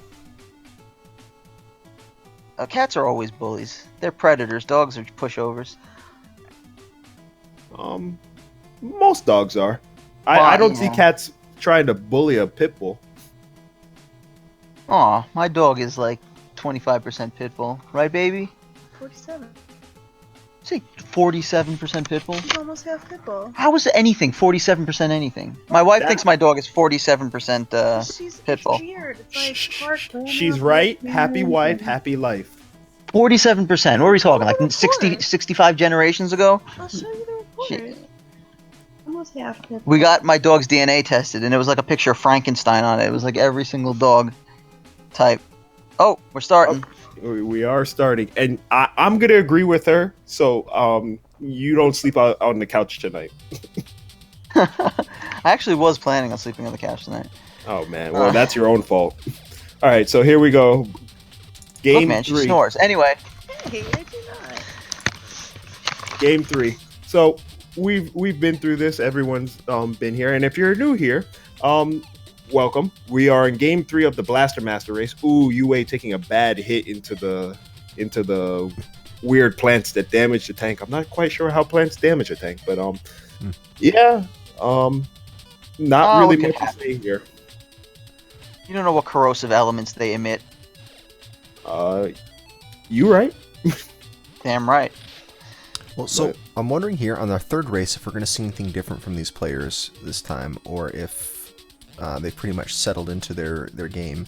Cats are always bullies. They're predators. Dogs are pushovers. Most dogs are. Well, I don't see yeah. cats trying to bully a pit bull. Aw, my dog is like 25% pit bull. Right, baby? 47. Say 47% pit bull? He's almost half pitbull. How is anything 47% anything? My wife That- thinks my dog is 47% She's pitbull. weird. It's like Clark. She's right. Happy wife, happy life. 47%. What are we talking? Like 60, 65 generations ago? I'll show you the report. Shit. Almost half pitbull. We got my dog's DNA tested, and it was like a picture of Frankenstein on it. It was like every single dog type. Oh, we're starting. We are starting, and I'm gonna agree with her. So, you don't sleep out on the couch tonight. I actually was planning on sleeping on the couch tonight. Oh man, well that's your own fault. All right, so here we go. Game Look, man, she 3. snores. Anyway, Hey, I do not. Game 3. So we've been through this. Everyone's been here, and if you're new here, welcome. We are in Game 3 of the Blaster Master race. Ooh, UA taking a bad hit into the weird plants that damage the tank. I'm not quite sure how plants damage a tank, but yeah, not really okay. much to say here. you don't know what corrosive elements they emit. You right? Damn right. Well, so But- I'm wondering here on our third race if we're going to see anything different from these players this time, or if they've pretty much settled into their game.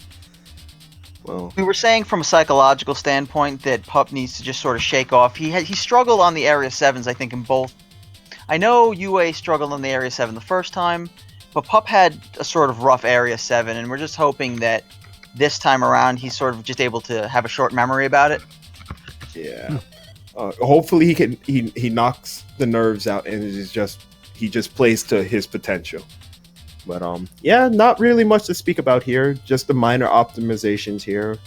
Well, We were saying from a psychological standpoint that Pup needs to just sort of shake off. He struggled on the Area 7s, I think, in both. I know UA struggled on the Area 7 the first time, but Pup had a sort of rough Area 7, and we're just hoping that this time around he's sort of just able to have a short memory about it. yeah. Hopefully he knocks the nerves out and he just plays to his potential. But yeah, not really much to speak about here. Just the minor optimizations here.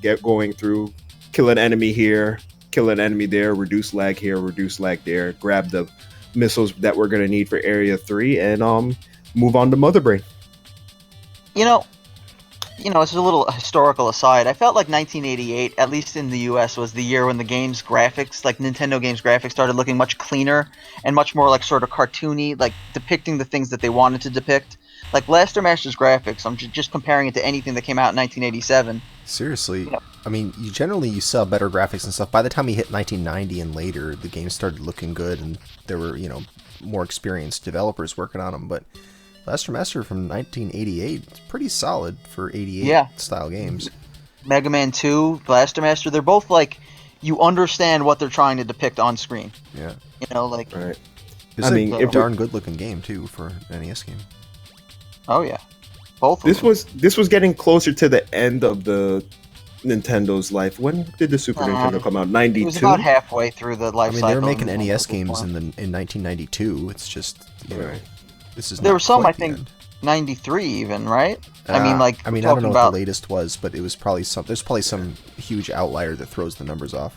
Get going through, kill an enemy here, kill an enemy there, reduce lag here, reduce lag there, grab the missiles that we're gonna need for Area 3, and move on to Mother Brain. You know, it's a little historical aside. I felt like 1988, at least in the US, was the year when the game's graphics, like Nintendo games graphics, started looking much cleaner and much more like sort of cartoony, like depicting the things that they wanted to depict. Like Blaster Master's graphics, I'm just comparing it to anything that came out in 1987. Seriously, Yeah. I mean, you saw better graphics and stuff. By the time we hit 1990 and later, the game started looking good, and there were, more experienced developers working on them. But Blaster Master from 1988 is pretty solid for 88 Yeah. style games. Mega Man 2, Blaster Master, they're both like, you understand what they're trying to depict on screen. Yeah. Like, Right. It's a darn good looking game too for an NES game. oh yeah. Both of This them. this was getting closer to the end of the Nintendo's life. When did the Super Nintendo come out? It 92. was about halfway through the life I mean, cycle. they were making and- NES games in 1992. It's just, Right. this is. There not were some, quite I the think, end. 93 even, right? I we're don't know talking what about the latest was, but it was probably some. There's probably some huge outlier that throws the numbers off.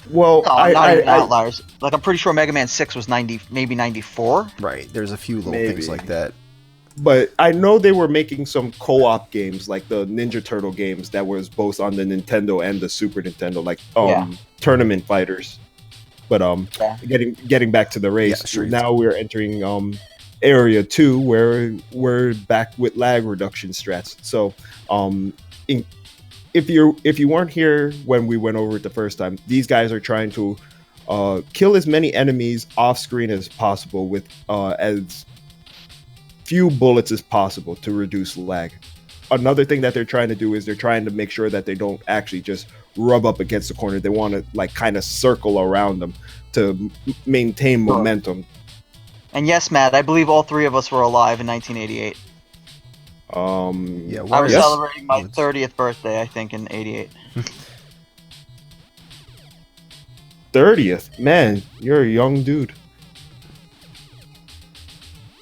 Well, No, not even outliers. Like, I'm pretty sure Mega Man 6 was 90, maybe 94. Right. There's a few little Maybe. things like that. but I know they were making some co-op games like the Ninja Turtle games that was both on the Nintendo and the Super Nintendo, like Yeah. tournament fighters. But Yeah. getting back to the race, Yeah, sure. now we're entering Area 2 where we're back with lag reduction strats. So if you weren't here when we went over it the first time, these guys are trying to kill as many enemies off screen as possible with as few bullets as possible to reduce lag. Another thing that they're trying to do is they're trying to make sure that they don't actually just rub up against the corner. They want to like kind of circle around them to maintain momentum. And yes, Matt, I believe all three of us were alive in 1988. Yeah. I was Yes. celebrating my 30th birthday, I think, in 88. 30th, man, you're a young dude.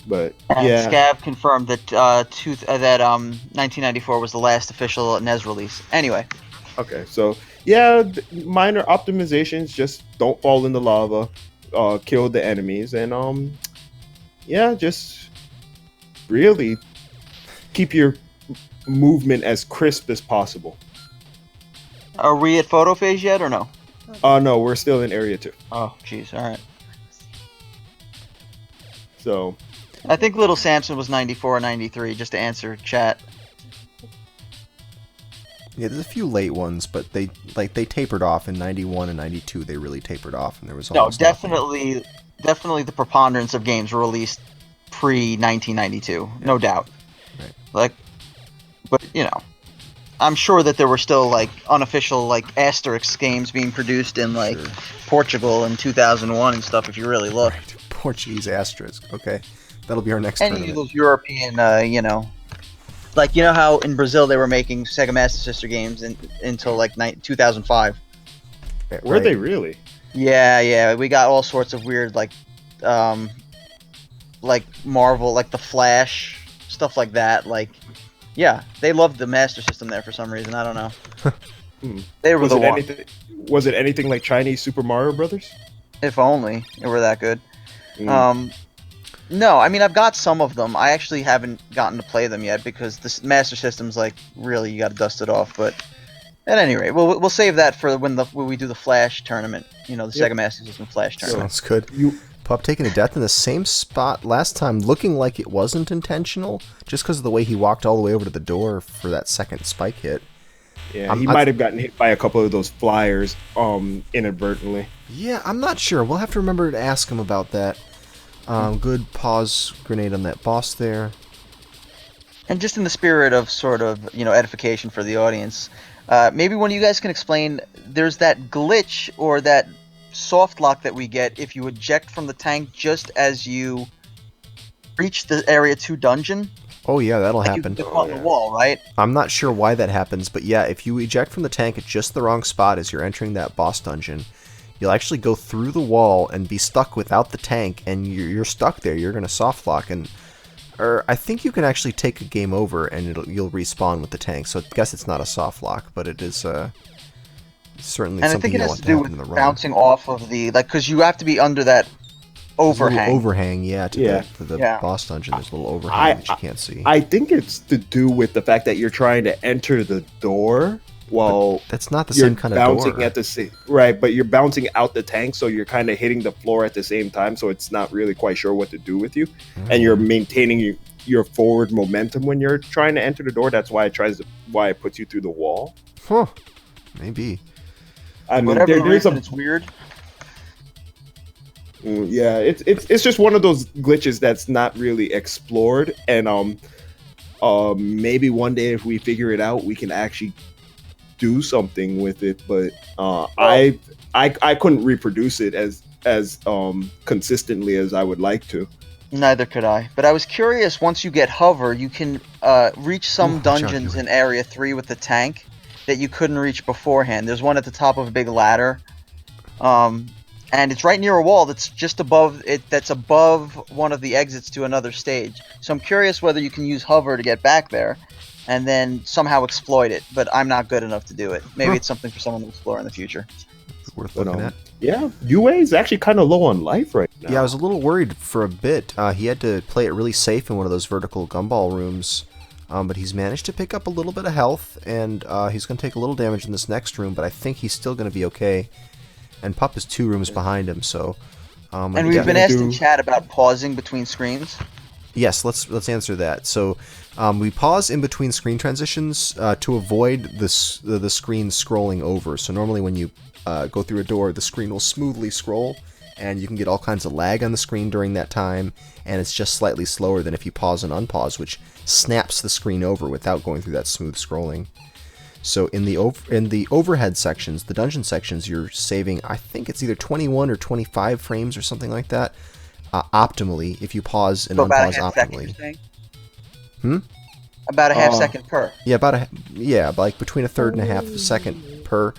But And yeah, Scav confirmed that 1994 was the last official NES release. Anyway, okay, so yeah, minor optimizations. Just don't fall in the lava, kill the enemies, and yeah, just really keep your movement as crisp as possible. are we at photo phase yet or no? No, we're still in Area 2. Oh, jeez, all right. So I think Little Samson was 94 or 93, just to answer chat. Yeah, there's a few late ones, but they tapered off in 91 and 92. They really tapered off, and there was No, almost nothing. definitely the preponderance of games were released pre-1992, no doubt. Right. Like, but I'm sure that there were still like unofficial like Asterix games being produced in like Sure. Portugal in 2001 and stuff. If you really look, Right. Portuguese asterisk. Okay, that'll be our next any of tournament. those European, like how in Brazil they were making Sega Master System games until like 2005. Right, were they really? Yeah, we got all sorts of weird like Marvel, like the Flash, stuff like that. Like, yeah, they loved the Master System there for some reason. I don't know. They were Was the it one. anything? Was it anything like Chinese Super Mario Brothers? If only it were that good. Mm. No, I mean I've got some of them. I actually haven't gotten to play them yet because the Master System's like really you got to dust it off. But at any rate, we'll save that for when we do the Flash tournament. The Yep. Sega Master System Flash tournament. Sounds good. Pup taking a death in the same spot last time, looking like it wasn't intentional, just because of the way he walked all the way over to the door for that second spike hit. Yeah, he might have gotten hit by a couple of those flyers inadvertently. Yeah, I'm not sure. We'll have to remember to ask him about that. Good pause grenade on that boss there. And just in the spirit of sort of, edification for the audience, maybe one of you guys can explain, there's that glitch or that soft lock that we get if you eject from the tank just as you reach the Area 2 dungeon. Oh yeah, that'll Like you can happen. get caught in the wall, right? I'm not sure why that happens, but yeah, if you eject from the tank at just the wrong spot as you're entering that boss dungeon, you'll actually go through the wall and be stuck without the tank, and you're stuck there. You're going to soft lock, or I think you can actually take a game over and you'll respawn with the tank. So I guess it's not a soft lock, but it is certainly And I something think it you don't has want to to do happen in the with run. bouncing off of the, because you have to be under that There's a little overhang. overhang, yeah, to the Yeah. boss dungeon. There's a little overhang that you can't see. I think it's to do with the fact that you're trying to enter the door while That's not the you're same kind of bouncing door. at the same right, but you're bouncing out the tank, so you're kind of hitting the floor at the same time. So it's not really quite sure what to do with you, and you're maintaining your forward momentum when you're trying to enter the door. That's why it puts you through the wall. Huh. Maybe. I mean, Whatever the there's reason, a it's weird. yeah, it's just one of those glitches that's not really explored, and maybe one day if we figure it out, we can actually do something with it. But I couldn't reproduce it as consistently as I would like to. Neither could I. But I was curious, once you get hover, you can reach some Ooh, watch out, dungeons Huey. in Area 3 with the tank that you couldn't reach beforehand. There's one at the top of a big ladder. And it's right near a wall that's just above it, that's above one of the exits to another stage. So I'm curious whether you can use hover to get back there and then somehow exploit it, but I'm not good enough to do it. Maybe it's something for someone to explore in the future. It's worth But looking at. yeah, UA is actually kind of low on life right now. Yeah, I was a little worried for a bit. He had to play it really safe in one of those vertical gumball rooms, but he's managed to pick up a little bit of health, and he's going to take a little damage in this next room, but I think he's still going to be okay. And Pup is 2 rooms behind him, so... And we've been asked in chat about pausing between screens. Yes, let's answer that. So we pause in between screen transitions to avoid the screen scrolling over. So normally when you go through a door, the screen will smoothly scroll, and you can get all kinds of lag on the screen during that time, and it's just slightly slower than if you pause and unpause, which snaps the screen over without going through that smooth scrolling. So in the overhead sections, the dungeon sections, you're saving, I think it's either 21 or 25 frames or something like that, optimally, if you pause and So about a unpause half second, you're optimally. saying? About a half second per. Yeah, like between a third and a half a second per.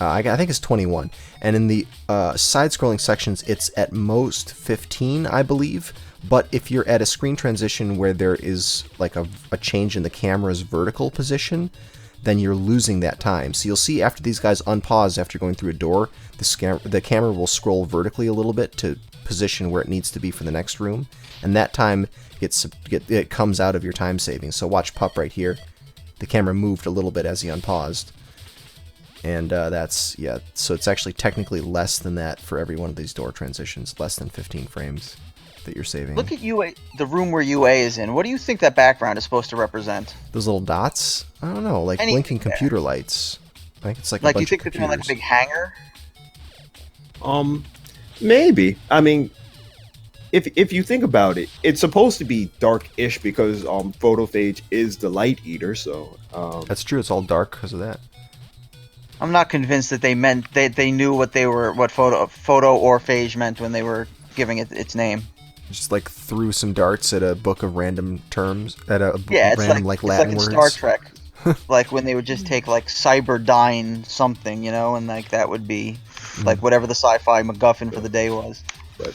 I think it's 21. And in the side-scrolling sections, it's at most 15, I believe. But if you're at a screen transition where there is like a change in the camera's vertical position, then you're losing that time. So you'll see after these guys unpause after going through a door, the camera will scroll vertically a little bit to position where it needs to be for the next room, and that time it comes out of your time saving. So watch Pup right here. The camera moved a little bit as he unpaused, and so it's actually technically less than that for every one of these door transitions, less than 15 frames that you're saving. Look at UA, the room where UA is in. What do you think that background is supposed to represent? Those little dots? I don't know, like Anything blinking there. computer lights. I think it's like a Like, bunch you think of they're doing like a computers. big hangar? Maybe. I mean, if you think about it, it's supposed to be dark-ish because photophage is the light eater. So That's true. It's all dark because of that. I'm not convinced that they meant they knew what photo or phage meant when they were giving it its name. Just like threw some darts at a book of random terms, at a Yeah, it's random like Latin it's like words. in Star Trek, like when they would just take like Cyberdyne something, and like that would be like whatever the sci-fi MacGuffin for the day was. but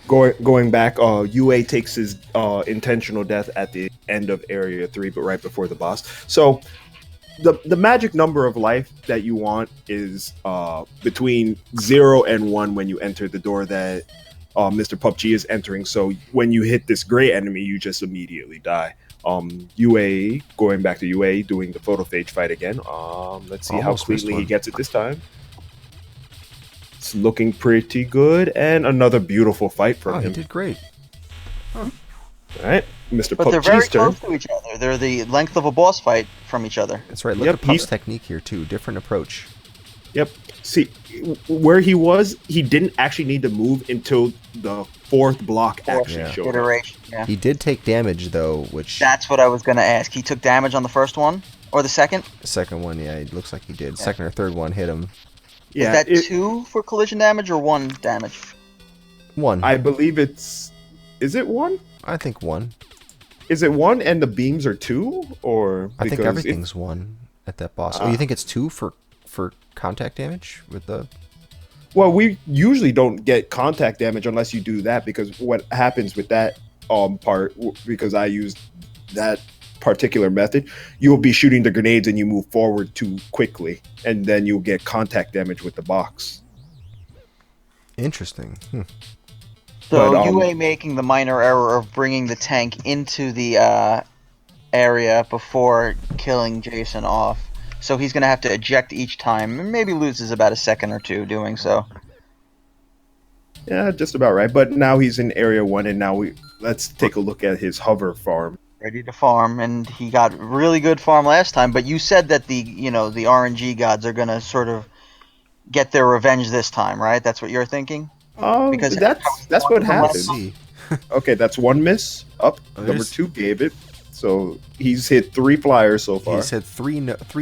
going back, UA takes his intentional death at the end of Area 3, but right before the boss. So the magic number of life that you want is between 0 and 1 when you enter the door that MrPupG is entering. So when you hit this gray enemy, you just immediately die. UA, going back to UA, doing the photophage fight again. Let's see Almost how missed cleanly he one. gets it this time. It's looking pretty good, and another beautiful fight from Oh, he him. did great. All right, Mr. But they're very PUBG's turn. close to each other. They're the length of a boss fight from each other. That's right. Look Yep, at Pup's he's- technique here too. Different approach. Yep. See, where he was, he didn't actually need to move until the fourth block actually Yeah. showed up. Iteration. Yeah. He did take damage though, which That's what I was gonna ask. He took damage on the first one or the second? the second one, yeah, it looks like he did. Second or third one hit him. Yeah, Is that 2 for collision damage or 1 damage? One. I believe it's. Is it one? I think one. Is it one and the beams are 2, or I think because everything's one at that boss. Oh, you think it's 2 for contact damage with the? Well, we usually don't get contact damage unless you do that, because what happens with that part, because I used that particular method, you'll be shooting the grenades and you move forward too quickly, and then you'll get contact damage with the box. Interesting. So But, UA making the minor error of bringing the tank into the area before killing Jason off. So he's going to have to eject each time, and maybe loses about a second or two doing so. Yeah, just about right. But now he's in area 1, and now let's take a look at his hover farm. Ready to farm, and he got really good farm last time, but you said that the RNG gods are going to sort of get their revenge this time, right? That's what you're thinking? Because That's what Let's happened. see. Okay, that's 1 miss. Up. Oh, Number there's- 2 gave it. So he's hit 3 flyers so far. He's had three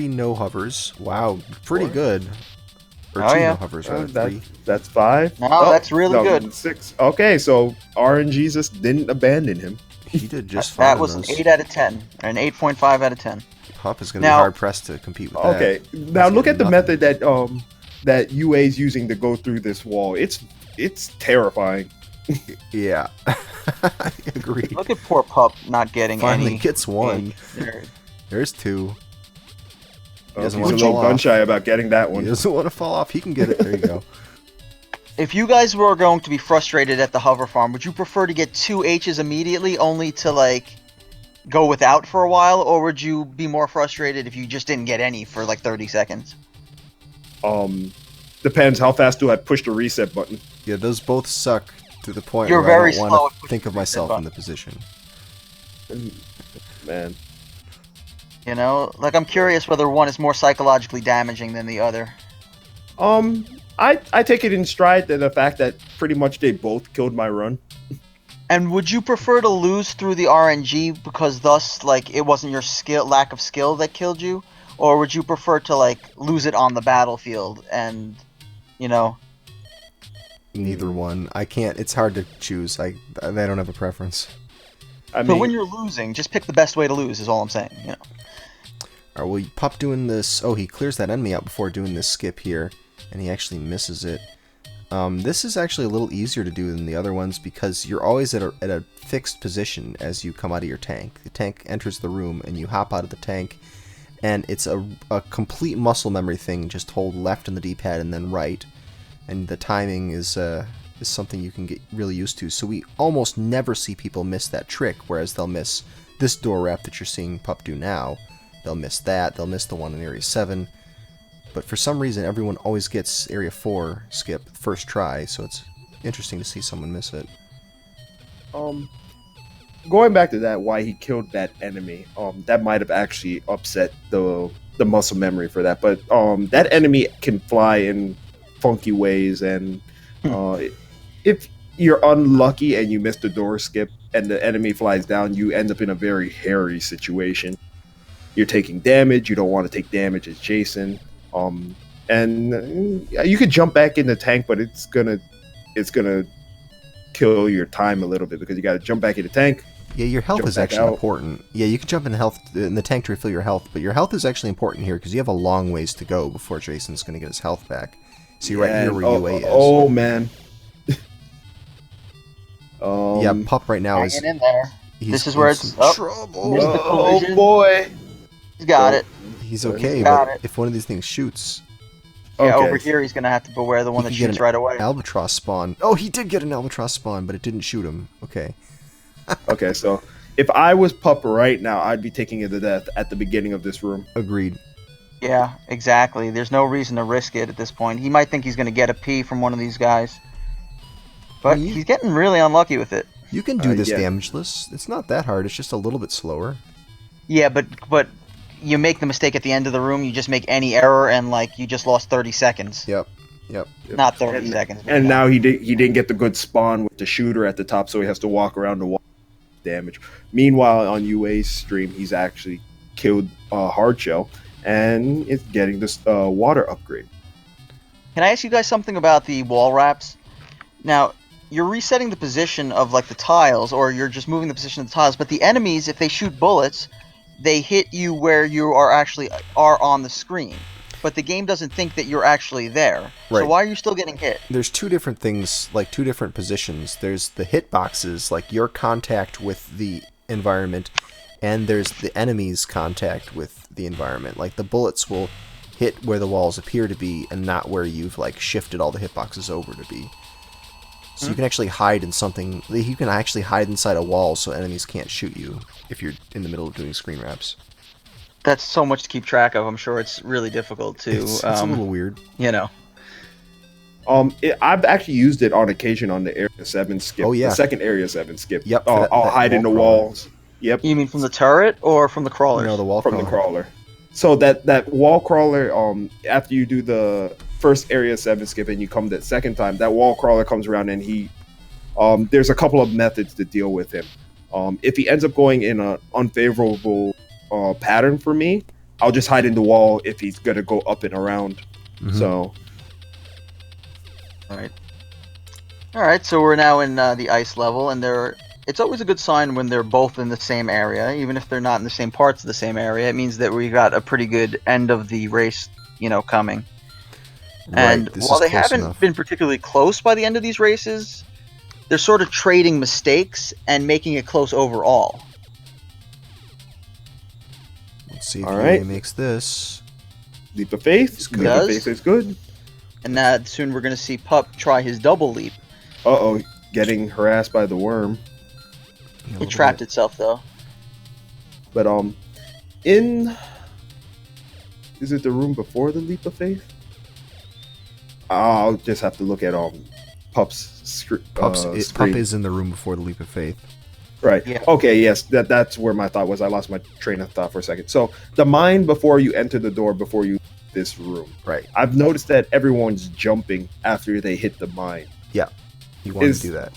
no hovers. Wow, pretty Four. good. Or Oh, two yeah. no hovers rather. Three. That's 5. No, that's really good. 6. Okay, so RNG just didn't abandon him. He did just fine. That on was an those. 8 out of 10, an 8.5 out of 10. Pup is going to be Now- hard pressed to compete with that. Okay, now That's look at the nothing. method that UA is using to go through this wall. It's terrifying. Yeah, I agree. Look at poor Pup not getting Finally any. gets one. There. There's 2. He's doesn't a wanna little fall gun off. shy about getting that He one. doesn't want to fall off. He can get it. There you go. If you guys were going to be frustrated at the hover farm, would you prefer to get 2 H's immediately only to, like, go without for a while, or would you be more frustrated if you just didn't get any for, like, 30 seconds? Depends how fast do I push the reset button. Yeah, those both suck to the point You're where very I don't slow want at to pushing think of the reset myself in button. the position. Man, You know? Like, I'm curious whether one is more psychologically damaging than the other. I take it in stride that the fact that pretty much they both killed my run. And would you prefer to lose through the RNG because thus, like, it wasn't your lack of skill that killed you? Or would you prefer to, like, lose it on the battlefield and, you know... Neither one. I can't. It's hard to choose. I don't have a preference. I But mean, when you're losing, just pick the best way to lose is all I'm saying, you know. Alright, well, Pup doing this... Oh, he clears that enemy out before doing this skip here, and he actually misses it. This is actually a little easier to do than the other ones because you're always at a fixed position as you come out of your tank. The tank enters the room, and you hop out of the tank, and it's a complete muscle memory thing. Just hold left in the D-pad and then right, and the timing is something you can get really used to. So we almost never see people miss that trick, whereas they'll miss this door wrap that you're seeing Pup do now. They'll miss that. They'll miss the one in Area 7. But for some reason, everyone always gets Area 4 skip first try, so it's interesting to see someone miss it. going back to that, why he killed that enemy, that might have actually upset the muscle memory for that. But that enemy can fly in funky ways, and if you're unlucky and you miss the door skip and the enemy flies down, you end up in a very hairy situation. You're taking damage. You don't want to take damage as Jason. And you could jump back in the tank, but it's gonna kill your time a little bit because you got to jump back in the tank. Yeah, your health Jump is back actually out. important. Yeah, you can jump in the tank to refill your health, but your health is actually important here because you have a long ways to go before Jason's going to get his health back. See right here where UA is. Oh man. Yeah, Pup right now is. Hanging in there. He's This is where in it's some up. trouble. Missed the collision. boy. He's got it. He's okay, Got but it. if one of these things shoots, Yeah, Okay. over here he's gonna have to beware the one he that could get shoots an right away. albatross spawn. Oh, he did get an albatross spawn, but it didn't shoot him. Okay. Okay, so if I was Pup right now, I'd be taking it to death at the beginning of this room. Agreed. Yeah, exactly. There's no reason to risk it at this point. He might think he's gonna get a P from one of these guys. But Well, you- he's getting really unlucky with it. You can do this yeah. damageless. It's not that hard. It's just a little bit slower. Yeah, but you make the mistake at the end of the room, you just make any error, and like you just lost 30 seconds. Yep. Not 30 seconds. But And now he didn't get the good spawn with the shooter at the top, so he has to walk around the wall damage. Meanwhile, on UA's stream, he's actually killed Hardshell and is getting this water upgrade. Can I ask you guys something about the wall wraps? Now, you're resetting the position of like the tiles, or you're just moving the position of the tiles, but the enemies, if they shoot bullets, they hit you where you are on the screen. But the game doesn't think that you're actually there. Right. So why are you still getting hit? There's two different things, like two different positions. There's the hit boxes, like your contact with the environment, and there's the enemy's contact with the environment. Like the bullets will hit where the walls appear to be and not where you've like shifted all the hitboxes over to be. So you can actually hide in something. You can actually hide inside a wall so enemies can't shoot you if you're in the middle of doing screen wraps. That's so much to keep track of. I'm sure it's really difficult to. It's a little weird. You know. I've actually used it on occasion on the Area 7 skip. Oh, yeah. The second Area 7 skip. Yep, I'll hide in the walls. Yep. You mean from the turret or from the crawlers? No, the wall From the crawler. So that wall crawler, after you do the first Area 7 skip and you come the second time, that wall crawler comes around and he there's a couple of methods to deal with him. If he ends up going in an unfavorable pattern for me, I'll just hide in the wall if he's gonna go up and around. Mhm. So All right. So we're now in the ice level, and it's always a good sign when they're both in the same area, even if they're not in the same parts of the same area. It means that we got a pretty good end of the race, coming. And Right, this while is they close haven't enough. been particularly close by the end of these races, they're sort of trading mistakes and making it close overall. Let's see if All UA right. makes this. leap of faith. It's good. Leap of Does. faith is good. And now soon we're going to see Pup try his double leap. Getting harassed by the worm. Yeah, a It little trapped bit. itself though. But is it the room before the leap of faith? I'll just have to look at Pup's screen. Pup is in the room before the leap of faith. Right. Yeah. Okay. Yes. That's where my thought was. I lost my train of thought for a second. So the mine before you enter the door, before you this room. Right. I've noticed that everyone's jumping after they hit the mine. You want Is- to do that.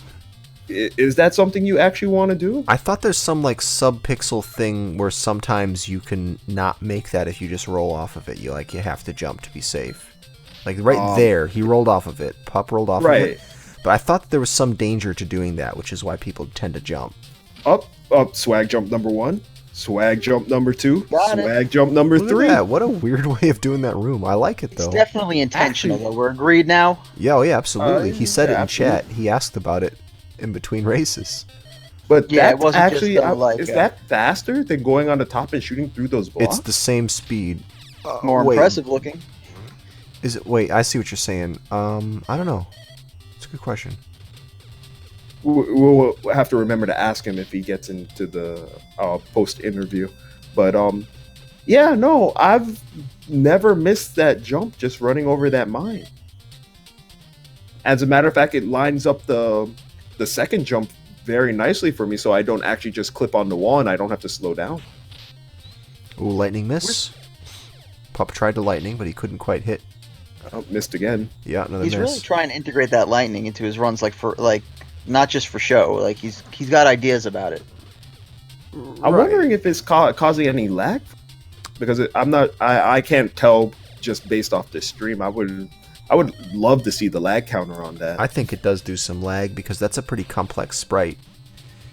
Is that something you actually want to do? I thought there's some like sub-pixel thing where sometimes you can not make that if you just roll off of it. You have to jump to be safe. Like right there, he rolled off of it. Pup rolled off of Right. it. But I thought there was some danger to doing that, which is why people tend to jump. Up. Swag jump number 1. Swag jump number 2. Got it. Swag jump number Look 3. at that. What a weird way of doing that room. I like it It's though. definitely intentional though. We're agreed now. Yeah, absolutely. He said it in absolutely. chat. He asked about it in between races. But Yeah, it that's wasn't just actually is that faster than going on the top and shooting through those blocks? It's the same speed. More wait, impressive looking. Is it? Wait, I see what you're saying. I don't know. It's a good question. We'll have to remember to ask him if he gets into the post interview. But yeah, no, I've never missed that jump just running over that mine. As a matter of fact, it lines up the second jump very nicely for me, so I don't actually just clip on the wall and I don't have to slow down. Ooh, lightning miss. Pup tried to lightning, but he couldn't quite hit. Oh, missed again. Yeah, another He's miss. really trying to integrate that lightning into his runs, not just for show. Like he's got ideas about it. I'm wondering if it's causing any lag, because I can't tell just based off this stream. I would love to see the lag counter on that. I think it does do some lag because that's a pretty complex sprite.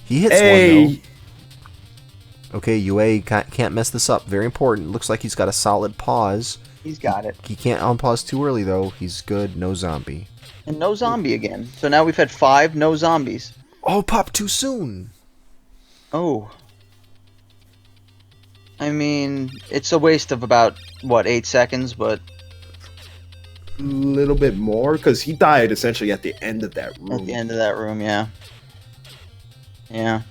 He hits Hey! one though. Okay, UA can't mess this up. Very important. Looks like he's got a solid pause. He's got it. He can't unpause too early though. He's good. No zombie. And no zombie again. So now we've had 5 no zombies. Oh, Pup, too soon. Oh. I mean, it's a waste of about 8 seconds, but A little bit more, because he died essentially at the end of that room. at the end of that room, yeah. Yeah.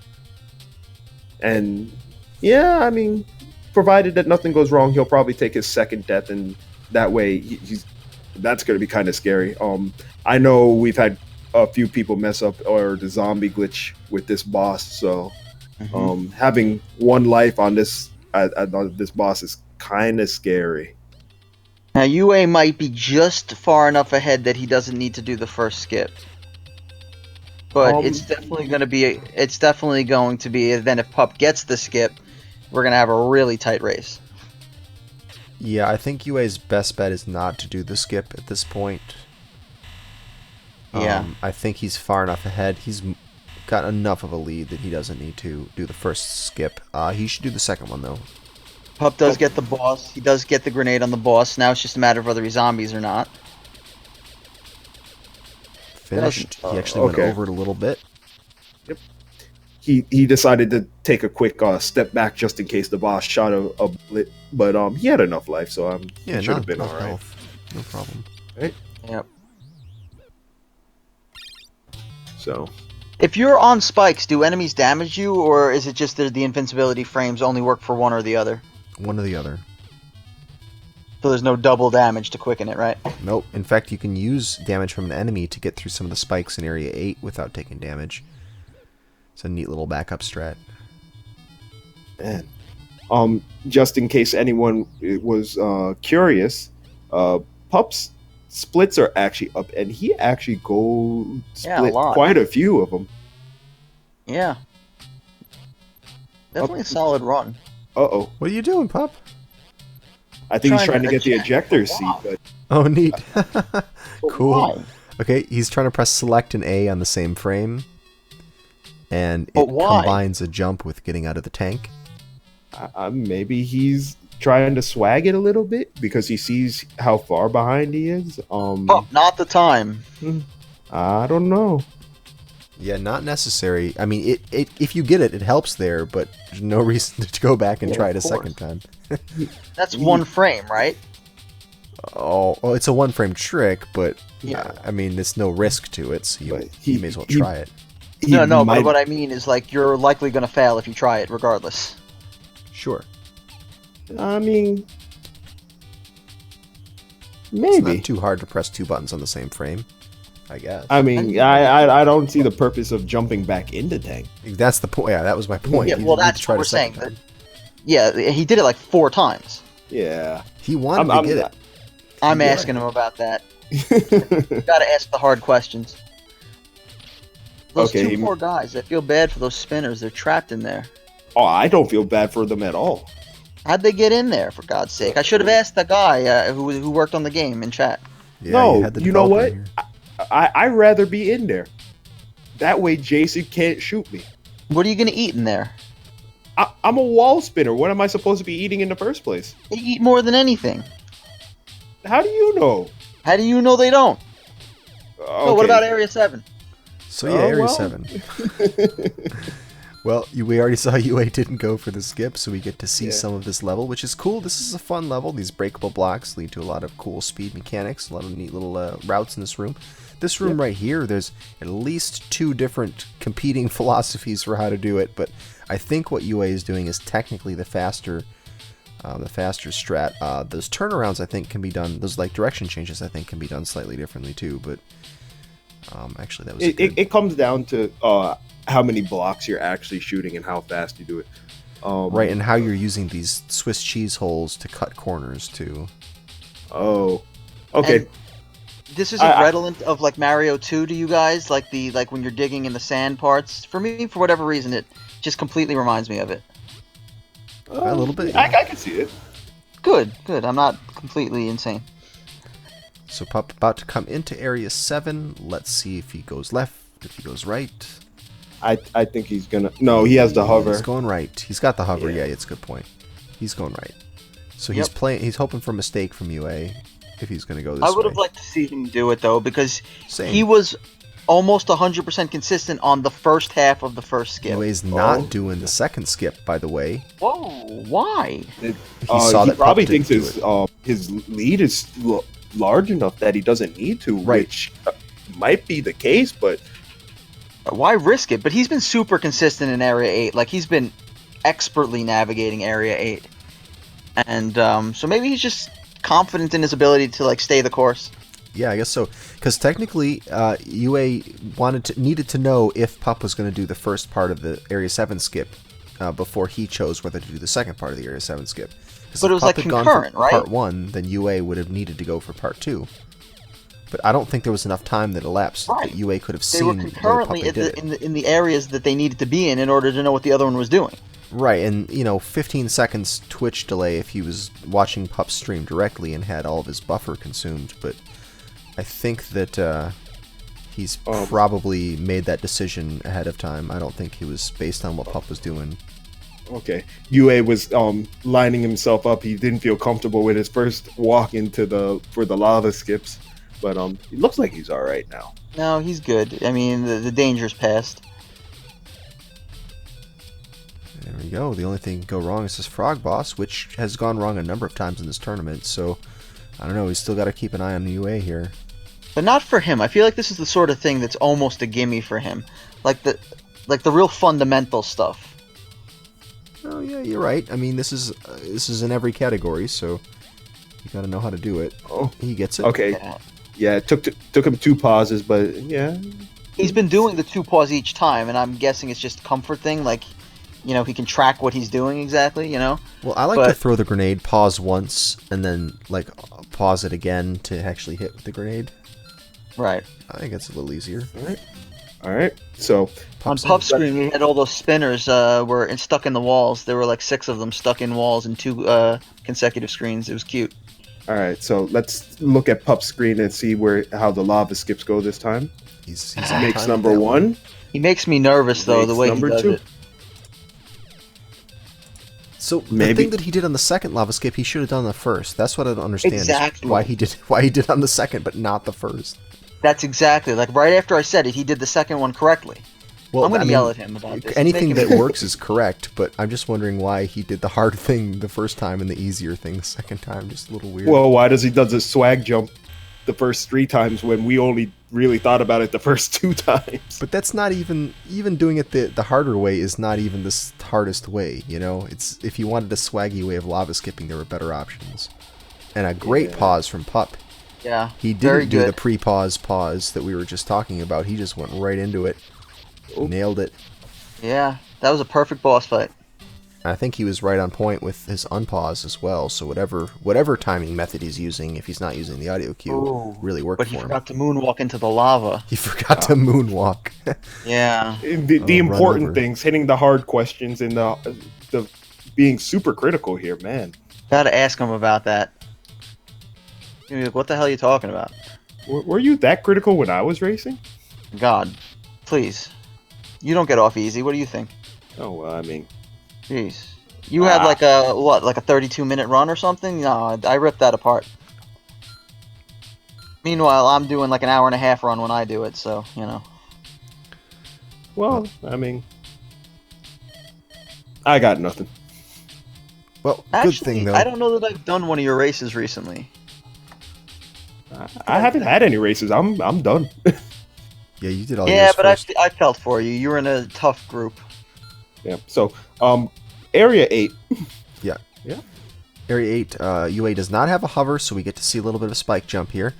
And yeah, I mean, provided that nothing goes wrong, he'll probably take his second death, and that way that's going to be kind of scary. I know we've had a few people mess up or the zombie glitch with this boss, so having one life on this I thought this boss is kind of scary. Now UA might be just far enough ahead that he doesn't need to do the first skip. But it's definitely going to be. It's definitely going to be. Then if Pup gets the skip, we're going to have a really tight race. Yeah, I think UA's best bet is not to do the skip at this point. Yeah. I think he's far enough ahead. He's got enough of a lead that he doesn't need to do the first skip. He should do the second one, though. Pup does get the boss. He does get the grenade on the boss. Now it's just a matter of whether he's zombies or not. Finished. He actually went over it a little bit. Yep. He decided to take a quick step back just in case the boss shot a bullet, but he had enough life, so he should have been all right. Health. No problem. Right? Yep. So, if you're on spikes, do enemies damage you, or is it just that the invincibility frames only work for one or the other? One or the other. So there's no double damage to quicken it, right? Nope. In fact, you can use damage from an enemy to get through some of the spikes in Area 8 without taking damage. It's a neat little backup strat. man. Just in case anyone was curious, Pup's splits are actually up, and he actually split quite a few of them. Yeah. Definitely a solid run. Uh-oh. What are you doing, Pup? I think he's trying to get the ejector seat. But... Oh, neat. Cool. Why? Okay, he's trying to press select and A on the same frame. And it combines a jump with getting out of the tank. Maybe he's trying to swag it a little bit because he sees how far behind he is. Not the time. I don't know. Yeah, not necessary. I mean, if you get it, it helps there, but there's no reason to go back and try it a second time. That's one frame, right? Oh, it's a one-frame trick, but yeah. I mean, there's no risk to it, so you may as well try it. No, but what I mean is, like, you're likely going to fail if you try it, regardless. Sure. I mean, maybe. It's not too hard to press two buttons on the same frame, I guess. I mean, I don't see the purpose of jumping back into tank. That's the point. Yeah, that was my point. Yeah, well, that's what we're saying. Yeah, he did it like 4 times. Yeah. He wanted to get it. I'm asking him about that. Gotta ask the hard questions. Those two poor guys, I feel bad for those spinners. They're trapped in there. Oh, I don't feel bad for them at all. How'd they get in there, for God's sake? I should have asked the guy who worked on the game in chat. Yeah, no, you know what? I'd rather be in there. That way Jason can't shoot me. What are you going to eat in there? I'm a wall spinner. What am I supposed to be eating in the first place? They eat more than anything. How do you know? How do you know they don't? Okay. So what about Area 7? So yeah, Area 7. Well, we already saw UA didn't go for the skip, so we get to see some of this level, which is cool. This is a fun level. These breakable blocks lead to a lot of cool speed mechanics, a lot of neat little routes in this room. This room right here, there's at least 2 different competing philosophies for how to do it, but I think what UA is doing is technically the faster strat. Those turnarounds, I think, can be done. Those like direction changes, I think, can be done slightly differently too. But actually, that was it comes down to how many blocks you're actually shooting and how fast you do it. Right, and how you're using these Swiss cheese holes to cut corners too. Oh, okay. And this is redolent of like Mario 2 to you guys, like when you're digging in the sand parts. For me, for whatever reason, it just completely reminds me of it. A little bit. Yeah. I can see it. Good. I'm not completely insane. So Pup about to come into Area 7. Let's see if he goes left, if he goes right. I think he's gonna... No, he has the hover. He's going right. He's got the hover. Yeah, it's a good point. He's going right. So he's playing. He's hoping for a mistake from UA if he's going to go this way. I would have liked to see him do it, though, because he was almost 100% consistent on the first half of the first skip. UA's not doing the second skip, by the way. Whoa, why? He probably thinks his lead is large enough that he doesn't need to, which might be the case, but... Why risk it? But he's been super consistent in Area 8. Like, he's been expertly navigating Area 8. And so maybe he's just confident in his ability to, like, stay the course. Yeah, I guess so. Because technically, UA needed to know if Pup was going to do the first part of the Area 7 skip before he chose whether to do the second part of the Area 7 skip. But it was like concurrent, right? Part 1, then UA would have needed to go for Part 2. But I don't think there was enough time that elapsed that UA could have seen. They were concurrently in the areas that they needed to be in order to know what the other one was doing. Right, and 15 seconds Twitch delay if he was watching Pup's stream directly and had all of his buffer consumed. But I think that he's probably made that decision ahead of time. I don't think it was based on what Pup was doing. Okay. UA was lining himself up. He didn't feel comfortable with his first walk for the lava skips. But it looks like he's all right now. No, he's good. I mean, the danger's passed. There we go. The only thing to go wrong is this frog boss, which has gone wrong a number of times in this tournament. So, I don't know. He's still got to keep an eye on the UA here. But not for him. I feel like this is the sort of thing that's almost a gimme for him. Like the real fundamental stuff. Oh, yeah, you're right. I mean, this is in every category, so you got to know how to do it. Oh, he gets it. Okay. Yeah, it took him 2 pauses, but yeah. He's been doing the 2 pause each time, and I'm guessing it's just a comfort thing. Like, he can track what he's doing exactly, Well, I like to throw the grenade, pause once, and then, pause it again to actually hit with the grenade. Right. I think it's a little easier. All right. So on Puff's screen, we had all those spinners were stuck in the walls. There were like 6 of them stuck in walls in 2 consecutive screens. It was cute. All right, so let's look at Pup's screen and see how the lava skips go this time. He makes number 1. He makes me nervous though, the way he does it. So the thing that he did on the second lava skip, he should have done the first. That's what I don't understand. Exactly. Is why he did on the second, but not the first. That's exactly right after I said it. He did the second one correctly. Well, I'm going to yell at him about this. Anything that works is correct, but I'm just wondering why he did the hard thing the first time and the easier thing the second time. Just a little weird. Well, why does he do the swag jump the first 3 times when we only really thought about it the first 2 times? But that's not even doing it the harder way is not even the hardest way. It's if you wanted a swaggy way of lava skipping, there were better options. And a great pause from Pup. Yeah, he didn't do the pre-pause that we were just talking about. He just went right into it. Nailed it. Yeah, that was a perfect boss fight. I think he was right on point with his unpause as well. So whatever timing method he's using, if he's not using the audio cue, really worked for him. But he forgot to moonwalk into the lava. He forgot to moonwalk. Yeah. The important things, hitting the hard questions, and the being super critical here, man. Gotta ask him about that. What the hell are you talking about? Were you that critical when I was racing? God, please. You don't get off easy. What do you think? Oh, well, I mean... Jeez. You had like a 32-minute run or something? No, I ripped that apart. Meanwhile, I'm doing like an 1.5 hour run when I do it, so, Well, I mean... I got nothing. Well, actually, good thing, though. I don't know that I've done one of your races recently. I haven't had any races. I'm done. Yeah, you did all. Yeah, but I felt for you. You were in a tough group. Yeah. So, Area 8. Yeah. Area 8. UA does not have a hover, so we get to see a little bit of a spike jump here.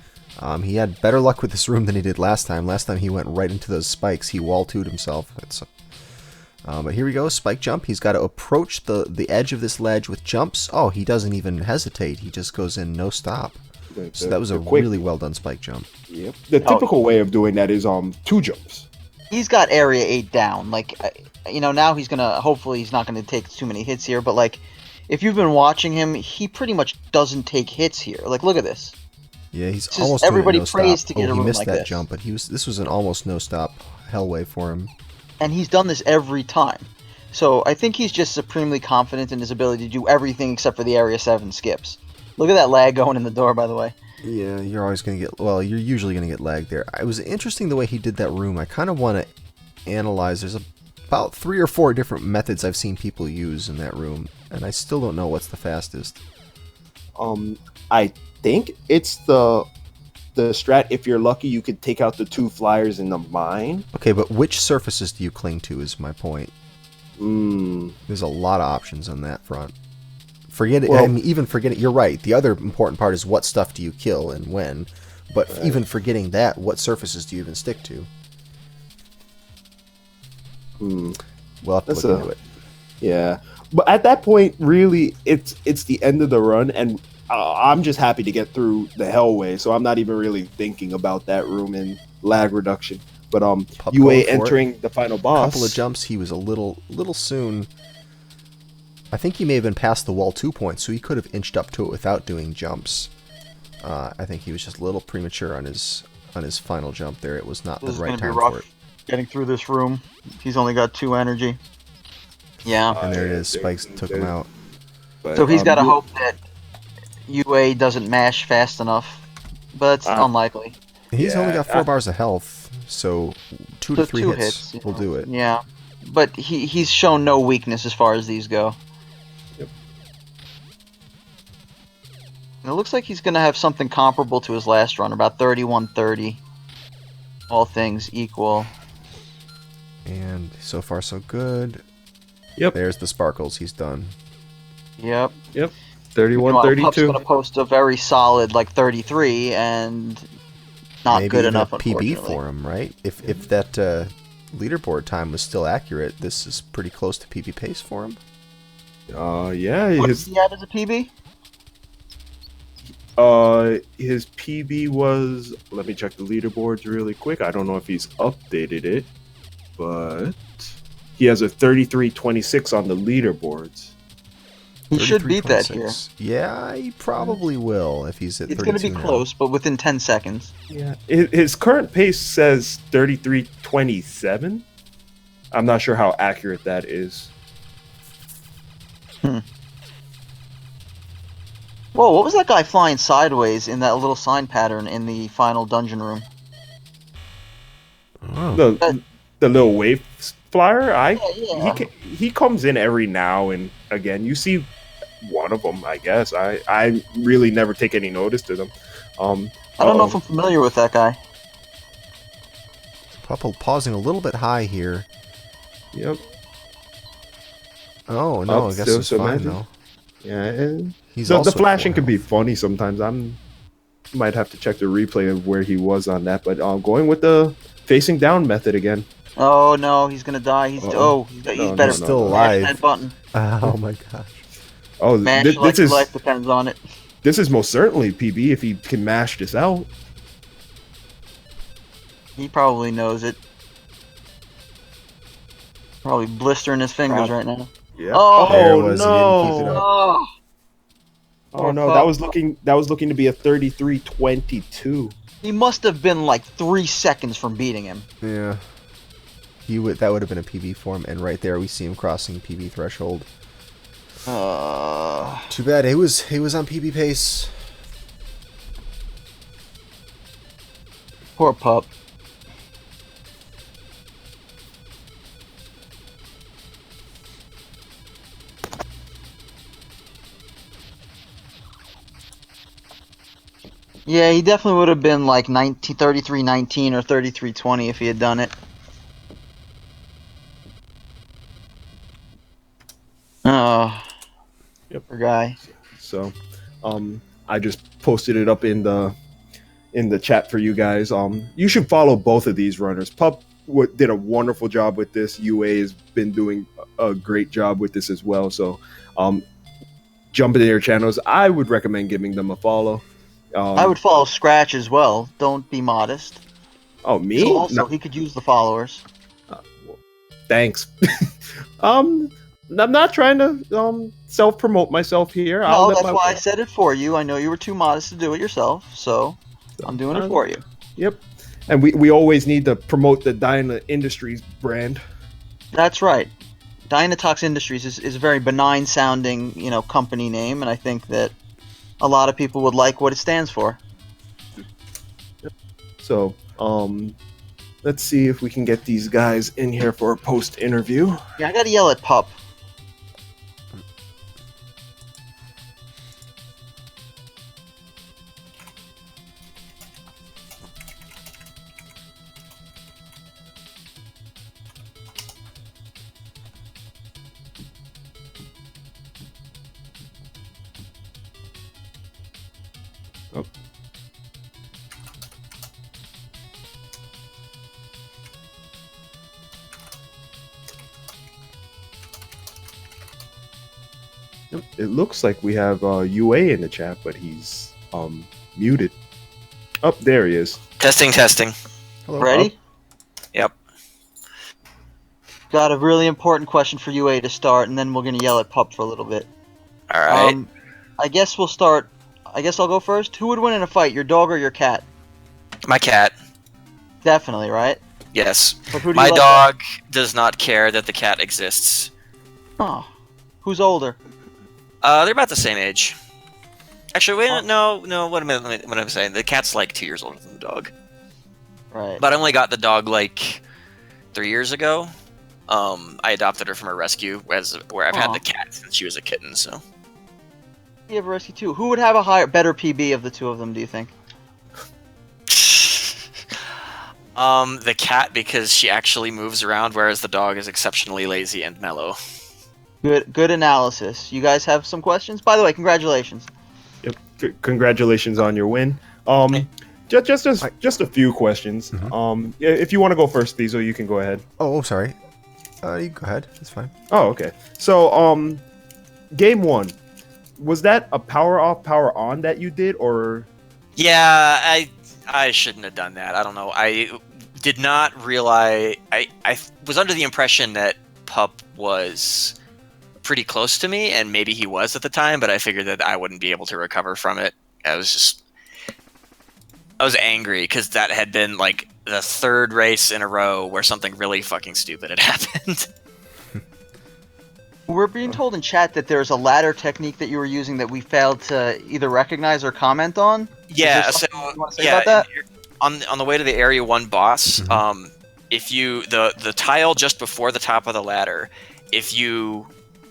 He had better luck with this room than he did last time. Last time he went right into those spikes. He wall-2'd himself. But here we go, spike jump. He's got to approach the edge of this ledge with jumps. Oh, he doesn't even hesitate. He just goes in no stop. So that was a really well done spike jump. Yep. The typical way of doing that is 2 jumps. He's got Area 8 down. Now hopefully he's not gonna take too many hits here, but if you've been watching him, he pretty much doesn't take hits here. Look at this. Yeah, he's just almost everybody doing prays to get a He room missed like that this. jump, but this was an almost no stop hellway for him. And he's done this every time. So I think he's just supremely confident in his ability to do everything except for the Area 7 skips. Look at that lag going in the door, by the way. Yeah, you're always going to get... Well, you're usually going to get lag there. It was interesting the way he did that room. I kind of want to analyze. There's about 3 or 4 different methods I've seen people use in that room, and I still don't know what's the fastest. I think it's the strat. If you're lucky, you could take out the 2 flyers in the mine. Okay, but which surfaces do you cling to is my point. There's a lot of options on that front. Forget it. Well, I mean, even forget it. You're right. The other important part is what stuff do you kill and when. But even forgetting that, what surfaces do you even stick to? We'll have to look into it. Yeah, but at that point, really, it's the end of the run, and I'm just happy to get through the Hellway, so I'm not even really thinking about that room and lag reduction. But Pup UA going for it. entering the final boss. Couple of jumps, he was a little soon. I think he may have been past the wall 2 points, so he could have inched up to it without doing jumps. I think he was just a little premature on his final jump there. It was not This is the right gonna be time rough. for it. Getting through this room. He's only got 2 energy. Yeah. And there it Yeah, is. Spikes took him out. But, So he's got to you- hope that UA doesn't mash fast enough, but it's unlikely. He's only Yeah, got 4 bars of health, so 2 to So 3 2 hits hits will do it. Yeah, but he's shown no weakness as far as these go. Yep. And it looks like he's going to have something comparable to his last run, about 31-30. All things equal. And so far so good. Yep. There's the sparkles. He's done. Yep. 31, Meanwhile, 32. Pup's going to post a very solid, like, 33, and not Maybe good even enough, a PB unfortunately. for him, right? If that leaderboard time was still accurate, this is pretty close to PB pace for him. Yeah, What his did he add as a PB? his PB was. Let me check the leaderboards really quick. I don't know if he's updated it, but he has a 33.26 on the leaderboards. He should beat that here. 33-26. Yeah, he probably will if he's at 32 It's going to be now. close, but within 10 seconds. Yeah, his current pace says 33.27. I'm not sure how accurate that is. Whoa, what was that guy flying sideways in that little sign pattern in the final dungeon room? Oh. The little wave flyer. Yeah. He comes in every now and again. You see one of them, I guess. I really never take any notice to them. I don't know if I'm familiar with that guy. Pup pausing a little bit high here. Yep. Oh, no, Up I guess still, it's so fine, imagine. though. Yeah. And He's the also at flashing 4 can be health. funny sometimes. Might have to check the replay of where he was on that, but going with the facing down method again. Oh no, he's gonna die. He's Uh-oh. he's No, better He's still mash alive. that button. Oh my gosh. Oh, Mash like your life depends on it. this is most certainly PB if he can mash this out. He probably knows it. Probably blistering his fingers right now. Yeah. Oh, There it was, he didn't keep it up. Oh, Oh no, that was looking to be a 33.22. he must have been like 3 seconds from beating him. Yeah. That would have been a PB for him, and right there we see him crossing PB threshold. Too bad he was on PB pace. Poor pup. Yeah, he definitely would have been like 33-19 or 33-20 if he had done it. Oh, Yep. poor guy. So, I just posted it up in the chat for you guys. You should follow both of these runners. Pup did a wonderful job with this. UA has been doing a great job with this as well. So, jump into their channels. I would recommend giving them a follow. I would follow Scratch as well. Don't be modest. Oh, me? So also, No, he could use the followers. thanks. I'm not trying to self promote myself here. No, that's why I said it for you. I know you were too modest to do it yourself, so I'm doing it for you. Yep. And we always need to promote the Dyna Industries brand. That's right. Dynatox Industries is a very benign sounding, company name, and I think that a lot of people would like what it stands for. So, let's see if we can get these guys in here for a post interview. Yeah, I gotta yell at Pup. Oh. It looks like we have UA in the chat, but he's muted. Up there he is. Testing. Hello. Ready? Yep. Got a really important question for UA to start, and then we're gonna yell at Pup for a little bit. All right. I guess we'll start. I guess I'll go first. Who would win in a fight, your dog or your cat? My cat. Definitely, right? Yes. But who do My you like dog does not care that the cat exists. Oh, who's older? They're about the same age. Actually, wait, Oh. no. What am I saying? The cat's like 2 years older than the dog. Right. But I only got the dog like 3 years ago. I adopted her from a rescue, where I've had Aw. the cat since she was a kitten. So. You have a rescue too. Who would have a better PB of the two of them? Do you think? The cat, because she actually moves around, whereas the dog is exceptionally lazy and mellow. Good analysis. You guys have some questions? By the way, congratulations. Yep. Congratulations on your win. Just a few questions. Mhm. If you want to go first, Diesel, you can go ahead. Oh, sorry. You go ahead. It's fine. Oh, okay. So, game 1, was that a power off, power on that you did, or? Yeah, I shouldn't have done that. I don't know. I did not realize. I was under the impression that Pup was pretty close to me, and maybe he was at the time, but I figured that I wouldn't be able to recover from it. I was angry because that had been like the third race in a row where something really fucking stupid had happened. We're being told in chat that there's a ladder technique that you were using that we failed to either recognize or comment on. Yeah, Is so there something you want to say about that? on the way to the Area 1 boss, Mhm. if you the tile just before the top of the ladder, if you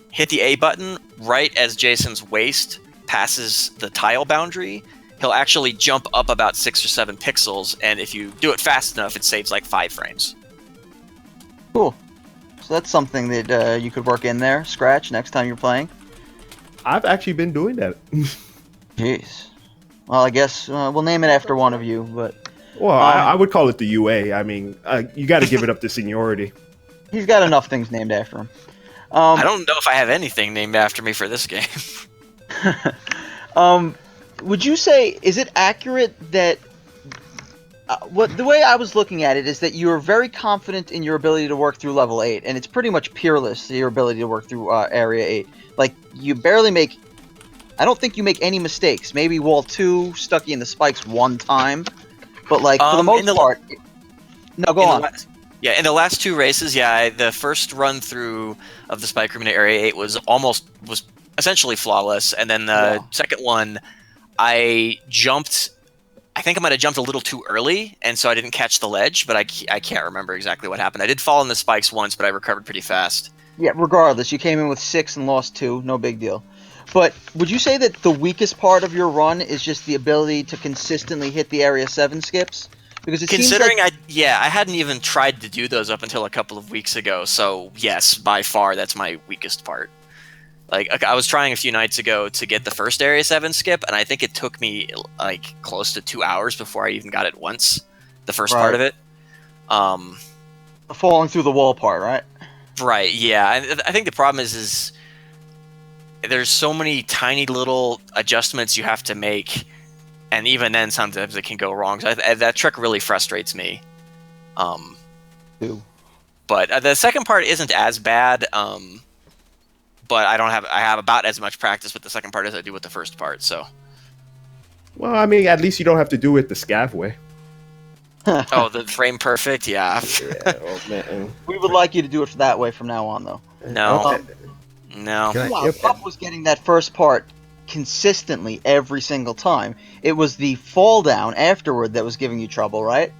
hit the A button right as Jason's waist passes the tile boundary, he'll actually jump up about 6 or 7 pixels, and if you do it fast enough, it saves like 5 frames. Cool. So that's something that you could work in there, Scratch, next time you're playing. I've actually been doing that. Jeez. Well, I guess we'll name it after one of you, but Well, I would call it the UA. I mean, you got to give it up to seniority. he's got enough things named after him. I don't know if I have anything named after me for this game. Would you say, is it accurate that the way I was looking at it is that you're very confident in your ability to work through level 8, and it's pretty much peerless, your ability to work through area 8. Like, you barely make, I don't think you make any mistakes. Maybe wall 2 stuck you in the spikes one time, but like, for the most part, no, go on. In the last 2 races, the first run through of the spike room in Area 8 was essentially flawless, and then the second one, I think I might have jumped a little too early, and so I didn't catch the ledge, but I can't remember exactly what happened. I did fall in the spikes once, but I recovered pretty fast. Yeah, regardless, you came in with 6 and lost 2, no big deal. But would you say that the weakest part of your run is just the ability to consistently hit the Area 7 skips? Because it Considering seems like... I hadn't even tried to do those up until a couple of weeks ago, so yes, by far that's my weakest part. Like, I was trying a few nights ago to get the first Area 7 skip, and I think it took me like close to 2 hours before I even got it once, the first part of it. The falling through the wall part, right? Right, yeah. I think the problem is there's so many tiny little adjustments you have to make, and even then sometimes it can go wrong. So that trick really frustrates me. But the second part isn't as bad, but I have about as much practice with the second part as I do with the first part, so. Well, I mean, at least you don't have to do it the scav way. Oh, the frame perfect, yeah. Oh, man. We would like you to do it that way from now on, though. No. No. While Pup was getting that first part consistently every single time, it was the fall down afterward that was giving you trouble, right?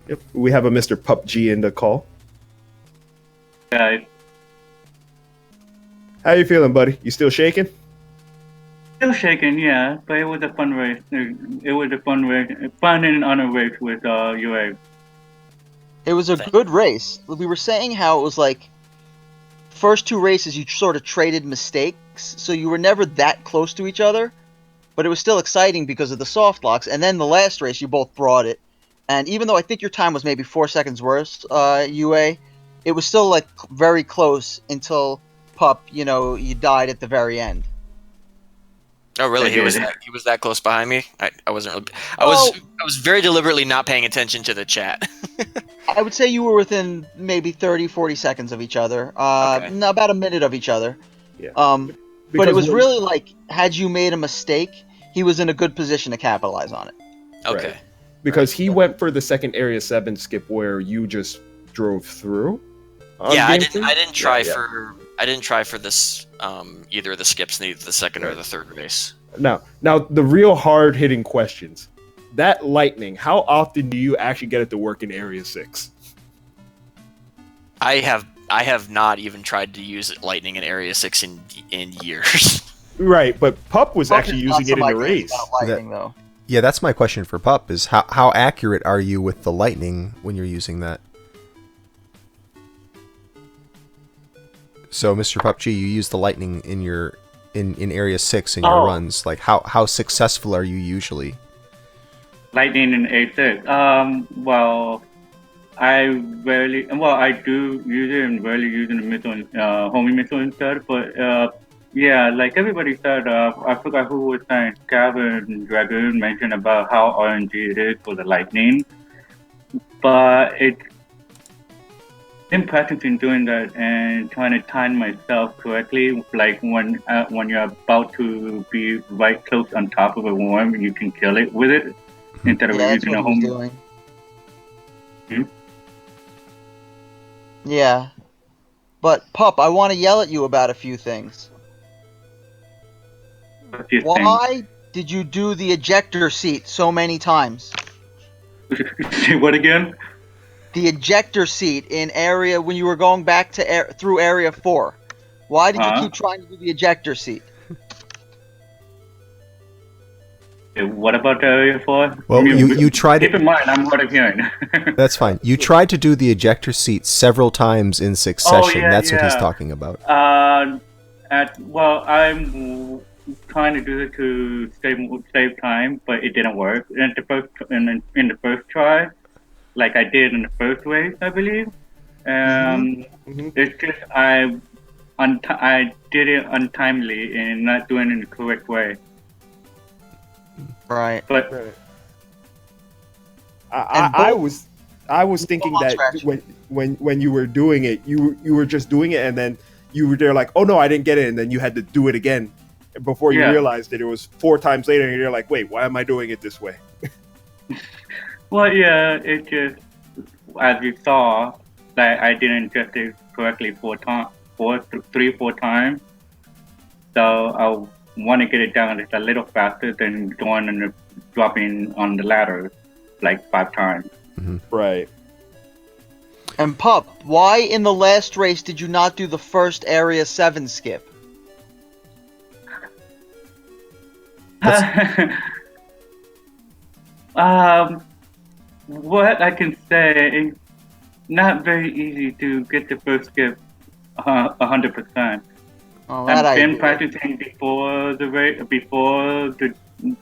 Yep. We have a MrPupG in the call. Yeah, How you feeling, buddy? You still shaking? still shaking, yeah, but it was a fun race. It was a fun race, fun and honor race with UA. It was a good race. We were saying how it was like, first 2 races you sort of traded mistakes, so you were never that close to each other, but it was still exciting because of the soft locks, and then the last race you both brought it, and even though I think your time was maybe 4 seconds worse, UA, it was still like very close until Pup, you died at the very end. Oh, really? I He was did. he was that close behind me. I wasn't. Really, Well, I was very deliberately not paying attention to the chat. I would say you were within maybe 30, 40 seconds of each other. Okay. No, about a minute of each other. Yeah. But it Because was when- really like, had you made a mistake, he was in a good position to capitalize on it. Okay. Right. Because he went for the second Area 7 skip where you just drove through. on Yeah, I game didn't. two? I didn't try Yeah, yeah. for. I didn't try for this. Either of the skips, neither the second or the third race. Now, the real hard hitting questions. That lightning, how often do you actually get it to work in Area 6? I have not even tried to use lightning in Area 6 in years. Right, but Pup was Pup actually is not using it in the somebody race. about lightning, though. Yeah, that's my question for Pup, is how accurate are you with the lightning when you're using that? So, MrPupG, you use the lightning in your in Area 6 in your Oh. runs. Like, how successful are you usually? Lightning in A6. Well, I do use it and rarely use it in missile, homing missile instead. But yeah, like everybody said, I forgot who was saying. Gavin Dragoon mentioned about how RNG it is for the lightning, but it's in practicing doing that and trying to time myself correctly. Like when you're about to be right close on top of a worm, you can kill it with it instead of Yeah, that's using what a he was home. doing. Hmm? Yeah. But, Pup, I want to yell at you about a few things. A few things. Why did you do the ejector seat so many times? Say what again? The ejector seat in area when you were going back to through Area 4. Why did you keep trying to do the ejector seat? What about Area 4? Well, you tried Keep it. in mind, I'm hard of hearing. That's fine. You tried to do the ejector seat several times in succession. yeah, That's what he's yeah. talking about. I'm trying to do it to save time, but it didn't work. In the first try, like I did in the first race, I believe. It's just I did it untimely and not doing it in the correct way. Right. But I was thinking Hold on, that Scratch. when you were doing it, you were just doing it, and then you were there like, oh no, I didn't get it, and then you had to do it again before you Yeah. realized that it was 4 times later, and you're like, wait, why am I doing it this way? well, yeah, it just as you saw, that I didn't adjust it correctly 4 times. So I want to get it down just a little faster than going and dropping on the ladder like 5 times. Right. And Pup, why in the last race did you not do the first Area 7 skip? What I can say is not very easy to get the first skip 100%. Oh, that I I've been agree. practicing before the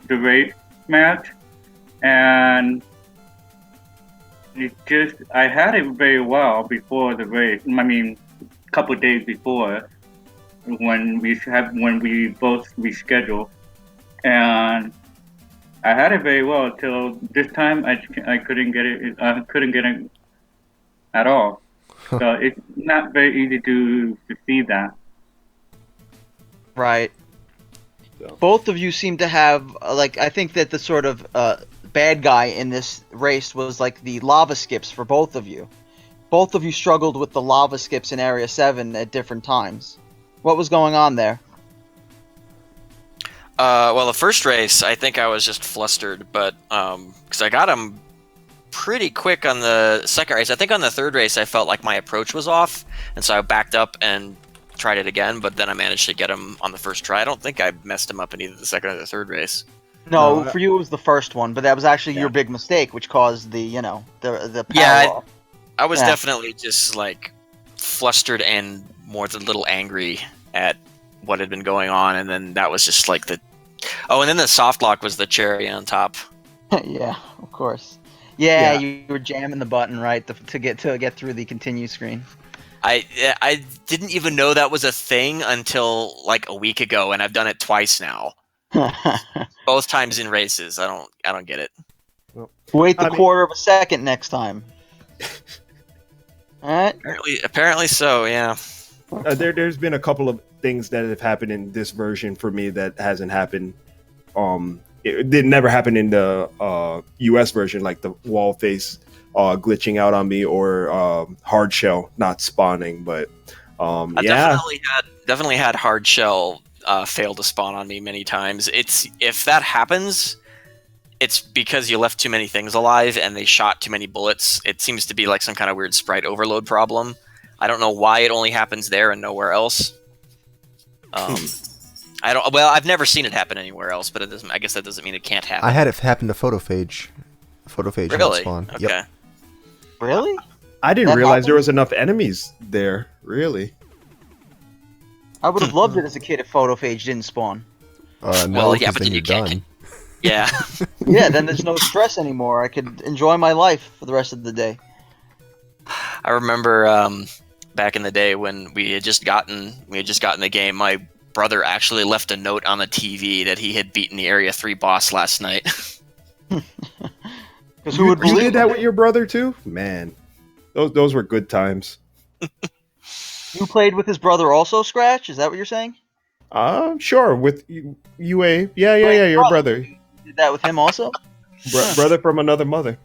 race match, and I had it very well before the race. I mean, a couple of days before when we both rescheduled, and I had it very well till this time. I couldn't get it. I couldn't get it at all. So it's not very easy to see that. Right. So. Both of you seem to have, I think that the sort of bad guy in this race was like the lava skips for both of you. Both of you struggled with the lava skips in Area 7 at different times. What was going on there? Well, the first race, I think I was just flustered, but because I got him pretty quick on the second race. I think on the third race, I felt like my approach was off, and so I backed up and tried it again, but then I managed to get him on the first try. I don't think I messed him up in either the second or the third race. No, No, for you it was the first one, but that was actually Yeah. your big mistake, which caused the power Yeah, off. I was Yeah. definitely just like flustered and more than a little angry at what had been going on, and then that was just like and then the soft lock was the cherry on top. Yeah, of course. Yeah, Yeah. you were jamming the button right to get through the continue screen. I didn't even know that was a thing until like a week ago, and I've done it twice now. Both times in races. I don't get it. Wait the I mean- quarter of a second next time. All right. Apparently so. Yeah. There's been a couple of things that have happened in this version for me that hasn't happened. It did never happen in the US version, like the wall face glitching out on me or hard shell not spawning. But yeah, definitely had hard shell fail to spawn on me many times. If that happens, it's because you left too many things alive and they shot too many bullets. It seems to be like some kind of weird sprite overload problem. I don't know why it only happens there and nowhere else. I've never seen it happen anywhere else, but I guess that doesn't mean it can't happen. I had it happen to Photophage. Photophage Really? spawn. Okay. Yep. Really? I didn't That realize there happened? was enough enemies there. Really. I would have loved it as a kid if Photophage didn't spawn. No, Well, yeah, 'cause but then then you're you can't- done. Yeah. Yeah, then there's no stress anymore. I could enjoy my life for the rest of the day. I remember back in the day when we had just gotten the game. My brother actually left a note on the TV that he had beaten the Area 3 boss last night. Because who would You believe did that it? with your brother too? Man, those were good times. You played with his brother also, Scratch? Is that what you're saying? Sure. With UA, yeah, your brother, You did that with him also? brother from another mother.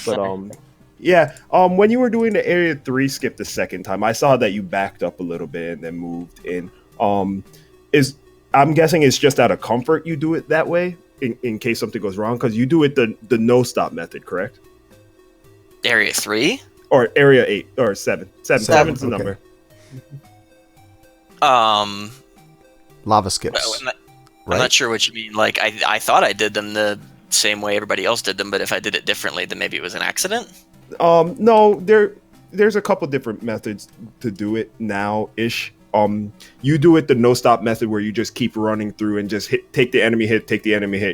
But yeah. When you were doing the Area 3 skip the second time, I saw that you backed up a little bit and then moved in. I'm guessing it's just out of comfort you do it that way in case something goes wrong, because you do it the no stop method, correct? Area 3? Or Area 8 or 7. Seven's the okay. number. Lava skips. Well, I'm right? not sure what you mean. Like, I thought I did them the same way everybody else did them, but if I did it differently, then maybe it was an accident? No, there's a couple different methods to do it now-ish. You do it the no-stop method where you just keep running through and just take the enemy hit,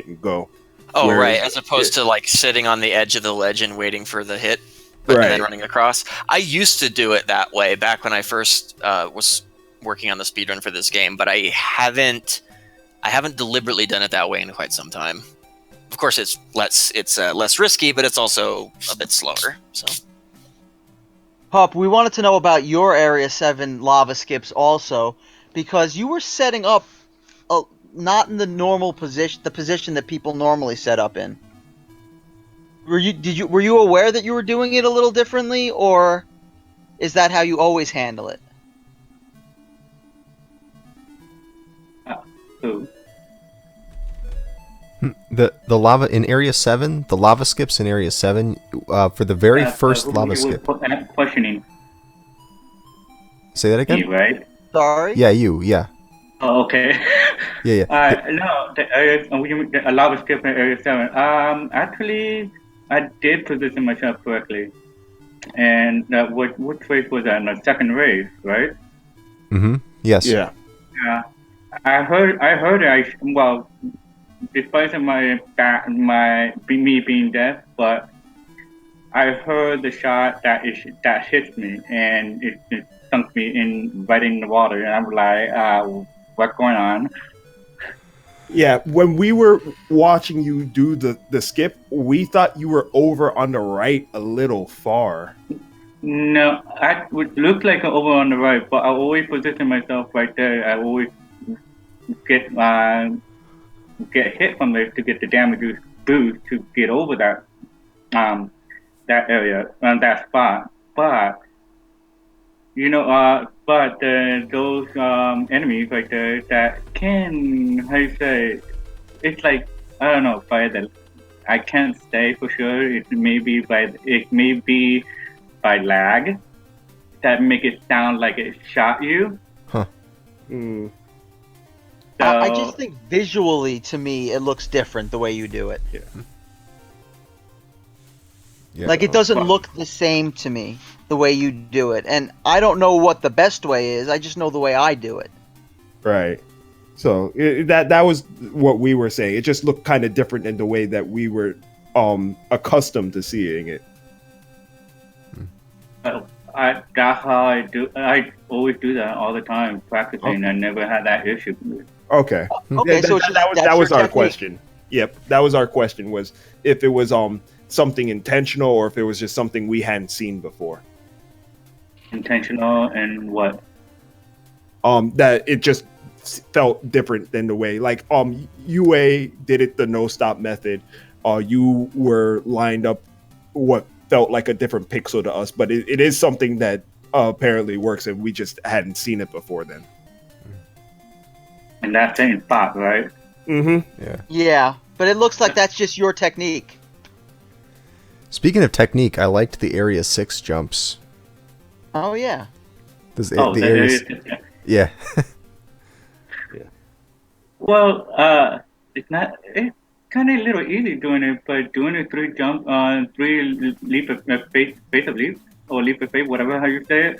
and go. Oh, Whereas- right. As opposed to, like, sitting on the edge of the ledge and waiting for the hit, and then Right. running across. I used to do it that way back when I first was working on the speedrun for this game, but I haven't deliberately done it that way in quite some time. Of course, it's less risky, but it's also a bit slower. So Pup, we wanted to know about your Area 7 lava skips also, because you were setting up not in the normal position, the position that people normally set up in. Were you aware that you were doing it a little differently, or is that how you always handle it? So, The lava in Area 7, the lava skips in Area 7, for the very first who lava was skip. questioning Say that me, again? right? Sorry? Yeah, you, yeah. Oh, okay. Yeah. No, the area, a lava skip in Area 7. Actually, I did position myself correctly. And which race was that? The second race, right? Mm-hmm. Yes. Yeah. Yeah. I heard it. Well, despite me being deaf, but I heard the shot that hit me, and it sunk me right in the water, and I'm like, what's going on? Yeah, when we were watching you do the skip, we thought you were over on the right a little far. No, I would look like I'm over on the right, but I always position myself right there. I always get hit from it to get the damage boost to get over that area, that spot. But those enemies right there that can, how you say, it's like, I don't know, I can't say for sure. It may be by lag that make it sound like it shot you. Huh. Mm. So, I just think visually, to me, it looks different the way you do it. Yeah. Like, it doesn't look the same to me, the way you do it. And I don't know what the best way is, I just know the way I do it. Right. So that was what we were saying. It just looked kind of different in the way that we were accustomed to seeing it. That's how I do. I always do that all the time, practicing. Okay. I never had that issue. Okay. Okay, so it's just That that's your was our technique. question. Yep, that was our question. Was if it was something intentional or if it was just something we hadn't seen before. Intentional and what? That it just felt different than the way like UA did it the no stop method. You were lined up what felt like a different pixel to us, but it is something that apparently works, and we just hadn't seen it before then. And that same spot, right? Mm-hmm. Yeah. Yeah, but it looks like that's just your technique. Speaking of technique, I liked the Area 6 jumps. Oh yeah. Oh, The that Area is. Yeah. Well, it's not. It's kind of a little easy doing it, but doing a three leap of faith of leap or leap of faith, whatever how you say it,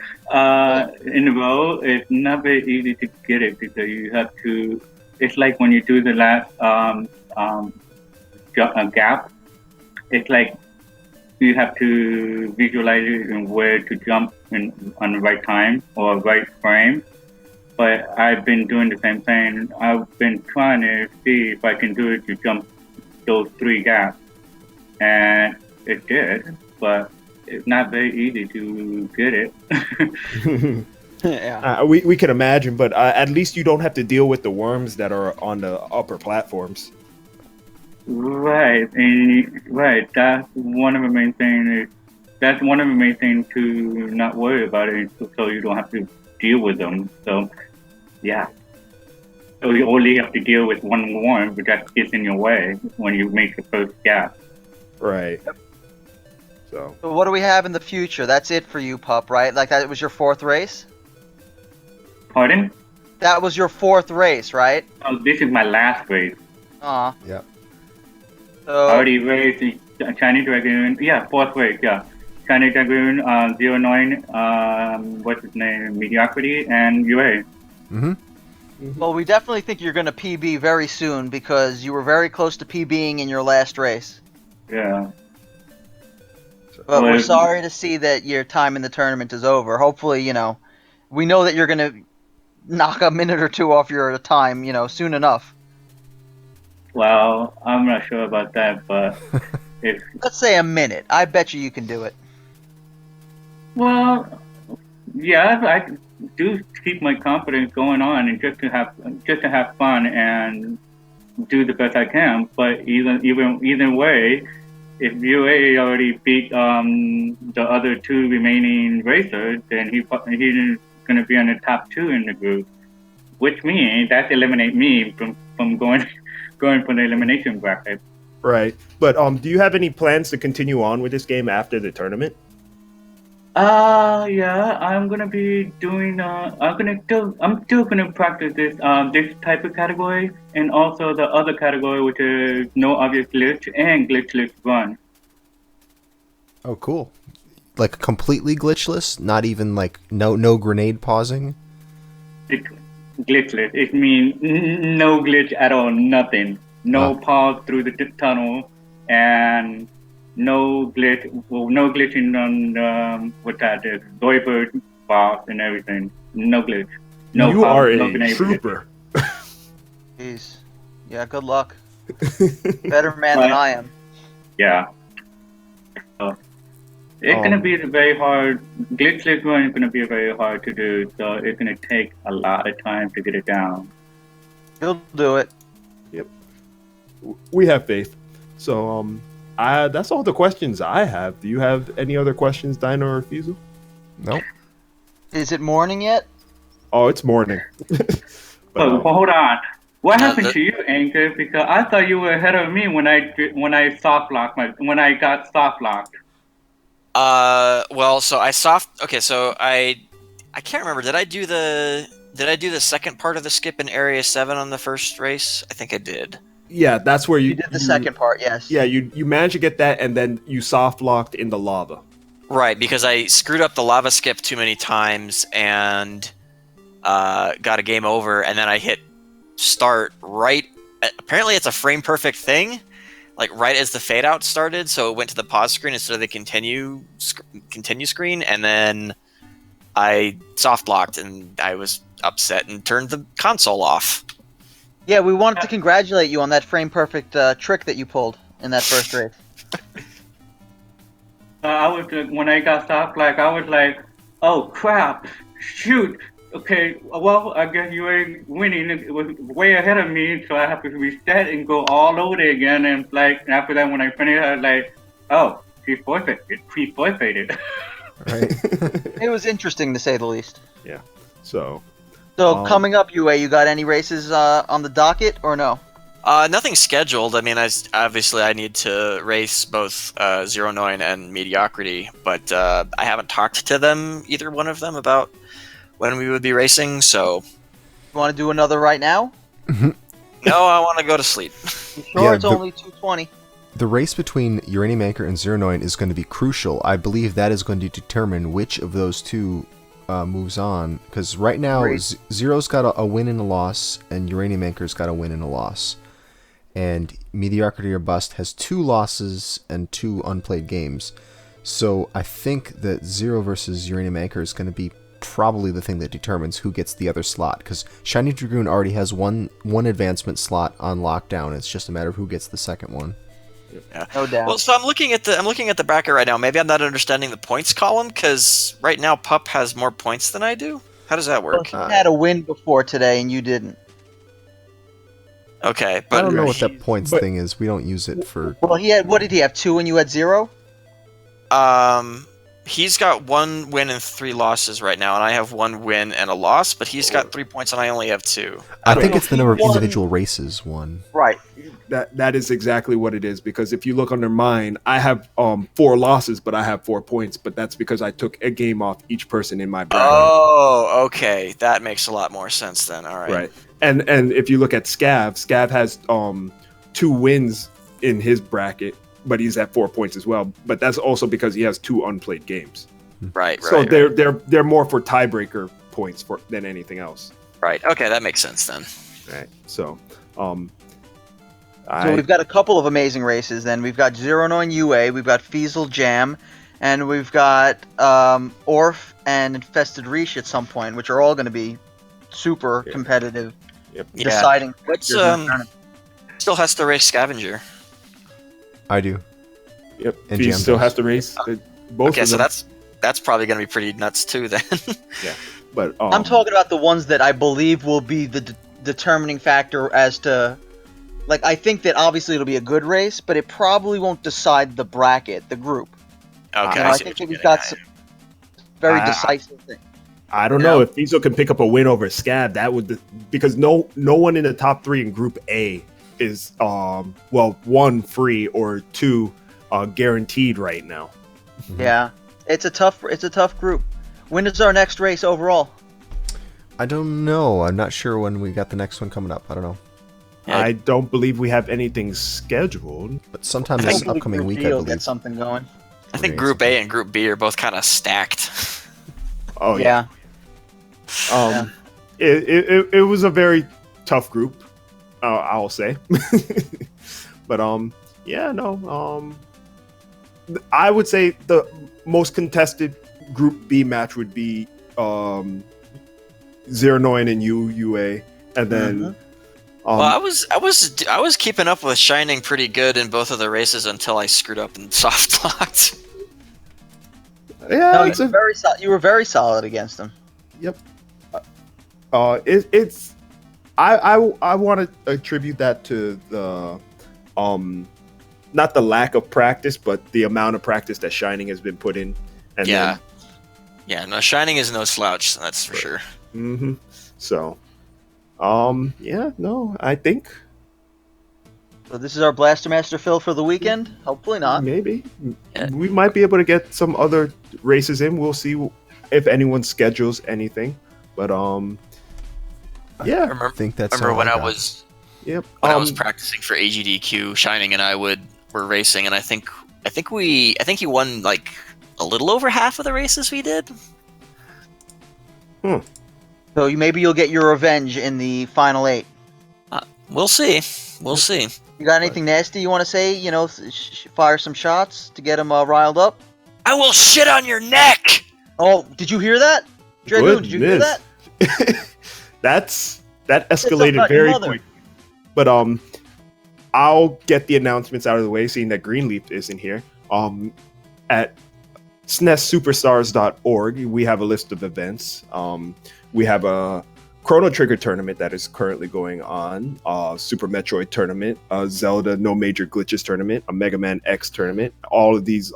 in a row, it's not very easy to get it because you have to. It's like when you do the last gap. It's like you have to visualize it and where to jump on the right time or right frame. But I've been doing the same thing. I've been trying to see if I can do it to jump those 3 gaps, and it did. But it's not very easy to get it. Yeah. We can imagine, but at least you don't have to deal with the worms that are on the upper platforms. Right, and right. That's one of the main things. That's one of the main things to not worry about it, so you don't have to deal with them. So, yeah. So you only have to deal with one worm, but that gets in your way when you make the first gap. Right. So So what do we have in the future? That's it for you, Pup, right? Like that was your 4th race? Pardon? That was your 4th race, right? Oh, this is my last race. Aw. Yeah. So I already raced the Chinese Dragoon. Yeah, 4th race. Yeah, Chinese Dragoon, 09. What's his name? Mediocrity and UA. Mm-hmm. well, we definitely think you're going to PB very soon because you were very close to PBing in your last race. Yeah. But we're Well, sorry to see that your time in the tournament is over. Hopefully, we know that you're going to knock a minute or 2 off your time, soon enough. Well, I'm not sure about that, but if Let's say a minute. I bet you can do it. well, yeah, I do keep my confidence going on and just to have fun and do the best I can. But either way, if UA already beat the other 2 remaining racers, then he's going to be on the top 2 in the group, which means that eliminate me from going for the elimination bracket. right, but do you have any plans to continue on with this game after the tournament? Yeah, I'm gonna be doing. I'm still gonna practice this type of category, and also the other category, which is no obvious glitch and glitchless run. Oh, cool. Like completely glitchless, not even like no grenade pausing. It's glitchless. It means no glitch at all, nothing. No pause through the tunnel, and no glitching on what that is, Zoidberg boss and everything. No glitch. No You pause, are no a grenade trooper. Jeez. Yeah, good luck. Better man than I am. Yeah. So it's gonna be very hard. Glitchless run is gonna be very hard to do. So it's gonna take a lot of time to get it down. You'll do it. Yep. We have faith. So that's all the questions I have. Do you have any other questions, Dino or Fusil? Nope. Is it morning yet? Oh, it's morning. But, Oh, hold on. What happened the- to you, Anchor? Because I thought you were ahead of me when I soft locked when I got soft locked. Well, so I can't remember. Did I do the second part of the skip in Area 7 on the first race? I think I did. yeah, that's where You did the second part, yes. Yeah, you managed to get that, and then you soft locked in the lava. Right, because I screwed up the lava skip too many times and got a game over, and then I hit start right. Apparently, it's a frame perfect thing. like right as the fade out started, so it went to the pause screen instead of the continue screen, and then I soft locked and I was upset and turned the console off. Yeah, we wanted to congratulate you on that frame perfect trick that you pulled in that first race. I was when I got stopped, like I was like, oh crap, shoot. Okay, well I guess you were winning. It was way ahead of me, so I have to reset and go all over it again. And like after that, when I finished, I was like, oh, he forfeited. Right. It was interesting to say the least. Yeah. So So coming up, UA, you got any races on the docket or no? Nothing scheduled. I mean, obviously I need to race both 09 and Mediocrity, but I haven't talked to them, either one of them, about when we would be racing. So, You want to do another right now? no, I want to go to sleep. You sure Yeah, it's only 2:20? The race between UraniumAnchor and 09 is going to be crucial. I believe that is going to determine which of those two moves on. Because right now, Great. Zero's got a win and a loss, and UraniumAnchor's got a win and a loss. And Mediocrity or Bust has 2 losses and 2 unplayed games. So I think that Zero versus UraniumAnchor is going to be probably the thing that determines who gets the other slot. Because Shiny Dragoon already has one advancement slot on lockdown. It's just a matter of who gets the second one. Yeah. No doubt. Well, so I'm looking at the bracket right now. Maybe I'm not understanding the points column, because right now Pup has more points than I do. How does that Well, work? he had a win before today, and you didn't. Okay, I but don't know what that points but- thing is. We don't use it for... Well, he had. What did he have? 2, and you had 0. he's got 1 win and 3 losses right now, and I have 1 win and a loss. But he's got 3 points, and I only have 2. I Right. think it's the number of He won- individual races won. Right. that is exactly what it is, because if you look under mine, I have 4 losses, but I have 4 points, but that's because I took a game off each person in my bracket. Oh, okay, that makes a lot more sense then. All right. Right. And if you look at Scav has 2 wins in his bracket, but he's at 4 points as well. But that's also because he has 2 unplayed games. Right. So Right. they're more for tiebreaker points than anything else. Right. Okay, that makes sense then. Right. So So we've got a couple of amazing races. Then we've got 09 UA, we've got Feasel Jam, and we've got Orf and Infested Reach at some point, which are all going to be super Yeah. competitive. Yep. Yeah. Deciding. What's factors in the tournament. still has to race Scavenger. I do. Yep. And He Jam still does. has to race both Okay, of so them. that's probably going to be pretty nuts too then. But I'm talking about the ones that I believe will be the determining factor as to. Like, I think that obviously it'll be a good race, but it probably won't decide the bracket, the group. Okay, You know, I I see think what that you're we've getting got at. some very I- decisive things. I don't know if Fiesel can pick up a win over Scab. That would because no one in the top 3 in Group A is 1 free or 2 guaranteed right now. Yeah, it's a tough group. When is our next race overall? I don't know. I'm not sure when we got the next one coming up. I don't know. Yeah. I don't believe we have anything scheduled. But sometime I this think upcoming Group week, B I will believe. get something going. I think Group A and Group B are both kind of stacked. Oh yeah. Yeah. It was a very tough group, I'll say. But I would say the most contested Group B match would be 09 and UA, and then Well, I was keeping up with Shining pretty good in both of the races until I screwed up and soft locked. yeah, No, it's you a, were very you were very solid against them. yep. It's I want to attribute that to the not the lack of practice, but the amount of practice that Shining has been put in. And Yeah. Yeah, no, Shining is no slouch, that's for sure. Then, so, I think So this is our Blaster Master fill for the weekend. Hopefully not. maybe Yeah. we might be able to get some other races in. We'll see if anyone schedules anything, but yeah, I think that's remember all when I I got. was yep. when I was practicing for AGDQ, Shining and I were racing, and I think he won like a little over half of the races we did. So maybe you'll get your revenge in the final 8. We'll see. We'll see. You got anything nasty you want to say? You know, fire some shots to get them riled up. I will shit on your neck. Oh, did you hear that? Dragoon, did you hear that? That escalated very quick. But I'll get the announcements out of the way, seeing that Greenleaf isn't here. At SNESSuperstars.org, we have a list of events. We have a Chrono Trigger tournament that is currently going on, Super Metroid tournament, a Zelda No Major Glitches tournament, a Mega Man X tournament. All of these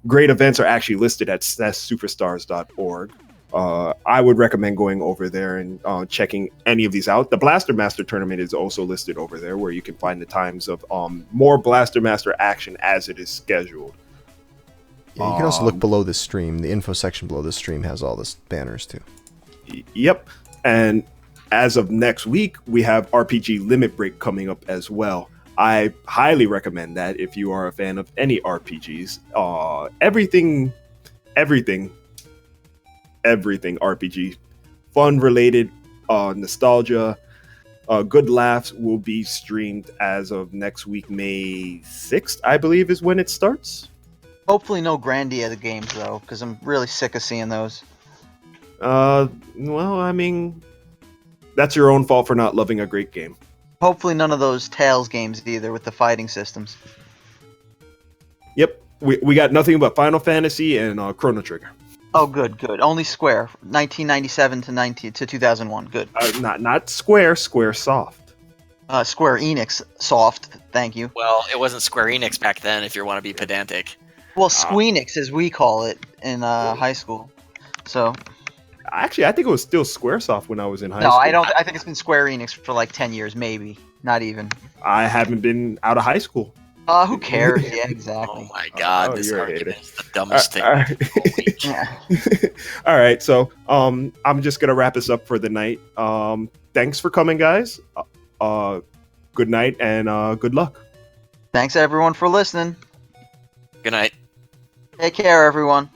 great events are actually listed at SNESSuperstars.org. I would recommend going over there and checking any of these out. The Blaster Master tournament is also listed over there, where you can find the times of more Blaster Master action as it is scheduled. Yeah, you can also look below this stream. The info section below this stream has all this banners too. Yep. And as of next week, we have RPG Limit Break coming up as well. I highly recommend that if you are a fan of any RPGs. Everything RPG. Fun related, nostalgia, good laughs will be streamed as of next week, May 6th, I believe is when it starts. Hopefully no Grandia games, though, because I'm really sick of seeing those. Well, I mean, that's your own fault for not loving a great game. Hopefully none of those Tales games either with the fighting systems. Yep, we got nothing but Final Fantasy and Chrono Trigger. Oh, good. Only Square, 1997 to 2001. Good. Not Square, Squaresoft. Square Enix Soft, thank you. Well, it wasn't Square Enix back then, if you want to be pedantic. Well, Squeenix, as we call it in high school. So. Actually, I think it was still Squaresoft when I was in high school. No, I don't. I think it's been Square Enix for like 10 years, maybe. Not even. I haven't been out of high school. Who cares? Yeah, exactly. Oh my god, this argument is the dumbest thing. All right, so I'm just gonna wrap this up for the night. Thanks for coming, guys. Good night and good luck. Thanks everyone for listening. Good night. Take care, everyone.